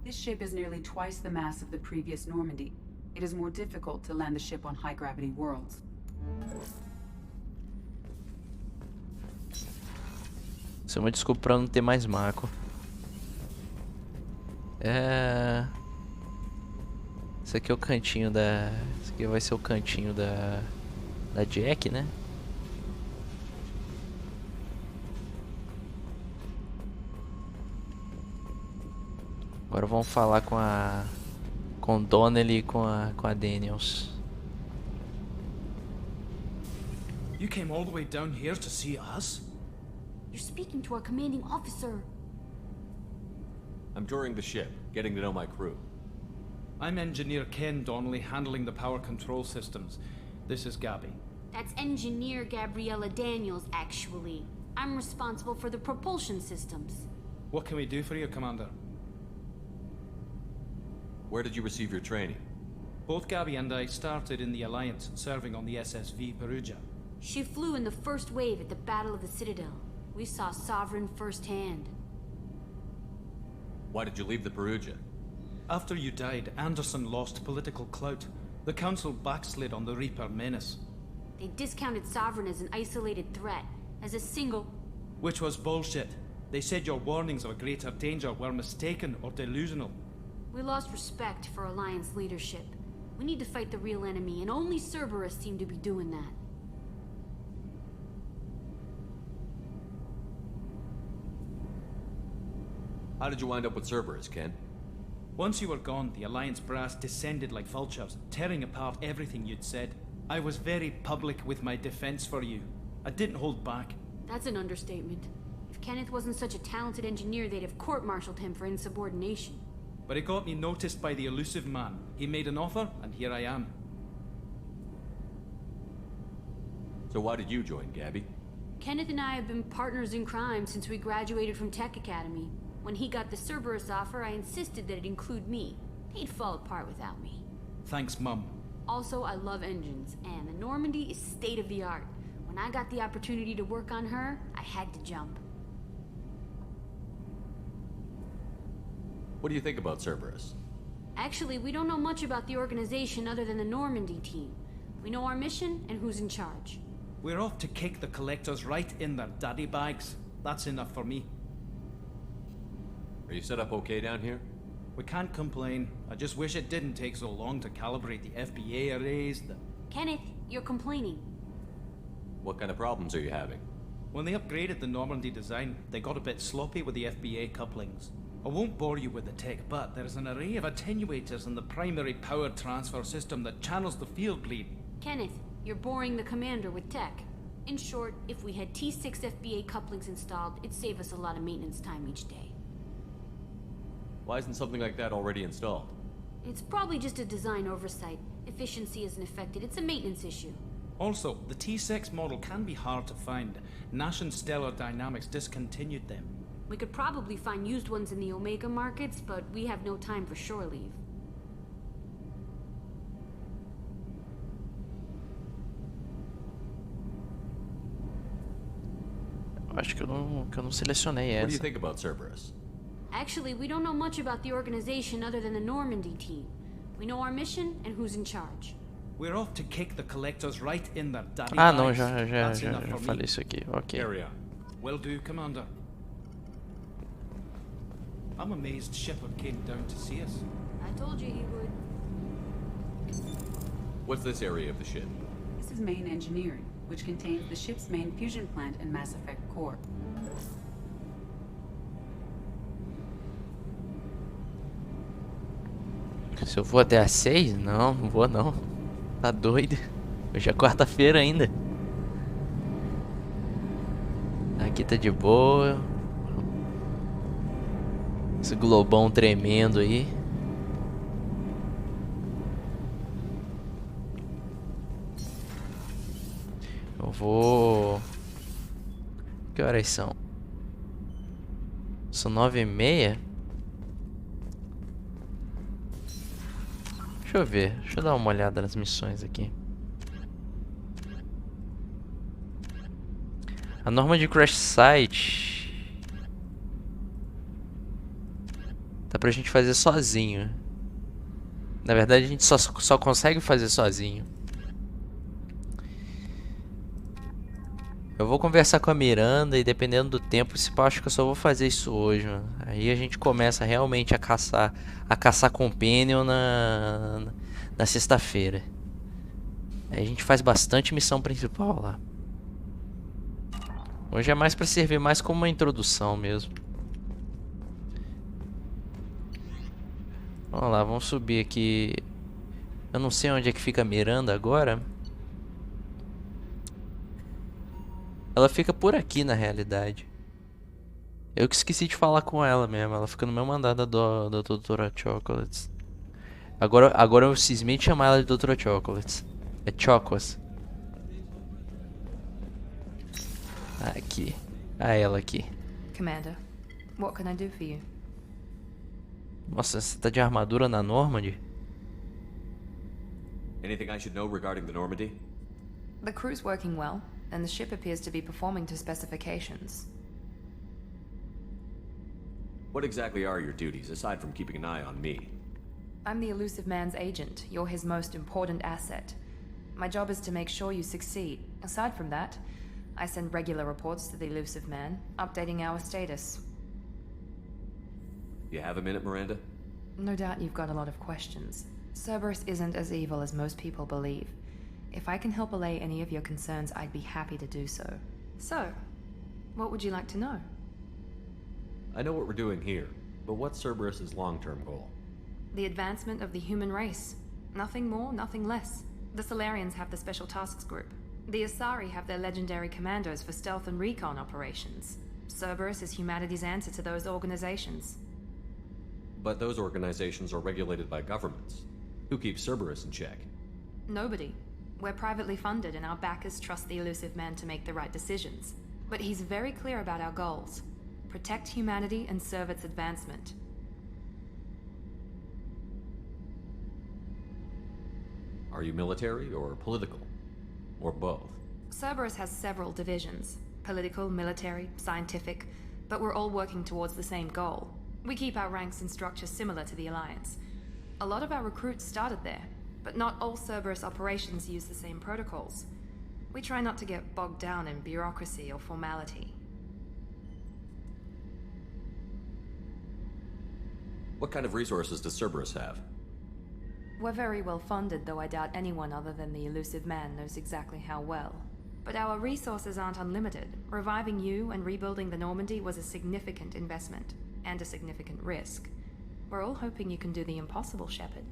This ship is nearly twice the mass of the previous Normandy. It is more difficult to land the ship on high-gravity worlds. Isso é uma desculpa pra não ter mais Mako. Esse aqui é o cantinho da... Esse aqui vai ser o cantinho da Jack, né? Agora vamos falar com Donnelly e com a Daniels. You came all the way down here to see us? You're speaking to our commanding officer. I'm touring the ship, getting to know my crew. I'm Engineer Ken Donnelly, handling the power control systems. This is Gabby. That's Engineer Gabriella Daniels, actually. I'm responsible for the propulsion systems. What can we do for you, Commander? Where did you receive your training? Both Gabby and I started in the Alliance, serving on the SSV Perugia. She flew in the first wave at the Battle of the Citadel. We saw Sovereign firsthand. Why did you leave the Perugia? After you died, Anderson lost political clout. The Council backslid on the Reaper menace. They discounted Sovereign as an isolated threat, as a single... Which was bullshit. They said your warnings of a greater danger were mistaken or delusional. We lost respect for Alliance leadership. We need to fight the real enemy, and only Cerberus seem to be doing that. How did you wind up with Cerberus, Ken? Once you were gone, the Alliance brass descended like vultures, tearing apart everything you'd said. I was very public with my defense for you. I didn't hold back. That's an understatement. If Kenneth wasn't such a talented engineer, they'd have court-martialed him for insubordination. But it got me noticed by the elusive man. He made an offer, and here I am. So why did you join, Gabby? Kenneth and I have been partners in crime since we graduated from Tech Academy. When he got the Cerberus offer, I insisted that it include me. He'd fall apart without me. Thanks, Mum. Also, I love engines, and the Normandy is state-of-the-art. When I got the opportunity to work on her, I had to jump. What do you think about Cerberus? Actually, we don't know much about the organization other than the Normandy team. We know our mission and who's in charge. We're off to kick the Collectors right in their daddy bags. That's enough for me. Are you set up okay down here? We can't complain. I just wish it didn't take so long to calibrate the FBA arrays. Kenneth, you're complaining. What kind of problems are you having? When they upgraded the Normandy design, they got a bit sloppy with the FBA couplings. I won't bore you with the tech, but there's an array of attenuators in the primary power transfer system that channels the field bleed. Kenneth, you're boring the commander with tech. In short, if we had T6 FBA couplings installed, it'd save us a lot of maintenance time each day. Why isn't something like that already installed? It's probably just a design oversight. Efficiency isn't affected. It's a maintenance issue. Also, the T6 model can be hard to find. Nash and Stellar Dynamics discontinued them. We could probably find used ones in the Omega markets, but we have no time for shore leave. Acho que eu não selecionei essa. What do you think about Cerberus? Actually, we don't know much about the organization other than the Normandy team. We know our mission and who's in charge. We're off to kick the Collectors right in their daddy Ah, não, bags. já falei isso aqui. Ok. Carry on. Will do, Commander. I'm amazed Shepard came down to see us. I told you he would. What's this area of the ship? This is main engineering, which contains the ship's main fusion plant and Mass Effect core. Se eu vou até às 6? Não, não vou não. Tá doido. Hoje é quarta-feira ainda. Aqui tá de boa. Esse globão tremendo aí. Eu vou... Que horas são? São 9h30? Deixa eu ver. Deixa eu dar uma olhada nas missões aqui. A Normandy Crash Site dá pra gente fazer sozinho. Na verdade a gente só consegue fazer sozinho. Eu vou conversar com a Miranda e dependendo do tempo, se pá, acho que eu só vou fazer isso hoje, mano. Aí a gente começa realmente a caçar companion na sexta-feira. Aí a gente faz bastante missão principal lá. Hoje é mais pra servir mais como uma introdução mesmo. Vamos lá, vamos subir aqui. Eu não sei onde é que fica a Miranda agora. Ela fica por aqui na realidade. Eu que esqueci de falar com ela mesmo. Ela fica no meu andar da Doutora Chocolates. Agora eu cismei de chamar ela de Doutora Chocolates. É Chocos. Aqui. Ela aqui. Commander, what can I do for you? Nossa, você tá de armadura na Normandy? Anything I should know regarding the Normandy? The crew's working well, and the ship appears to be performing to specifications. What exactly are your duties, aside from keeping an eye on me? I'm the elusive man's agent. You're his most important asset. My job is to make sure you succeed. Aside from that, I send regular reports to the elusive man, updating our status. You have a minute, Miranda? No doubt you've got a lot of questions. Cerberus isn't as evil as most people believe. If I can help allay any of your concerns, I'd be happy to do so. So, what would you like to know? I know what we're doing here, but what's Cerberus's long-term goal? The advancement of the human race. Nothing more, nothing less. The Solarians have the Special Tasks Group. The Asari have their legendary commandos for stealth and recon operations. Cerberus is humanity's answer to those organizations. But those organizations are regulated by governments. Who keeps Cerberus in check? Nobody. We're privately funded and our backers trust the elusive man to make the right decisions. But he's very clear about our goals. Protect humanity and serve its advancement. Are you military or political? Or both? Cerberus has several divisions. Political, military, scientific. But we're all working towards the same goal. We keep our ranks and structure similar to the Alliance. A lot of our recruits started there, but not all Cerberus operations use the same protocols. We try not to get bogged down in bureaucracy or formality. What kind of resources does Cerberus have? We're very well funded, though I doubt anyone other than the elusive man knows exactly how well. But our resources aren't unlimited. Reviving you and rebuilding the Normandy was a significant investment, and a significant risk. We're all hoping you can do the impossible, Shepard.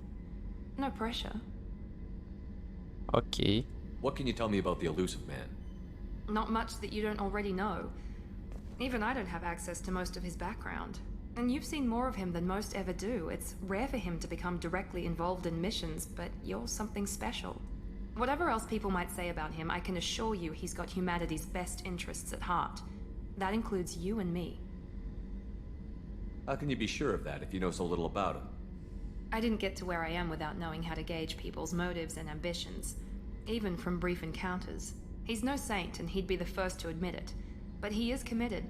No pressure. Ok. What can you tell me about the elusive man? Not much that you don't already know. Even I don't have access to most of his background. And you've seen more of him than most ever do. It's rare for him to become directly involved in missions, but you're something special. Whatever else people might say about him, I can assure you he's got humanity's best interests at heart. That includes you and me. How can you be sure of that if you know so little about him? I didn't get to where I am without knowing how to gauge people's motives and ambitions, even from brief encounters. He's no saint, and he'd be the first to admit it. But he is committed.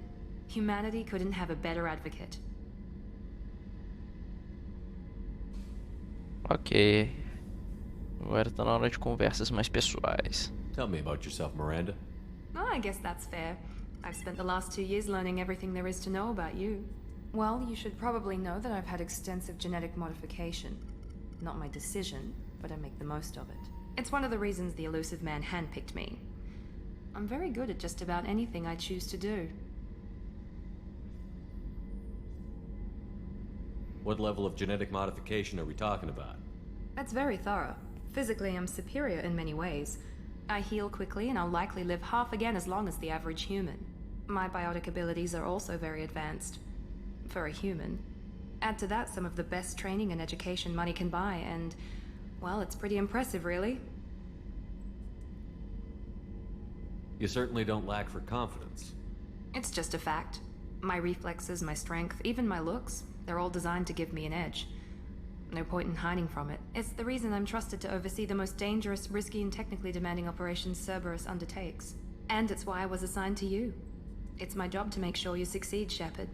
Humanity couldn't have a better advocate. Ok. Agora tá na hora de conversas mais pessoais. Tell me about yourself, Miranda. Oh, I guess that's fair. I've spent the last 2 years learning everything there is to know about you. Well, you should probably know that I've had extensive genetic modification. Not my decision, but I make the most of it. It's one of the reasons the elusive man handpicked me. I'm very good at just about anything I choose to do. What level of genetic modification are we talking about? That's very thorough. Physically, I'm superior in many ways. I heal quickly and I'll likely live half again as long as the average human. My biotic abilities are also very advanced. For a human. Add to that some of the best training and education money can buy, and, well, it's pretty impressive, really. You certainly don't lack for confidence. It's just a fact. My reflexes, my strength, even my looks, they're all designed to give me an edge. No point in hiding from it. It's the reason I'm trusted to oversee the most dangerous, risky, and technically demanding operations Cerberus undertakes. And it's why I was assigned to you. It's my job to make sure you succeed, Shepard.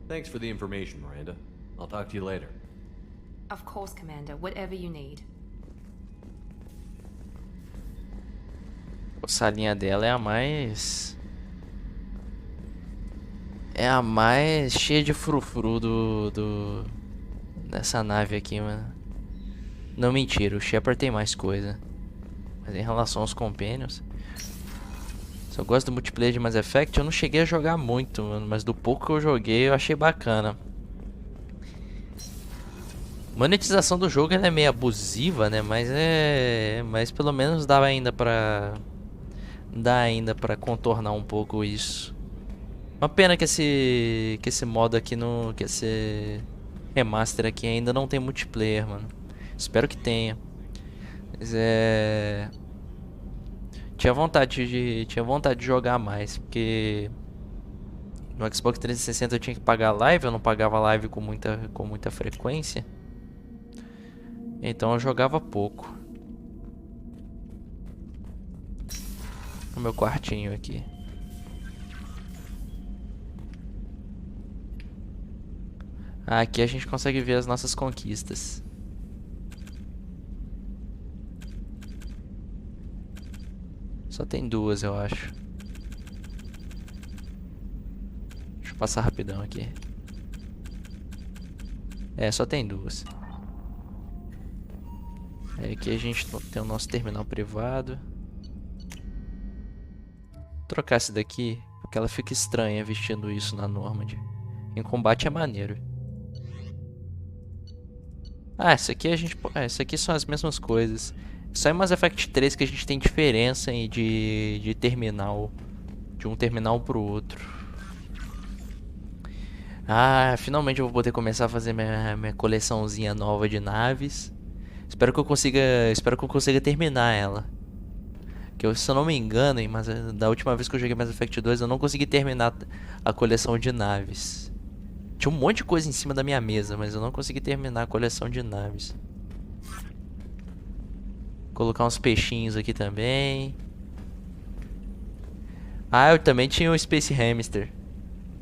Thanks for the information, Miranda. I'll talk to you later. Of course, Commander. Whatever you need. A salinha dela é a mais... É a mais cheia de frufru dessa nave aqui, mano. Não, mentira, o Shepard tem mais coisa. Mas em relação aos companions... Se eu gosto do multiplayer de Mass Effect, eu não cheguei a jogar muito, mano. Mas do pouco que eu joguei, eu achei bacana. Monetização do jogo ela é meio abusiva, né? Mas pelo menos dá ainda pra contornar um pouco isso. Uma pena que esse modo aqui no... Que esse remaster aqui ainda não tem multiplayer, mano. Espero que tenha. Mas tinha vontade de jogar mais, porque no Xbox 360 eu tinha que pagar live, eu não pagava live com muita frequência. Então eu jogava pouco. O meu quartinho aqui. Aqui a gente consegue ver as nossas conquistas. Só tem duas, eu acho. Deixa eu passar rapidão aqui. Só tem duas. Aqui a gente tem o nosso terminal privado. Vou trocar essa daqui, porque ela fica estranha vestindo isso na Normandy. Em combate é maneiro. Essa aqui essa aqui são as mesmas coisas. Só em Mass Effect 3 que a gente tem diferença de terminal. De um terminal pro outro. Finalmente eu vou poder começar a fazer minha coleçãozinha nova de naves. Espero que eu consiga terminar ela. Que se eu não me engano, mas da última vez que eu joguei Mass Effect 2 eu não consegui terminar a coleção de naves. Tinha um monte de coisa em cima da minha mesa, mas eu não consegui terminar a coleção de naves. Colocar uns peixinhos aqui também. Eu também tinha o Space Hamster.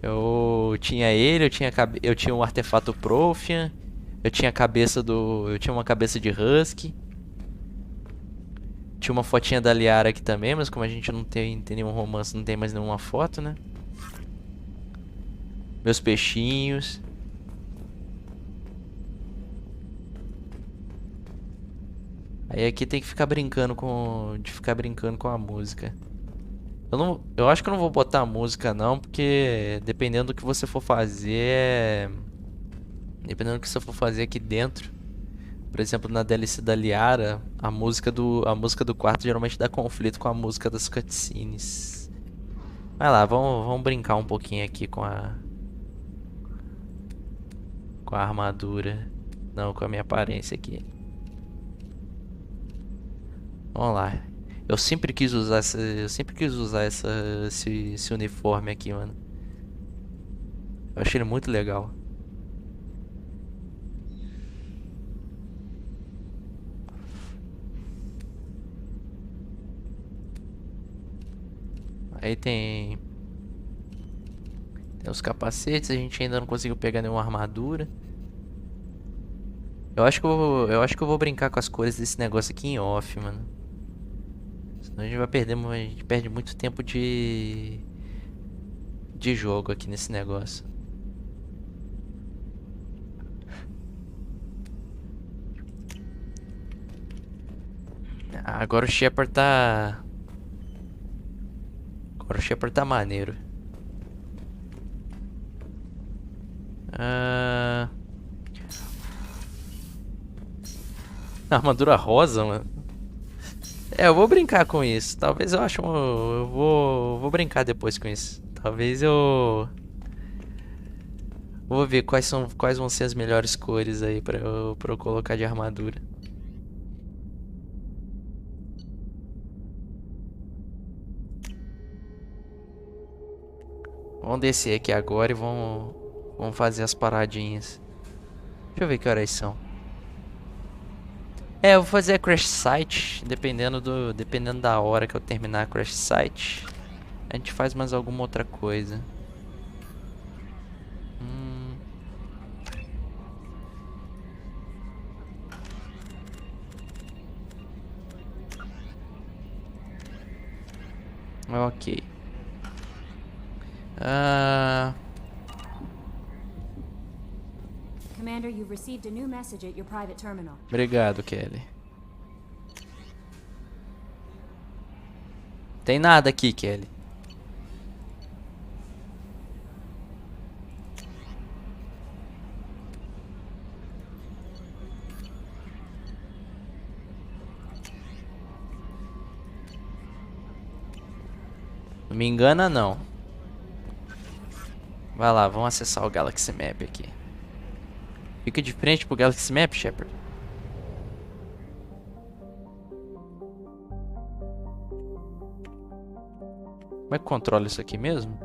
Eu tinha ele, eu tinha um artefato Profian. Eu tinha uma cabeça de Husky. Tinha uma fotinha da Liara aqui também, mas como a gente não tem nenhum romance, não tem mais nenhuma foto, né? Meus peixinhos. Aí aqui tem que ficar brincando com a música. Eu acho que eu não vou botar a música não, porque dependendo do que você for fazer, aqui dentro, por exemplo, na DLC da Liara, a música do quarto geralmente dá conflito com a música das cutscenes. Vai lá, vamos brincar um pouquinho aqui com a armadura, não, com a minha aparência aqui. Vamos lá. Eu sempre quis usar esse uniforme aqui, mano. Eu achei ele muito legal. Aí tem os capacetes, a gente ainda não conseguiu pegar nenhuma armadura. Eu acho que eu vou brincar com as cores desse negócio aqui em off, mano. Senão a gente perde muito tempo de jogo aqui nesse negócio. Agora o Shepard tá maneiro. Armadura rosa, mano. É, eu vou brincar com isso. Talvez eu ache eu vou brincar depois com isso. Talvez eu vou ver quais vão ser as melhores cores aí pra eu colocar de armadura. Vamos descer aqui agora e vamos fazer as paradinhas. Deixa eu ver que horas são. É, eu vou fazer a crash site, dependendo da hora que eu terminar a crash site. A gente faz mais alguma outra coisa. Ok. Commander, you've received a new message at your private terminal. Obrigado, Kelly. Tem nada aqui, Kelly. Não me engana, não. Vai lá, vamos acessar o Galaxy Map aqui. Fica de frente pro Galaxy Map, Shepard. Como é que controla isso aqui mesmo?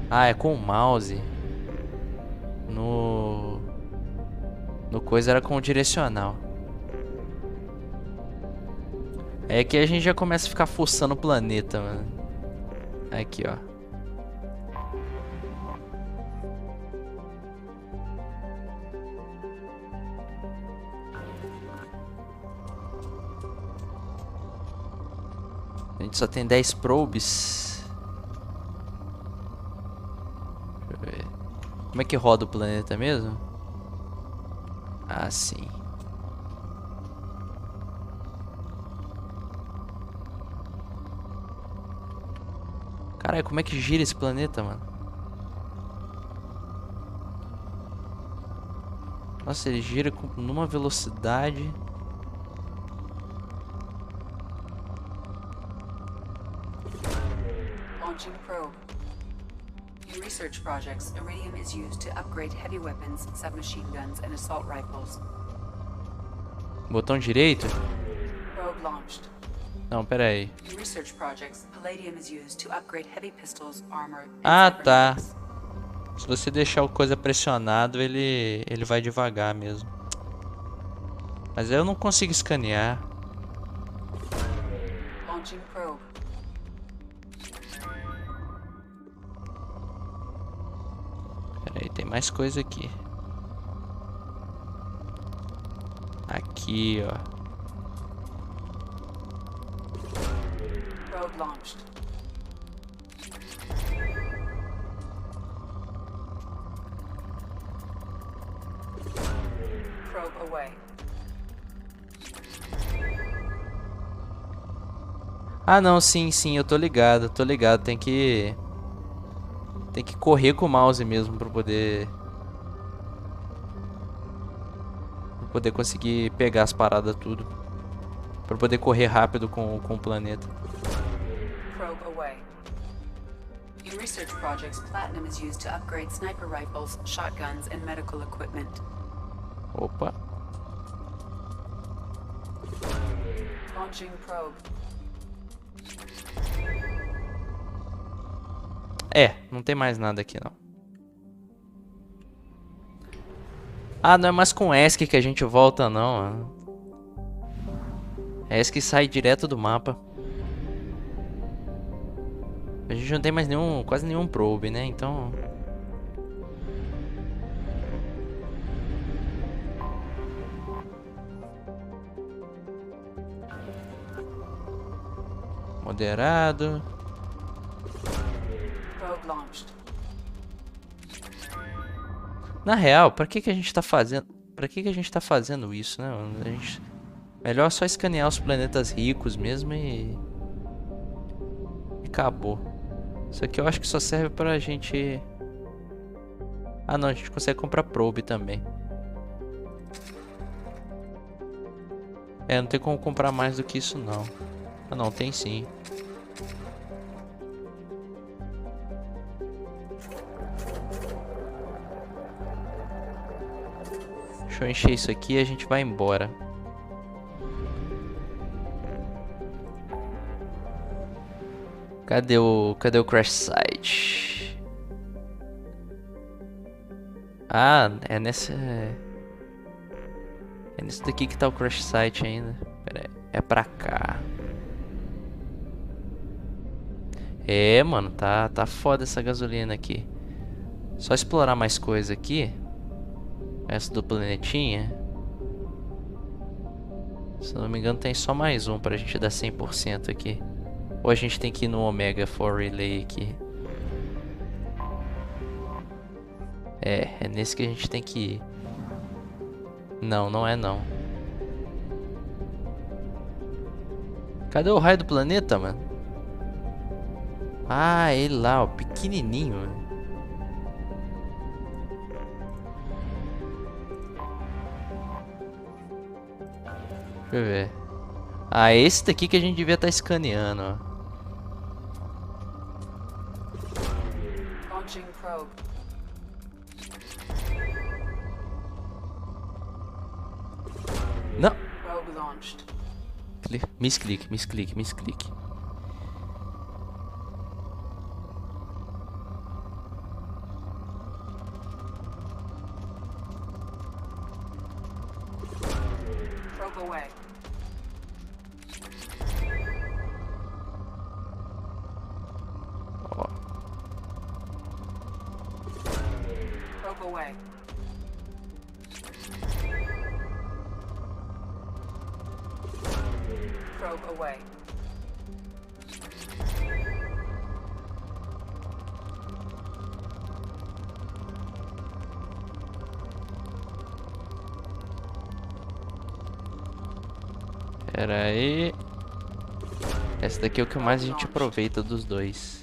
Ah, é com o mouse. No coisa era com o direcional. É que a gente já começa a ficar fuçando o planeta, mano. Aqui, ó. A gente só tem 10 probes. Deixa eu ver. Como é que roda o planeta mesmo? Ah, sim. Caralho, como é que gira esse planeta, mano? Nossa, ele gira numa velocidade. Launching probe. In research projects, iridium is used to upgrade heavy weapons, submachine guns, and assault rifles. Botão direito? Probe launched. Não, pera aí. In research projects, palladium is used to upgrade heavy pistols, armor, and Ah, tá. cybernetics. Se você deixar o coisa pressionado, ele vai devagar mesmo. Mas eu não consigo escanear. Launching probe. Pera aí, tem mais coisa aqui. Aqui, ó. Probe launched. Probe away. Ah, não, sim, eu tô ligado, Tem que correr com o mouse mesmo pra poder conseguir pegar as paradas tudo. Pra poder correr rápido com o planeta. Probe away. In research projects, platinum is used to upgrade sniper rifles, shotguns, and medical equipment. Opa. Launching probe. É, não tem mais nada aqui não. Ah, não é mais com ESC que a gente volta não. ESC sai direto do mapa. A gente não tem mais quase nenhum probe, né? Então... Moderado. Na real, pra que a gente tá fazendo? Pra que a gente tá fazendo isso, né? Melhor só escanear os planetas ricos mesmo e acabou. Isso aqui eu acho que só serve pra gente... Ah não, a gente consegue comprar probe também. É, não tem como comprar mais do que isso não. Ah não, tem sim. Deixa eu encher isso aqui e a gente vai embora. Cadê o crash site? Ah, é nesse daqui que tá o crash site ainda. Pera aí, é pra cá. É, mano, tá foda essa gasolina aqui. Só explorar mais coisa aqui. Essa do planetinha. Se não me engano tem só mais um pra gente dar 100% aqui. Ou a gente tem que ir no Omega for Relay aqui. É nesse que a gente tem que ir. Não, não é não. Cadê o raio do planeta, mano? Ah, ele lá, ó, pequenininho, mano. Deixa eu ver. Ah, esse daqui que a gente devia estar escaneando, ó. Launching probe. Não. Probe launched. Misclick. Probe away. Ó. Probe away. Probe away. Pera aí. Essa daqui é o que mais a gente aproveita dos dois.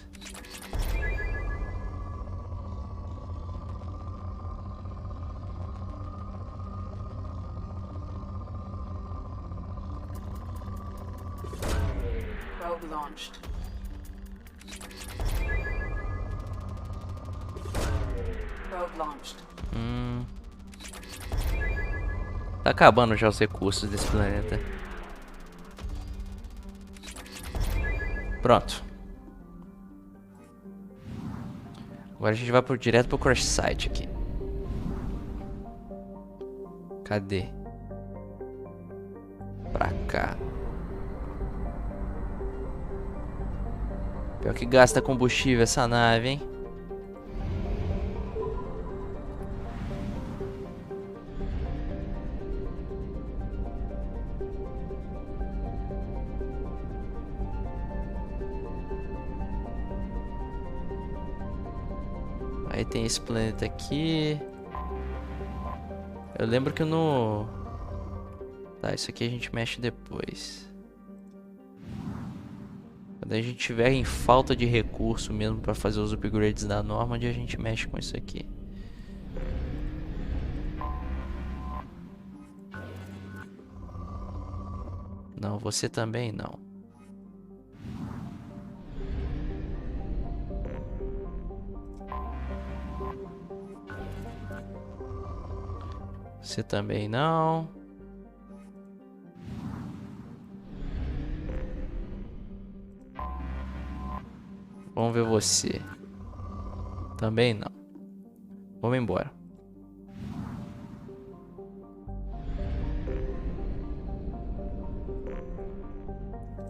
Probe launched. Probe launched. Tá acabando já os recursos desse planeta. Pronto. Agora a gente vai direto pro crash site aqui. Cadê? Pra cá. Pior que gasta combustível essa nave, hein? Aí tem esse planeta aqui. Eu lembro que no... Tá, isso aqui a gente mexe depois. Quando a gente tiver em falta de recurso mesmo pra fazer os upgrades da Normandy, a gente mexe com isso aqui. Não, você também não. Você também não. Vamos ver você. Também não. Vamos embora.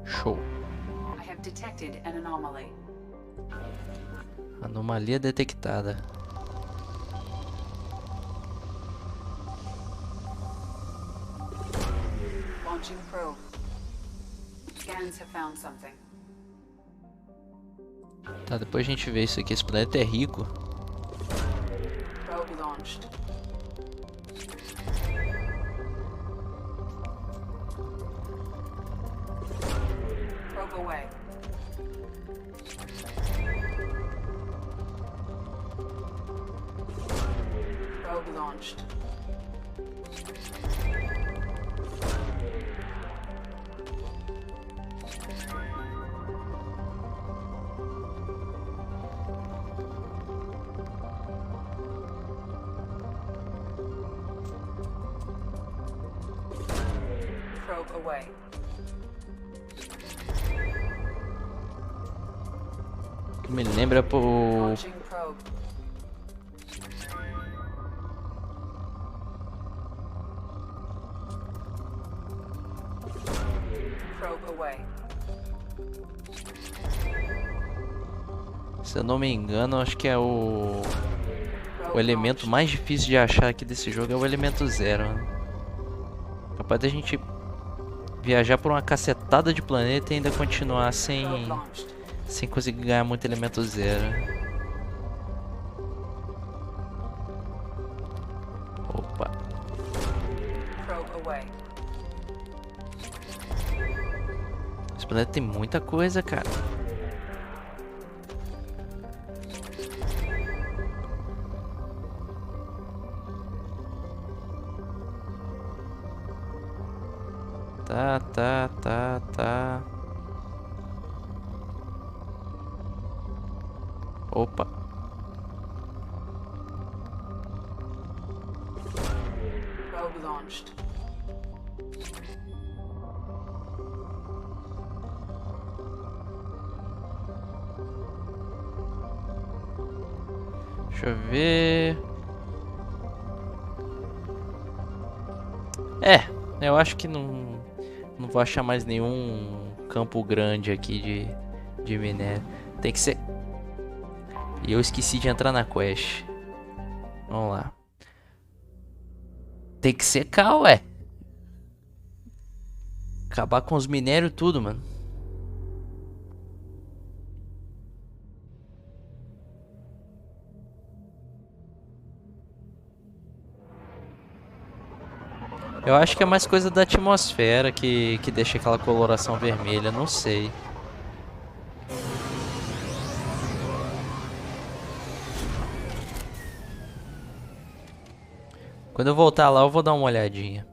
Show. I have detected an anomaly. Anomalia detectada. Launching probe. Scans have found something. Tá, depois a gente vê isso aqui. Esse planeta é rico. Probe launched. Probe away. Probe launched. Probe away. Me lembra por... Launching probe. Probe away. Se eu não me engano, acho que é o elemento mais difícil de achar aqui desse jogo é o elemento 0. Né? Capaz da gente viajar por uma cacetada de planeta e ainda continuar sem conseguir ganhar muito elemento 0. Opa. Esse planeta tem muita coisa, cara. Tá. Opa. Probe launched. Deixa eu ver. Eu acho que não vou achar mais nenhum campo grande aqui de minério. Tem que ser... E eu esqueci de entrar na quest. Vamos lá. Tem que secar, ué. Acabar com os minérios tudo, mano. Eu acho que é mais coisa da atmosfera que deixa aquela coloração vermelha, não sei. Quando eu voltar lá eu vou dar uma olhadinha.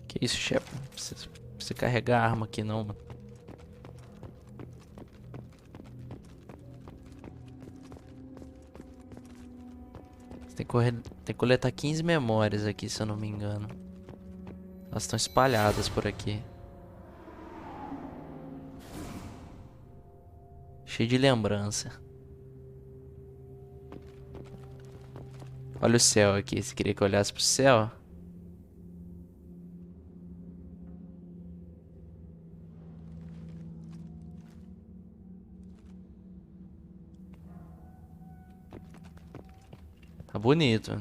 Que isso, Shepard? Não precisa carregar a arma aqui não, mano. Tem que coletar 15 memórias aqui, se eu não me engano. Elas estão espalhadas por aqui. Cheio de lembrança. Olha o céu aqui. Você queria que eu olhasse pro céu? Tá bonito.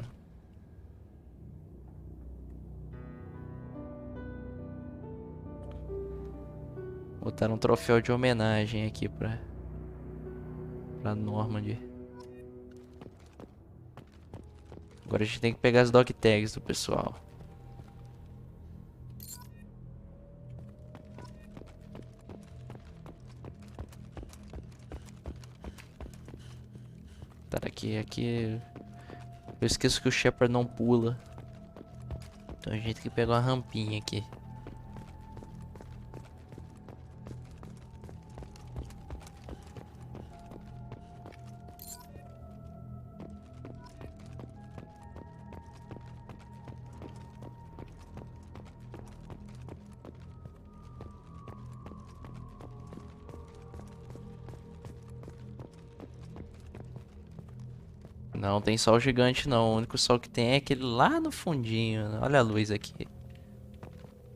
Botaram um troféu de homenagem aqui pra Normandy. Agora a gente tem que pegar as dog tags do pessoal. Tá, aqui. Eu esqueço que o Shepard não pula. Então a gente tem que pegar uma rampinha aqui. Não tem sol gigante não, o único sol que tem é aquele lá no fundinho. Olha a luz aqui.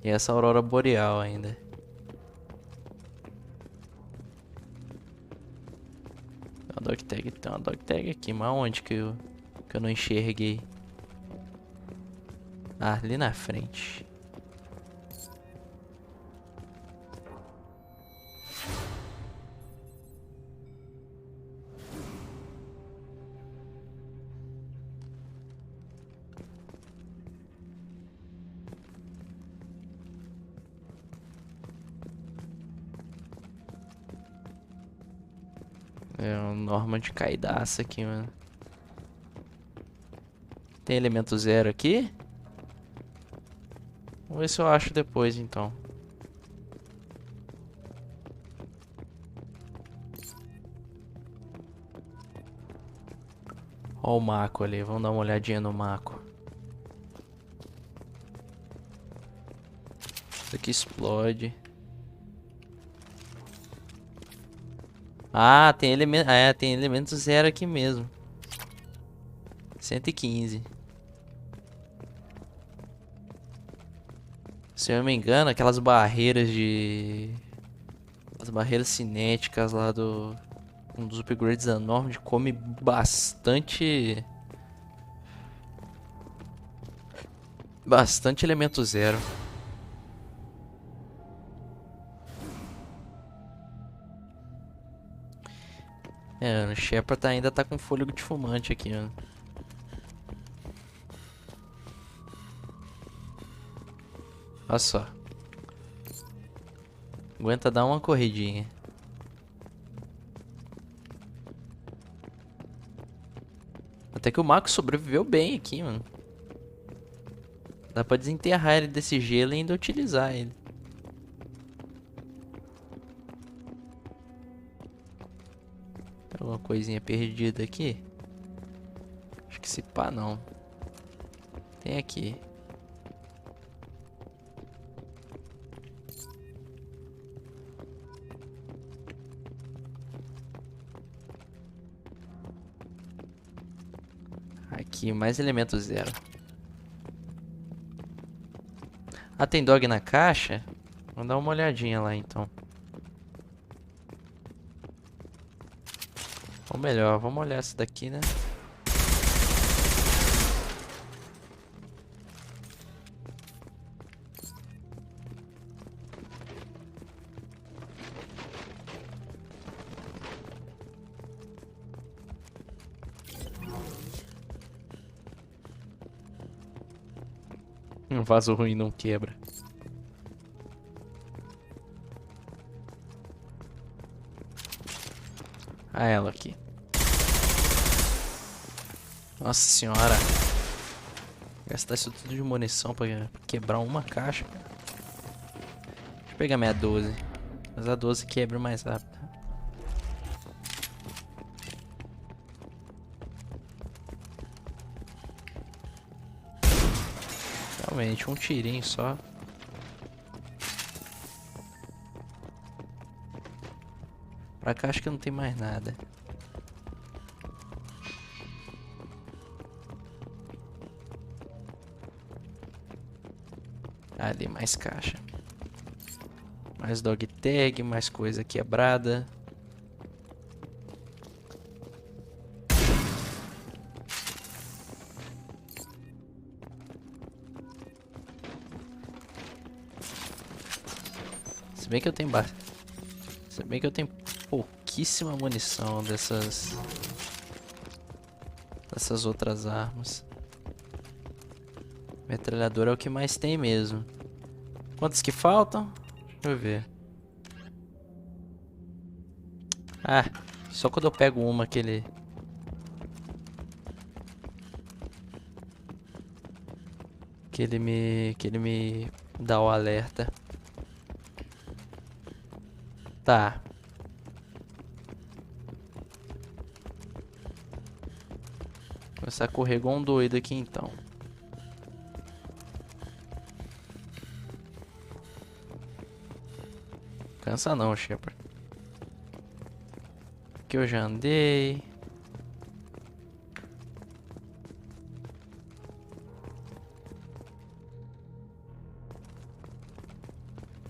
E essa aurora boreal ainda. Tem uma dog tag aqui, mas onde que eu não enxerguei? Ah, ali na frente. É um Normandy caidaço aqui, mano. Tem elemento 0 aqui? Vamos ver se eu acho depois, então. Ó o maco ali, vamos dar uma olhadinha no maco. Isso aqui explode. Ah, tem elemento, tem elemento 0 aqui mesmo. 115. Se eu não me engano, aquelas barreiras de... as barreiras cinéticas lá do... um dos upgrades da Normandy come bastante... bastante elemento 0. O Shepard ainda tá com fôlego de fumante aqui, ó. Olha só. Aguenta dar uma corridinha. Até que o Marco sobreviveu bem aqui, mano. Dá pra desenterrar ele desse gelo e ainda utilizar ele. Tem alguma coisinha perdida aqui? Acho que se pá não. Tem aqui. Aqui, mais elemento 0. Ah, tem dog na caixa? Vamos dar uma olhadinha lá, então. Ou melhor, vamos olhar essa daqui, né? Um vaso ruim não quebra. Ah, ela aqui. Nossa senhora. Gastar isso tudo de munição pra quebrar uma caixa. Deixa eu pegar minha 12. Mas a 12 quebra mais rápido. Realmente, um tirinho só. Pra cá acho que não tem mais nada. Ali, mais caixa. Mais dog tag, mais coisa quebrada. Se bem que eu tenho pouquíssima munição dessas outras armas. Metralhadora é o que mais tem mesmo. Quantos que faltam? Deixa eu ver. Ah, só quando eu pego uma que ele me dá o alerta. Tá. Vou começar a correr igual um doido aqui então. Cansa não, Shepard. Aqui eu já andei.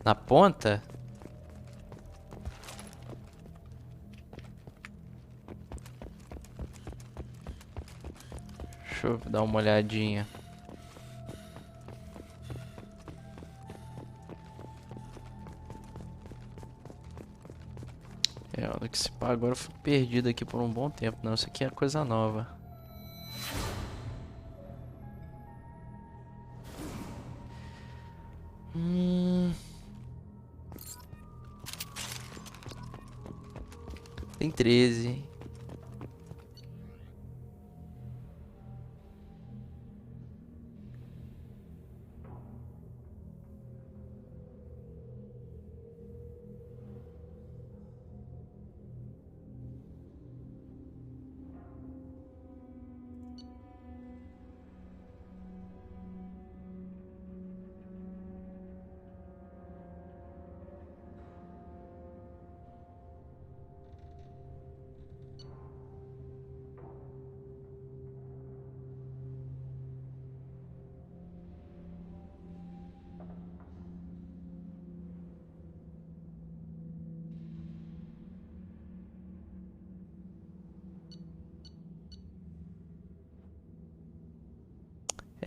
Na ponta? Deixa eu dar uma olhadinha. Olha que se pá, agora eu fui perdido aqui por um bom tempo. Não, isso aqui é coisa nova. Tem 13.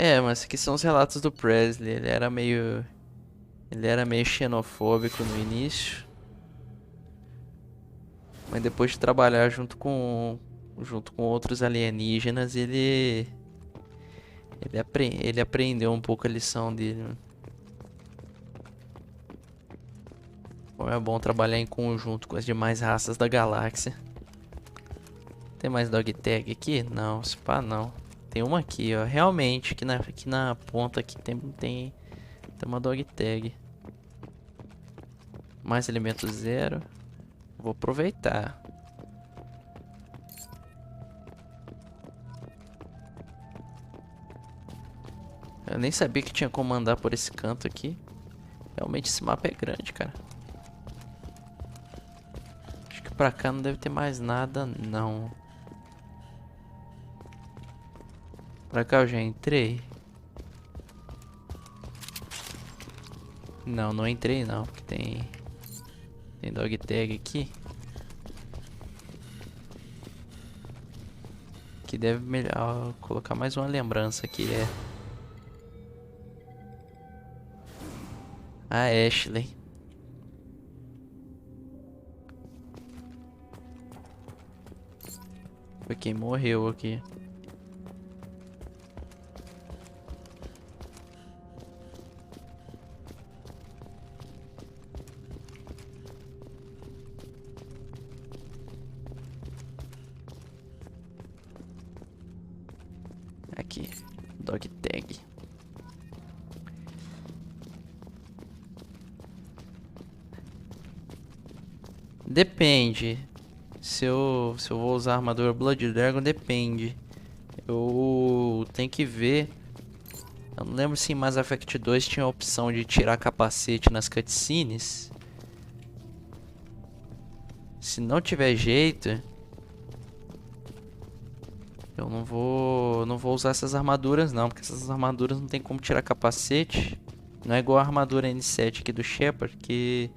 É, mas aqui são os relatos do Presley. Ele era meio xenofóbico no início. Mas depois de trabalhar junto com outros alienígenas, ele aprendeu um pouco a lição dele, né? Como é bom trabalhar em conjunto com as demais raças da galáxia. Tem mais dog tag aqui? Não, se pá não. Tem uma aqui, ó. Realmente, aqui na ponta aqui tem uma dog tag. Mais elemento 0. Vou aproveitar. Eu nem sabia que tinha como andar por esse canto aqui. Realmente esse mapa é grande, cara. Acho que pra cá não deve ter mais nada, não. Pra cá eu já entrei. Não, não entrei não, porque tem dog tag aqui. Que deve melhor colocar mais uma lembrança aqui, a Ashley. Foi quem morreu aqui. Aqui, dog tag. Depende. Se eu vou usar a armadura Blood Dragon, depende. Eu tenho que ver. Eu não lembro se em Mass Effect 2 tinha a opção de tirar capacete nas cutscenes. Se não tiver jeito, eu não vou usar essas armaduras não, porque essas armaduras não tem como tirar capacete. Não é igual a armadura N7 aqui do Shepard, que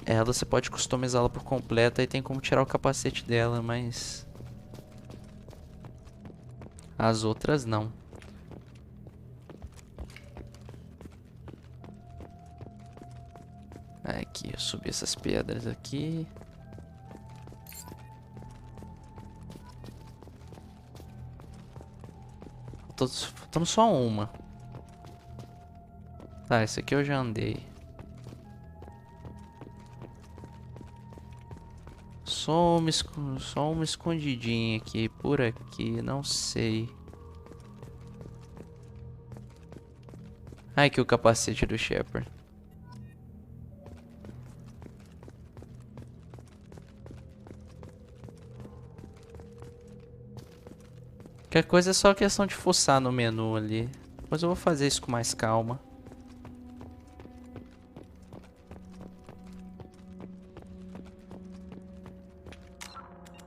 ela você pode customizá-la por completa e tem como tirar o capacete dela, mas as outras não. Aqui, eu subi essas pedras aqui. Faltando só uma. Tá, esse aqui eu já andei. Só uma escondidinha aqui, por aqui, não sei. Ai, aqui o capacete do Shepard. Qualquer coisa é só questão de fuçar no menu ali. Mas eu vou fazer isso com mais calma.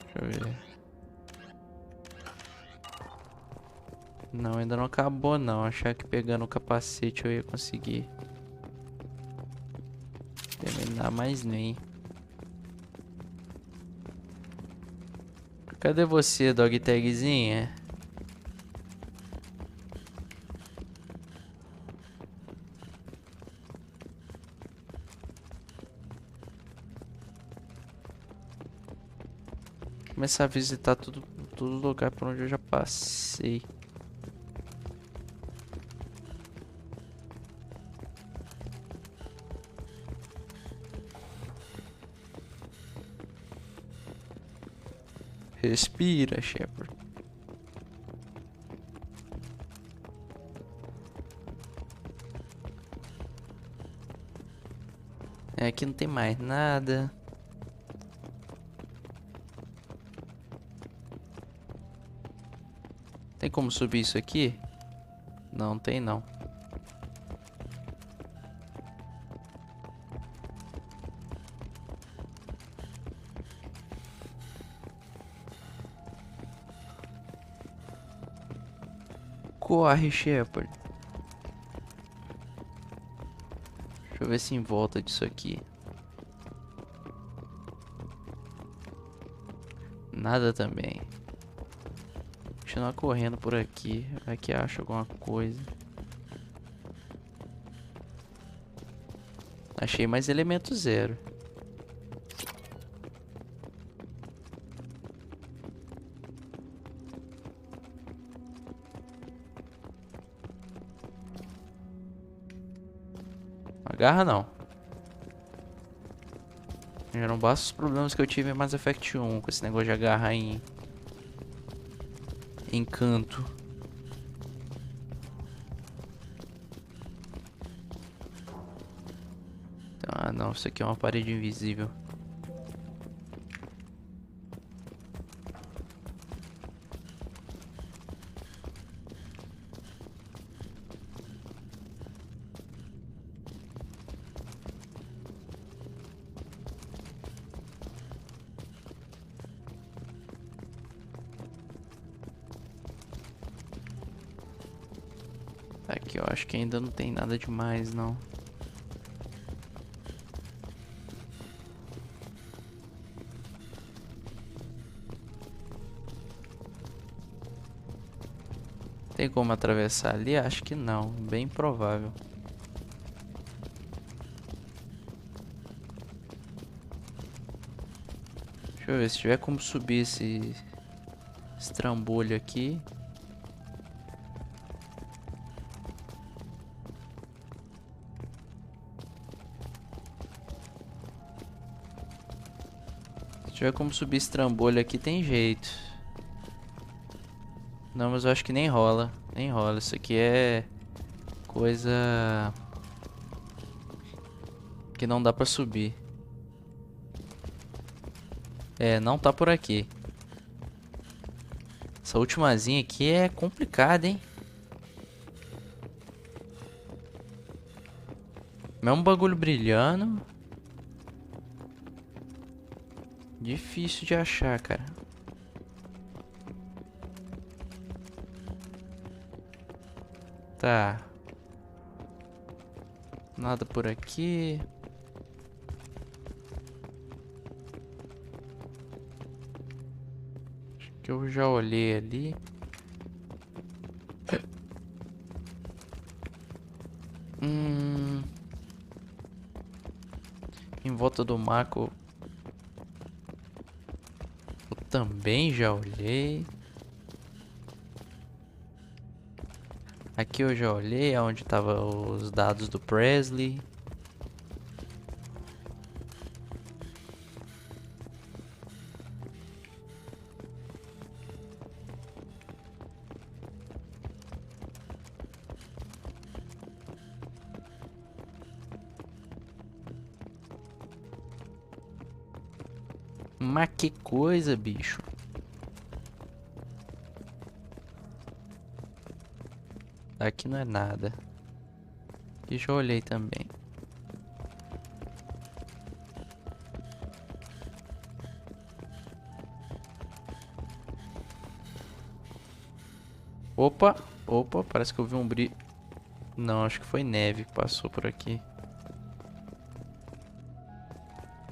Deixa eu ver. Não, ainda não acabou não. Achar que pegando o capacete eu ia conseguir terminar, mais nem. Cadê você, dog tagzinha? Começar a visitar todo lugar por onde eu já passei. Respira, Shepard. Aqui não tem mais nada. Tem como subir isso aqui? Não tem não. Corre, Shepard. Deixa eu ver se em volta disso aqui. Nada também. continuar correndo por aqui. Vai que acha alguma coisa. Achei mais elemento 0. Agarra não. Já não basta os problemas que eu tive em Mass Effect 1 com esse negócio de agarrar em canto. Ah não, isso aqui é uma parede invisível. Aqui eu acho que ainda não tem nada demais não. Tem como atravessar ali? Acho que não, bem provável. Deixa eu ver se tiver como subir esse trambolho aqui. Se tiver como subir esse trambolho aqui, tem jeito. Não, mas eu acho que nem rola. Nem rola. Isso aqui é coisa que não dá pra subir. É, não tá por aqui. Essa ultimazinha aqui é complicada, hein? Mesmo bagulho brilhando. Difícil de achar, cara. Tá. Nada por aqui. Acho que eu já olhei ali. Em volta do Marco eu também já olhei. Aqui eu já olhei onde estavam os dados do Presley. Mas que coisa, bicho. Aqui não é nada. Aqui já olhei também. Opa, opa, parece que eu vi um brilho. Não, acho que foi neve que passou por aqui.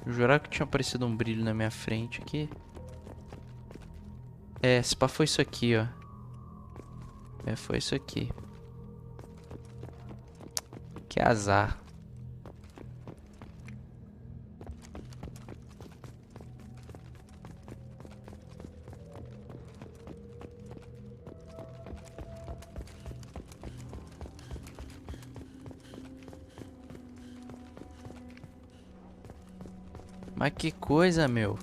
Eu jurava que tinha aparecido um brilho na minha frente aqui. É, se pá foi isso aqui, ó. É, foi isso aqui. Que azar. Mas que coisa, meu.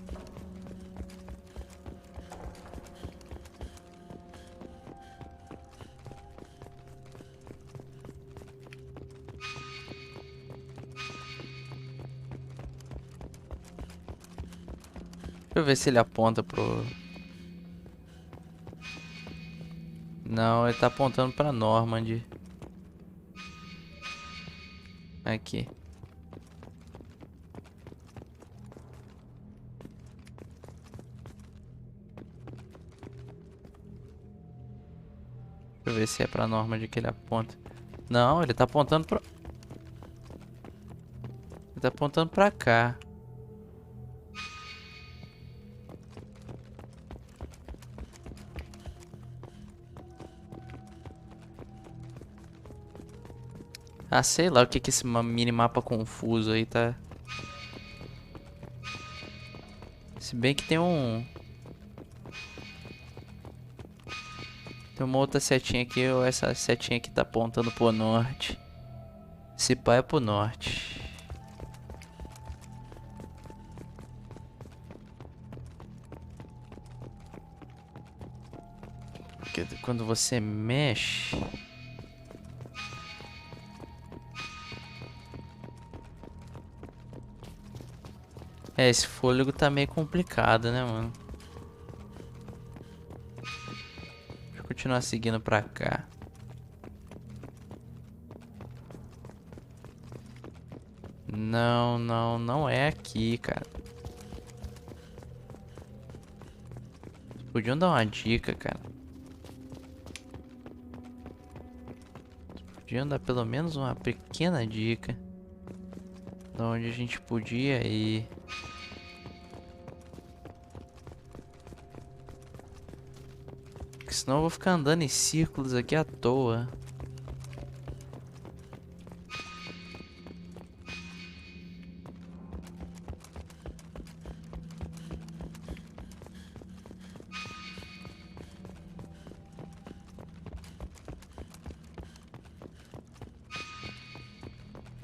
Deixa eu ver se ele aponta pro... Não, ele tá apontando pra Normandy. Aqui. Deixa eu ver se é pra Normandy que ele aponta. Não, ele tá apontando pra... Ele tá apontando pra cá. Ah, sei lá o que que esse minimapa confuso aí tá. Se bem que tem tem uma outra setinha aqui, ou essa setinha aqui tá apontando pro norte. Esse pá é pro norte. Porque quando você mexe... esse fôlego tá meio complicado, né, mano? Deixa eu continuar seguindo pra cá. Não é aqui, cara. Podiam dar uma dica, cara. Podiam dar pelo menos uma pequena dica de onde a gente podia ir. Porque senão eu vou ficar andando em círculos aqui à toa.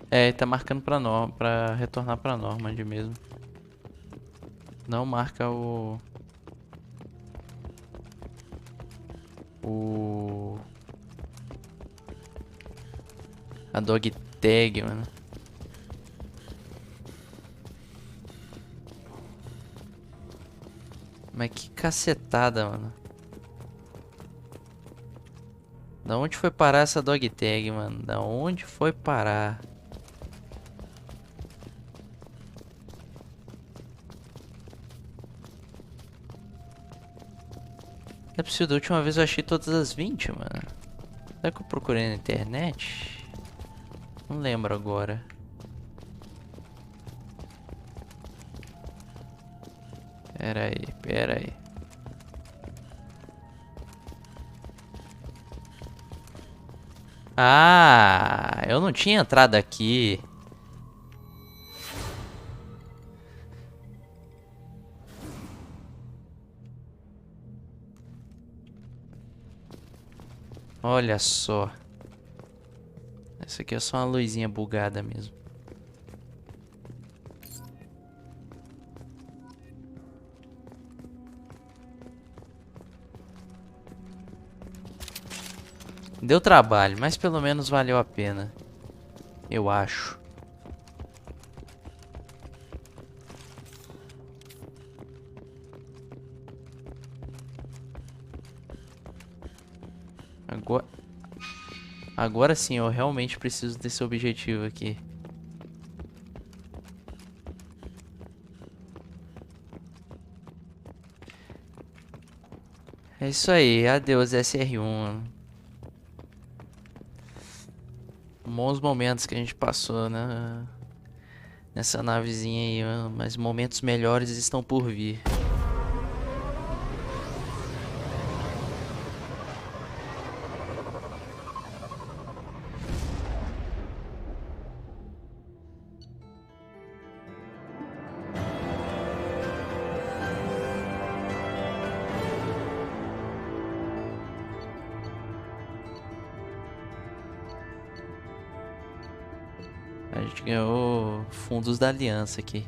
É, tá marcando pra retornar pra Normandy mesmo. Não marca a dog tag, mano. Mas que cacetada, mano. Da onde foi parar essa dog tag, mano? Da onde foi parar? Não é possível, da última vez eu achei todas as 20, mano. Será que eu procurei na internet? Não lembro agora. Pera aí. Ah, eu não tinha entrado aqui. Olha só. Essa aqui é só uma luzinha bugada mesmo. Deu trabalho, mas pelo menos valeu a pena. Eu acho. Agora sim, eu realmente preciso desse objetivo aqui. É isso aí, adeus SR1. Bons momentos que a gente passou, né? Nessa navezinha aí, mas momentos melhores estão por vir. A gente ganhou fundos da aliança aqui.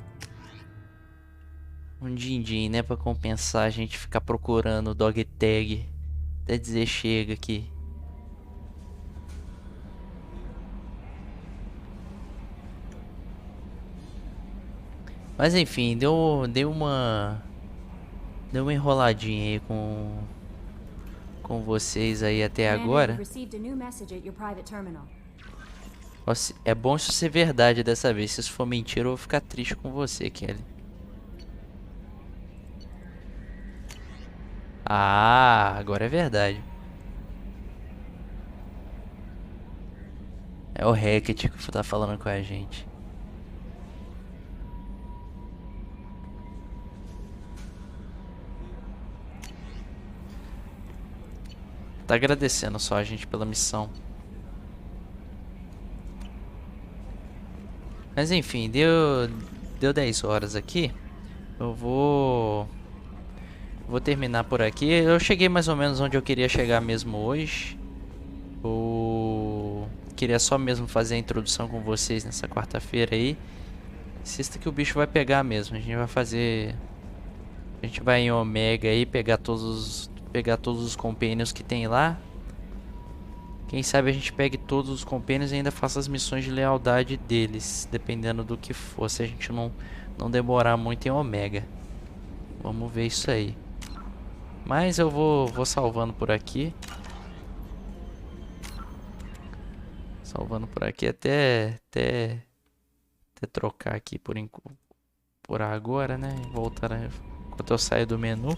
Um din-din, né? Pra compensar a gente ficar procurando o dog tag. Até dizer chega aqui. Mas enfim, deu uma enroladinha aí com vocês aí até agora. É bom isso ser verdade dessa vez. Se isso for mentira, eu vou ficar triste com você, Kelly. Ah, agora é verdade. É o Hackett que tá falando com a gente. Tá agradecendo só a gente pela missão. Mas enfim, deu 10 horas aqui. Eu vou terminar por aqui. Eu cheguei mais ou menos onde eu queria chegar mesmo hoje. Eu queria só mesmo fazer a introdução com vocês nessa quarta-feira aí. Assista que o bicho vai pegar mesmo. A gente vai em Omega aí pegar todos os companions que tem lá. Quem sabe a gente pegue todos os companions e ainda faça as missões de lealdade deles, dependendo do que for, se a gente não demorar muito em Omega. Vamos ver isso aí. Mas eu vou salvando por aqui. Salvando por aqui até trocar aqui por agora, né? Voltar enquanto eu saio do menu.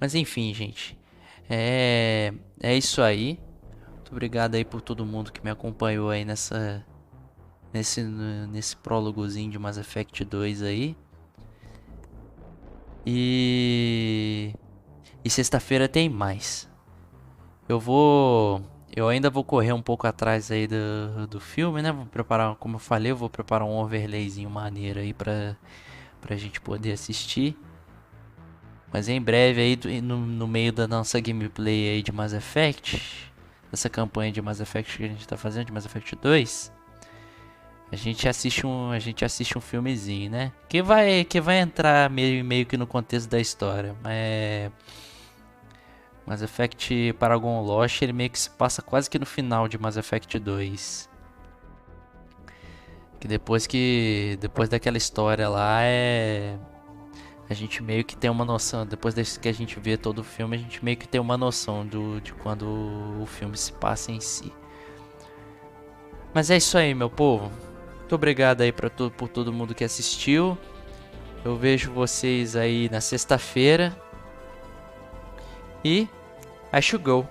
Mas enfim, gente, é isso aí. Muito obrigado aí por todo mundo que me acompanhou aí nesse prólogozinho de Mass Effect 2 aí. E sexta-feira tem mais. Eu ainda vou correr um pouco atrás aí do filme, né? Vou preparar, como eu falei, eu vou preparar um overlayzinho maneiro aí pra gente poder assistir. Mas em breve aí, no meio da nossa gameplay aí de Mass Effect, dessa campanha de Mass Effect que a gente tá fazendo, de Mass Effect 2, a gente assiste um filmezinho, né? Que vai entrar meio que no contexto da história. Mass Effect Paragon Lost, ele meio que se passa quase que no final de Mass Effect 2. Que depois daquela história lá a gente meio que tem uma noção, depois que a gente vê todo o filme, a gente meio que tem uma noção de quando o filme se passa em si. Mas é isso aí, meu povo. Muito obrigado aí por todo mundo que assistiu. Eu vejo vocês aí na sexta-feira. E I should go.